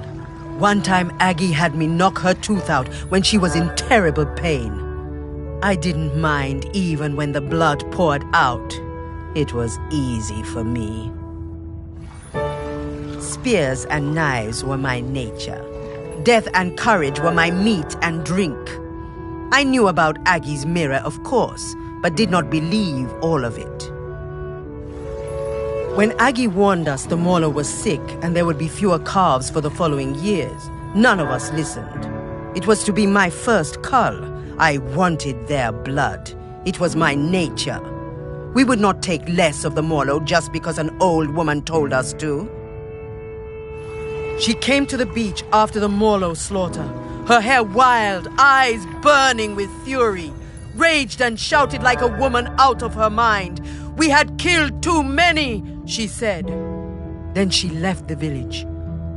one time Aggie had me knock her tooth out when she was in terrible pain. I didn't mind even when the blood poured out. It was easy for me. Spears and knives were my nature. Death and courage were my meat and drink. I knew about Aggie's mirror, of course, but did not believe all of it. When Aggie warned us the Mauler was sick and there would be fewer calves for the following years, none of us listened. It was to be my first cull. I wanted their blood. It was my nature. We would not take less of the Mauler just because an old woman told us to. She came to the beach after the Mauler slaughter, her hair wild, eyes burning with fury, raged and shouted like a woman out of her mind. "We had killed too many," she said. Then she left the village,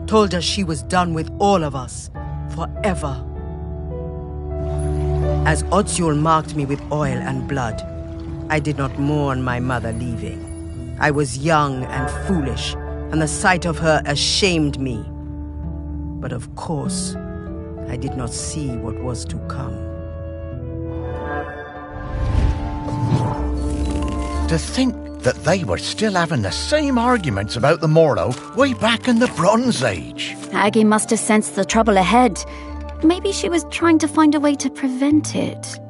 told us she was done with all of us, forever. As Otsul marked me with oil and blood, I did not mourn my mother leaving. I was young and foolish, and the sight of her ashamed me. But of course, I did not see what was to come. To think that they were still having the same arguments about the Morlo way back in the Bronze Age. Aggie must have sensed the trouble ahead. Maybe she was trying to find a way to prevent it.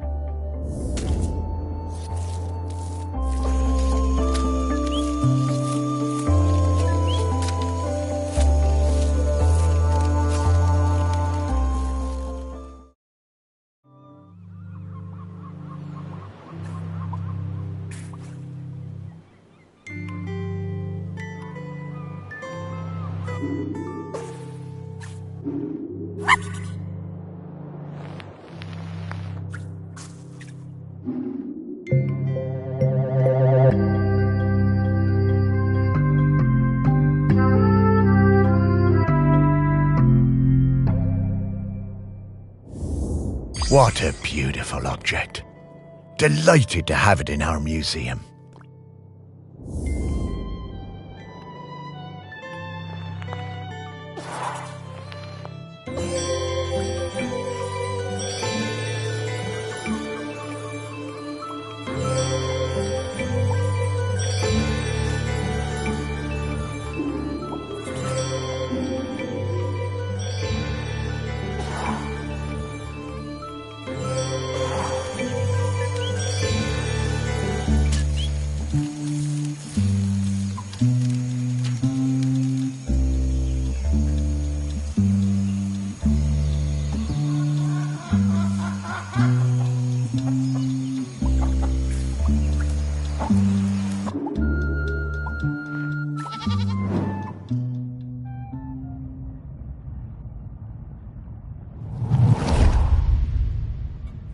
What a beautiful object. Delighted to have it in our museum.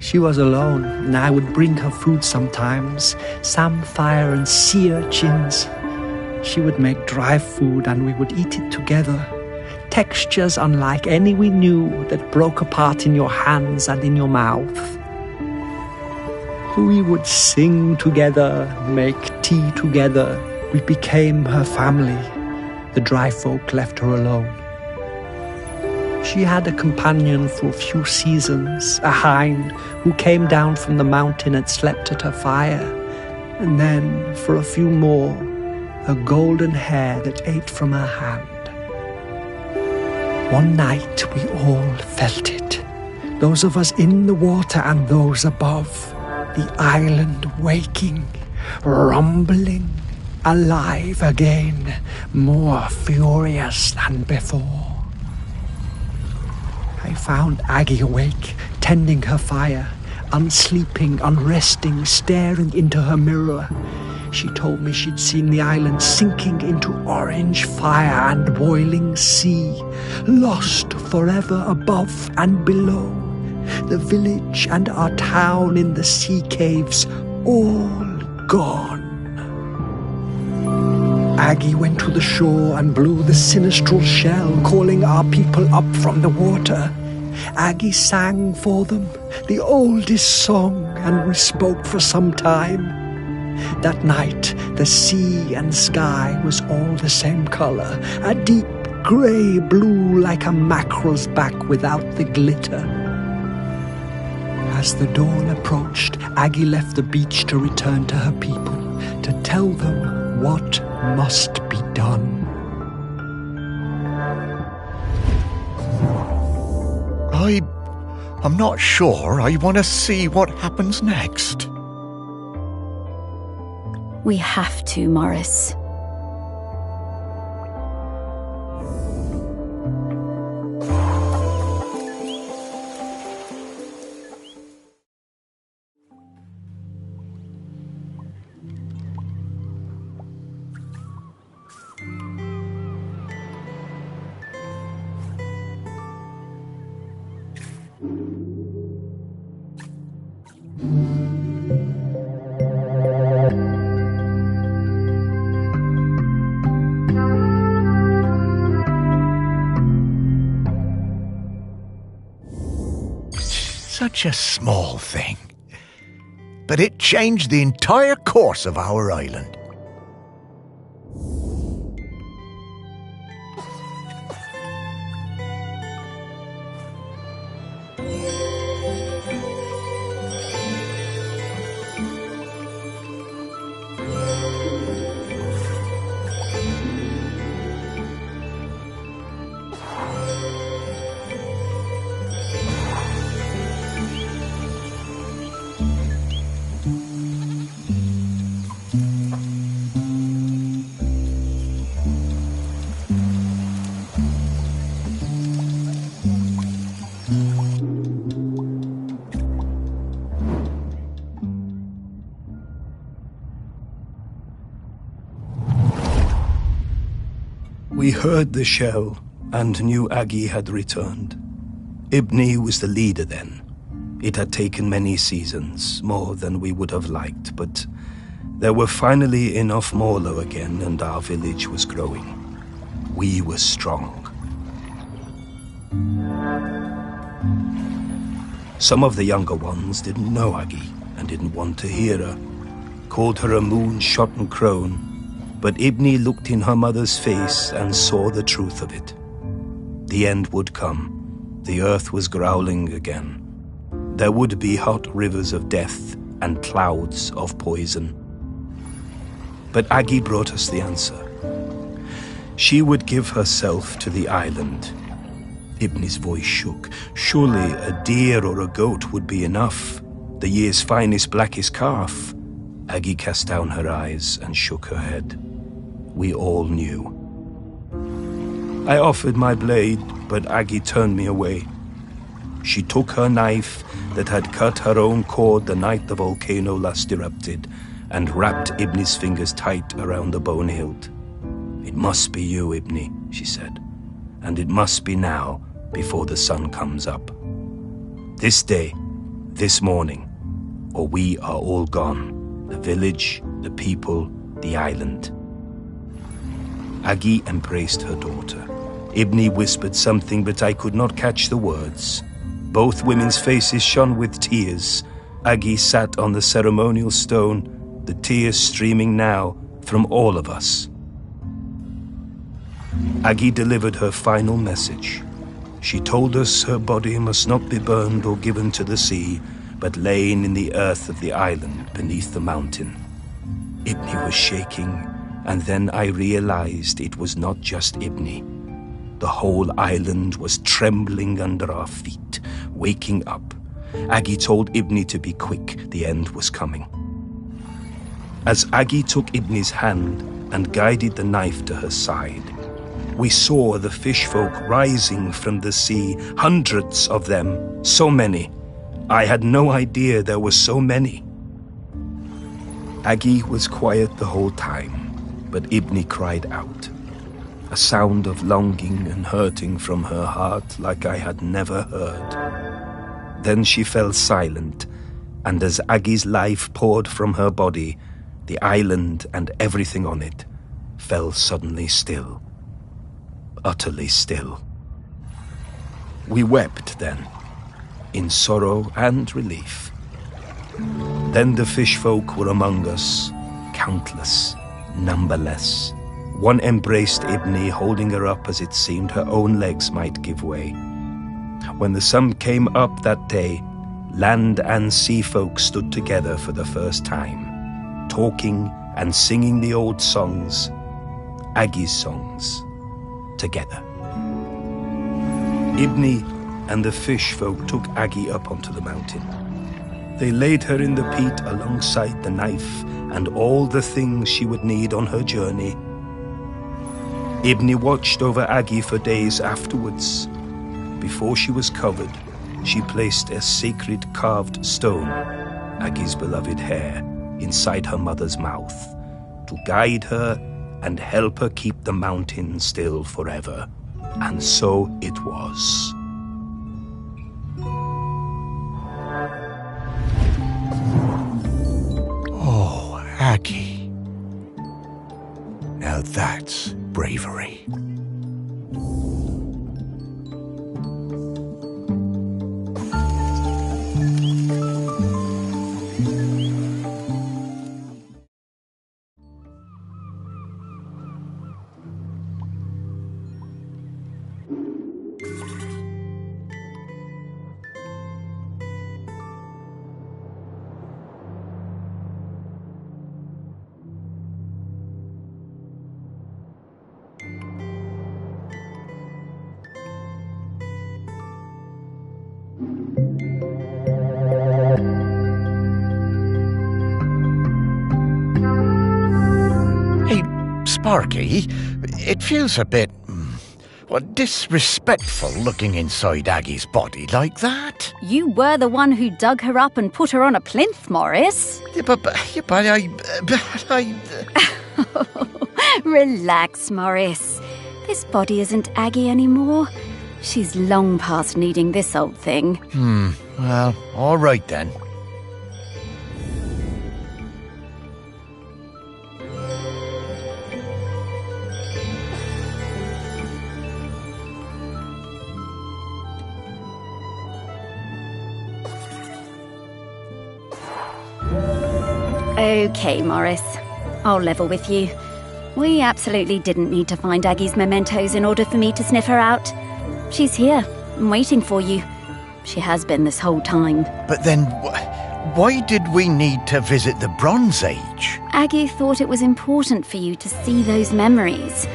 She was alone, and I would bring her food sometimes, samphire and sea urchins. She would make dry food and we would eat it together. Textures unlike any we knew that broke apart in your hands and in your mouth. We would sing together, make tea together. We became her family. The dry folk left her alone. She had a companion for a few seasons, a hind who came down from the mountain and slept at her fire. And then, for a few more, a golden hare that ate from her hand. One night we all felt it, those of us in the water and those above, the island waking, rumbling, alive again, more furious than before. I found Aggie awake, tending her fire, unsleeping, unresting, staring into her mirror. She told me she'd seen the island sinking into orange fire and boiling sea, lost forever above and below. The village and our town in the sea caves, all gone. Aggie went to the shore and blew the sinistral shell, calling our people up from the water. Aggie sang for them, the oldest song, and we spoke for some time. That night, the sea and sky was all the same color, a deep grey blue like a mackerel's back without the glitter. As the dawn approached, Aggie left the beach to return to her people, to tell them what must be done. I'm not sure I want to see what happens next. We have to, Morris. Such a small thing, but it changed the entire course of our island. We heard the shell and knew Aggie had returned. Ibni was the leader then. It had taken many seasons, more than we would have liked, but there were finally enough Morlo again and our village was growing. We were strong. Some of the younger ones didn't know Aggie and didn't want to hear her, called her a moon-shot crone. But Ibni looked in her mother's face and saw the truth of it. The end would come. The earth was growling again. There would be hot rivers of death and clouds of poison. But Aggie brought us the answer. She would give herself to the island. Ibni's voice shook. Surely a deer or a goat would be enough. The year's finest, blackest calf. Aggie cast down her eyes and shook her head. We all knew. I offered my blade, but Aggie turned me away. She took her knife that had cut her own cord the night the volcano last erupted and wrapped Ibni's fingers tight around the bone hilt. It must be you, Ibni, she said, and it must be now before the sun comes up. This day, This morning, or we are all gone. The village, the people, the island. Aggie embraced her daughter. Ibni whispered something, but I could not catch the words. Both women's faces shone with tears. Aggie sat on the ceremonial stone, the tears streaming now from all of us. Aggie delivered her final message. She told us her body must not be burned or given to the sea, but lain in the earth of the island beneath the mountain. Ibni was shaking, and then I realized it was not just Ibni. The whole island was trembling under our feet, waking up. Aggie told Ibni to be quick, the end was coming. As Aggie took Ibni's hand and guided the knife to her side, we saw the fish folk rising from the sea, hundreds of them, so many. I had no idea there were so many. Aggie was quiet the whole time, but Ibni cried out, a sound of longing and hurting from her heart like I had never heard. Then she fell silent, and as Aggie's life poured from her body, the island and everything on it fell suddenly still. Utterly still. We wept then, in sorrow and relief. Then the fish folk were among us, countless, numberless. One embraced Ibni, holding her up as it seemed her own legs might give way. When the sun came up that day, land and sea folk stood together for the first time, talking and singing the old songs, Aggie's songs, together. Ibni and the fish folk took Aggie up onto the mountain. They laid her in the peat alongside the knife and all the things she would need on her journey. Ibni watched over Aggie for days afterwards. Before she was covered, she placed a sacred carved stone, Aggie's beloved hair, inside her mother's mouth to guide her and help her keep the mountain still forever. And so it was. Oh, Aggie. Now that's bravery. Sparky, it feels a bit, disrespectful looking inside Aggie's body like that. You were the one who dug her up and put her on a plinth, Morris. Yeah, but I... Relax, Morris. This body isn't Aggie anymore. She's long past needing this old thing. Well, all right then. Okay, Morris. I'll level with you. We absolutely didn't need to find Aggie's mementos in order for me to sniff her out. She's here, waiting for you. She has been this whole time. But then, why did we need to visit the Bronze Age? Aggie thought it was important for you to see those memories,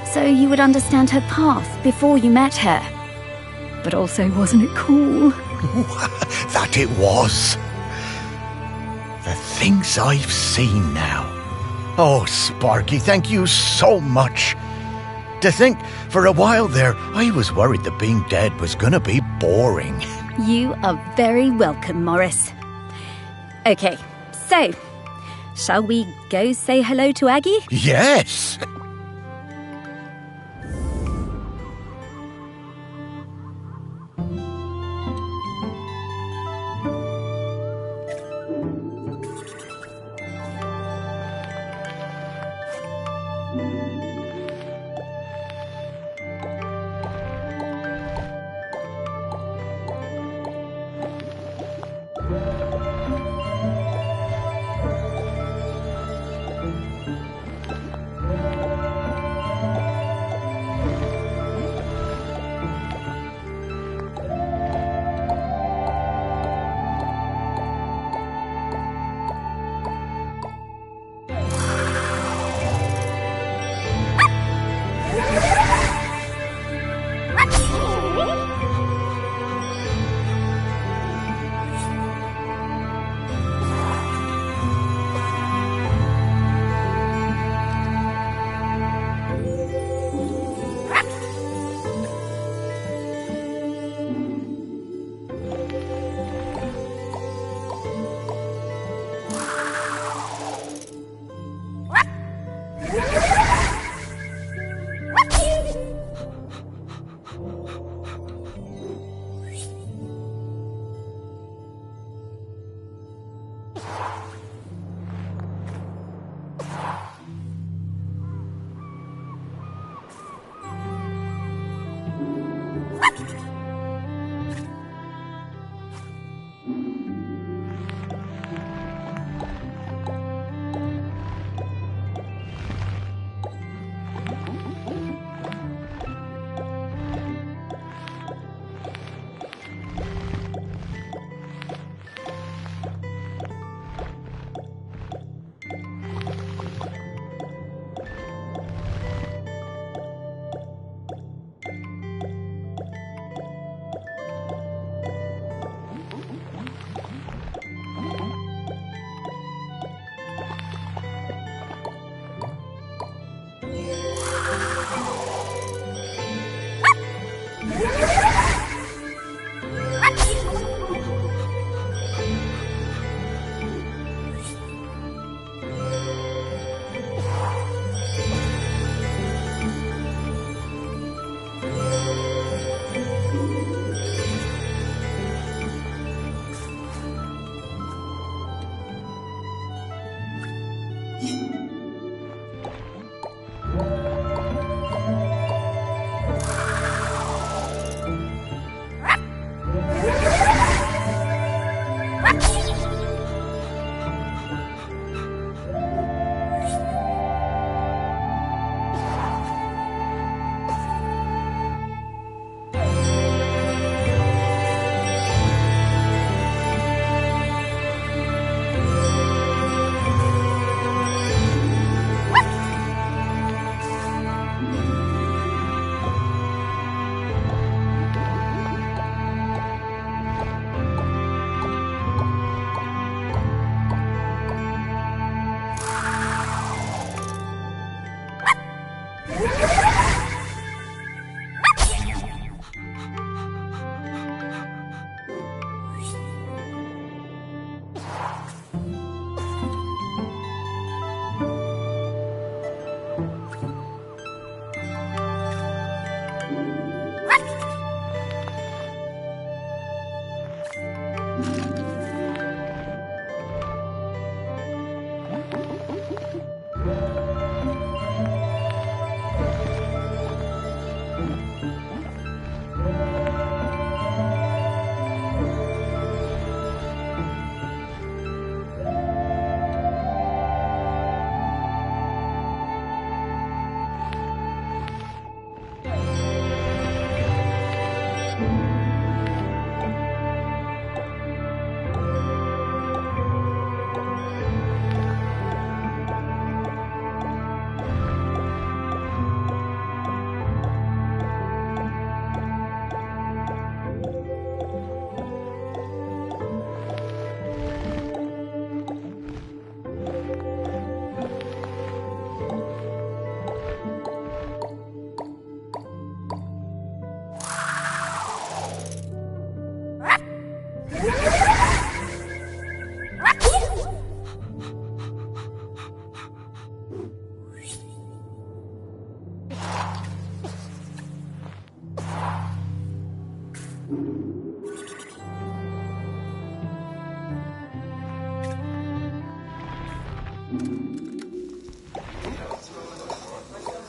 so you would understand her path before you met her. But also, wasn't it cool? That it was. The things I've seen now. Oh, Sparky, thank you so much. To think, for a while there, I was worried that being dead was gonna be boring. You are very welcome, Morris. Okay, so, shall we go say hello to Aggie? Yes!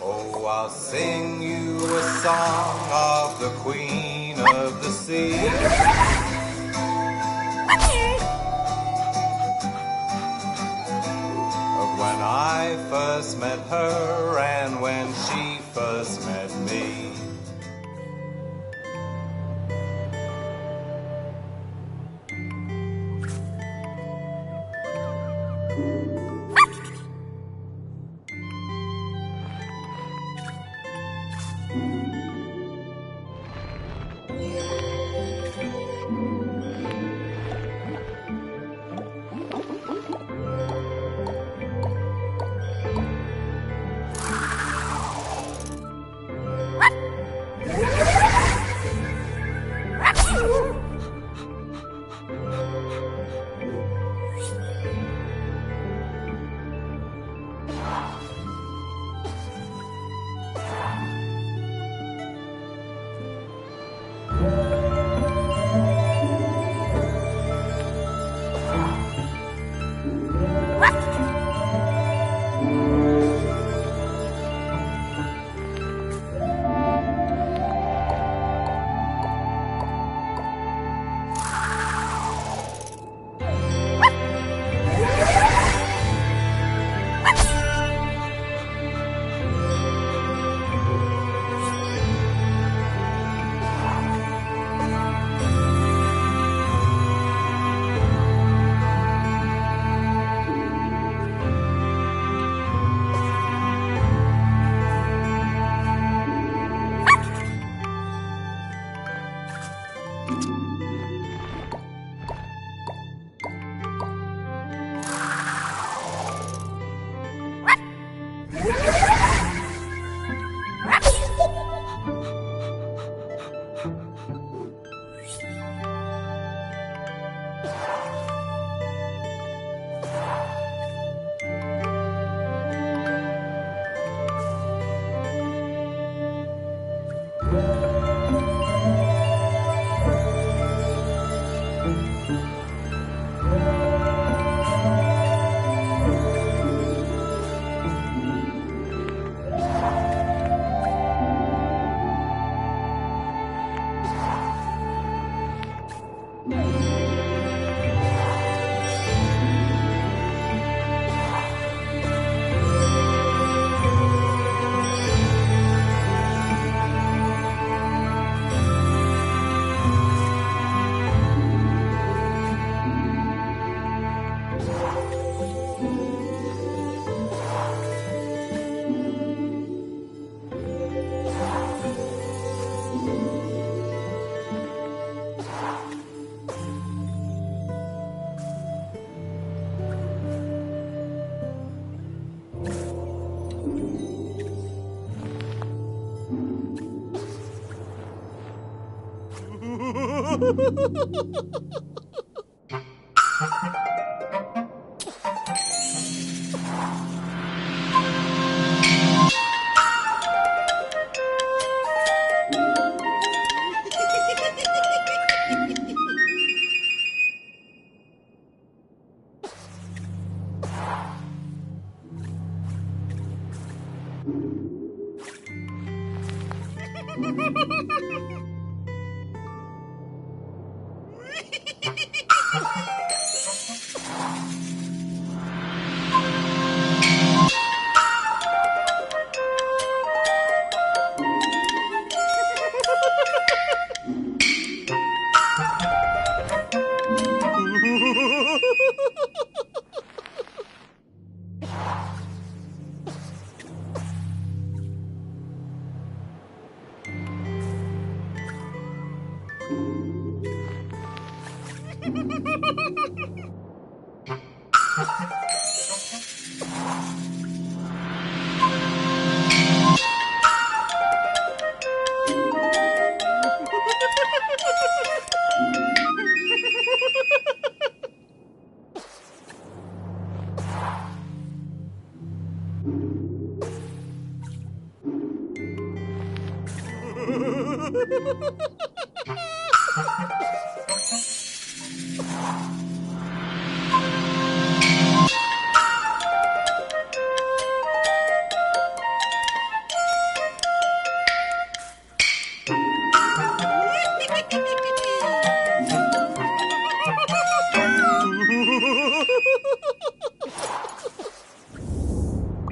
Oh, I'll sing you a song of the Queen of the Sea. Of when I first met her and when she first met me.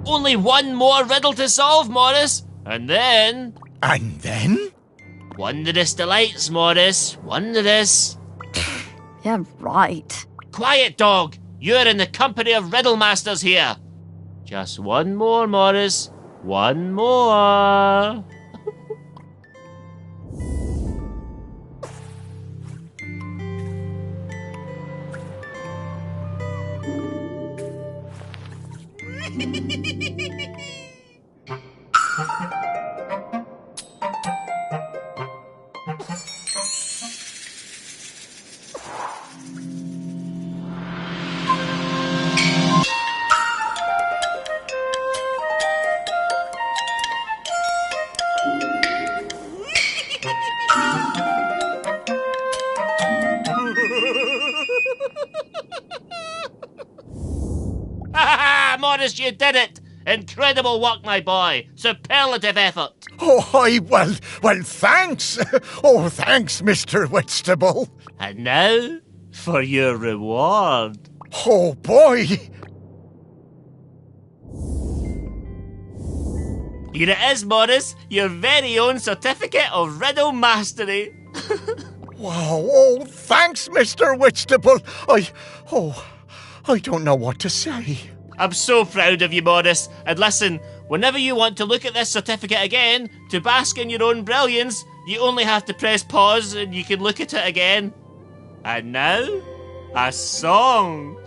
Only one more riddle to solve, Morris. And then... And then? Wondrous delights, Morris. Wondrous. Yeah, right. Quiet, dog. You're in the company of riddle masters here. Just one more, Morris. One more. Morris, you did it! Incredible work, my boy. Superlative effort. Oh, well, thanks. Oh, thanks, Mr. Whitstable. And now, for your reward. Oh, boy. Here it is, Morris. Your very own certificate of riddle mastery. Wow, oh, thanks, Mr. Whitstable. I don't know what to say. I'm so proud of you, Morris. And listen, whenever you want to look at this certificate again, to bask in your own brilliance, you only have to press pause and you can look at it again. And now, a song.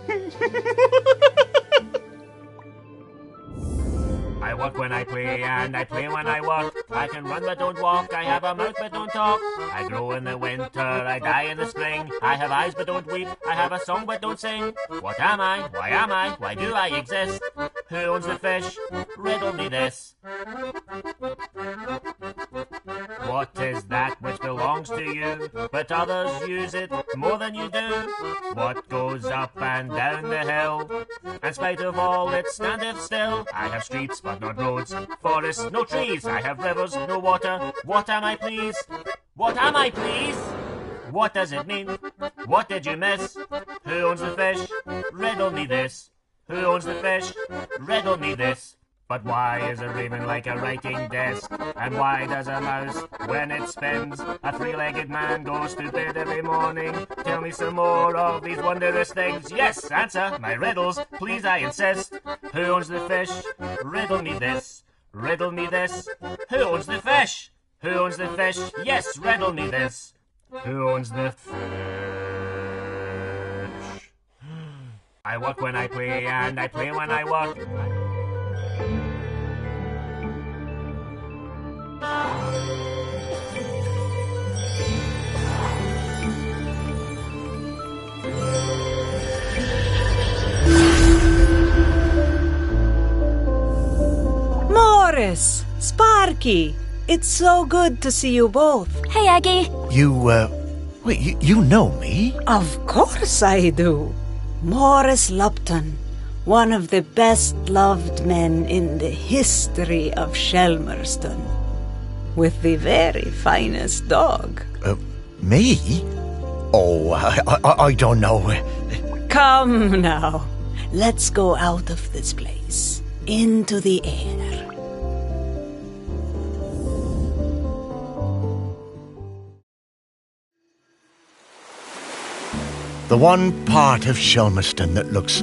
I work when I play and I play when I work. I can run but don't walk, I have a mouth but don't talk. I grow in the winter, I die in the spring. I have eyes but don't weep, I have a song but don't sing. What am I? Why am I? Why do I exist? Who owns the fish? Riddle me this. What is that which belongs to you, but others use it more than you do? What goes up and down the hill? In spite of all it standeth still. I have streets but not roads, forests, no trees. I have rivers, no water. What am I, please? What am I, please? What does it mean? What did you miss? Who owns the fish? Riddle me this. Who owns the fish? Riddle me this. But why is a raven like a writing desk? And why does a mouse, when it spins, a three-legged man goes to bed every morning? Tell me some more of these wondrous things. Yes, answer my riddles, please, I insist. Who owns the fish? Riddle me this. Riddle me this. Who owns the fish? Who owns the fish? Yes, riddle me this. Who owns the fish? I work when I play and I play when I work. Morris, Sparky. It's so good to see you both. Hey, Aggie. Wait, you know me? Of course I do. Morris Lupton, one of the best-loved men in the history of Shelmerston, with the very finest dog. Me? Oh, I don't know. Come now. Let's go out of this place, into the air. The one part of Shelmerston that looks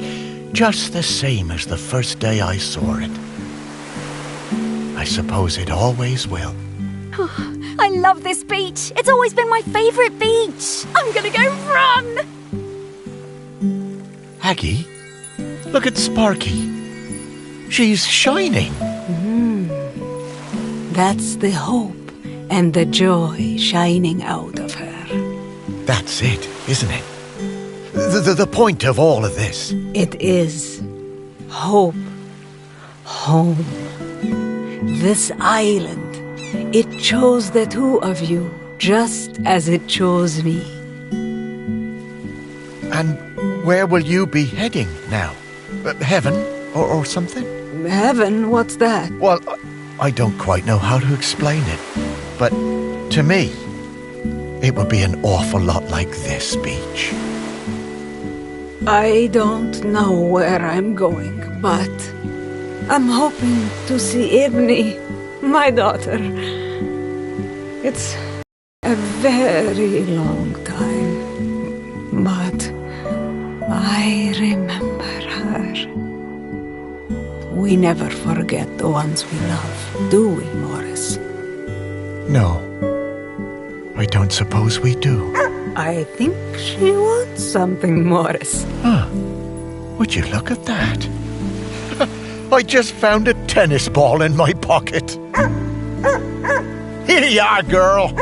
just the same as the first day I saw it. I suppose it always will. I love this beach. It's always been my favourite beach. I'm gonna go run. Aggie, look at Sparky. She's shining. That's the hope and the joy shining out of her. That's it, isn't it? The point of all of this. It is hope. Home. This island, it chose the two of you just as it chose me. And where will you be heading now? Heaven or something? Heaven? What's that? Well, I don't quite know how to explain it. But to me, it would be an awful lot like this beach. I don't know where I'm going, but I'm hoping to see Ibni, my daughter. It's a very long time, but I remember her. We never forget the ones we love, do we, Morris? No, I don't suppose we do. I think she wants something, Morris. Huh. Would you look at that? I just found a tennis ball in my pocket. Here you are, girl.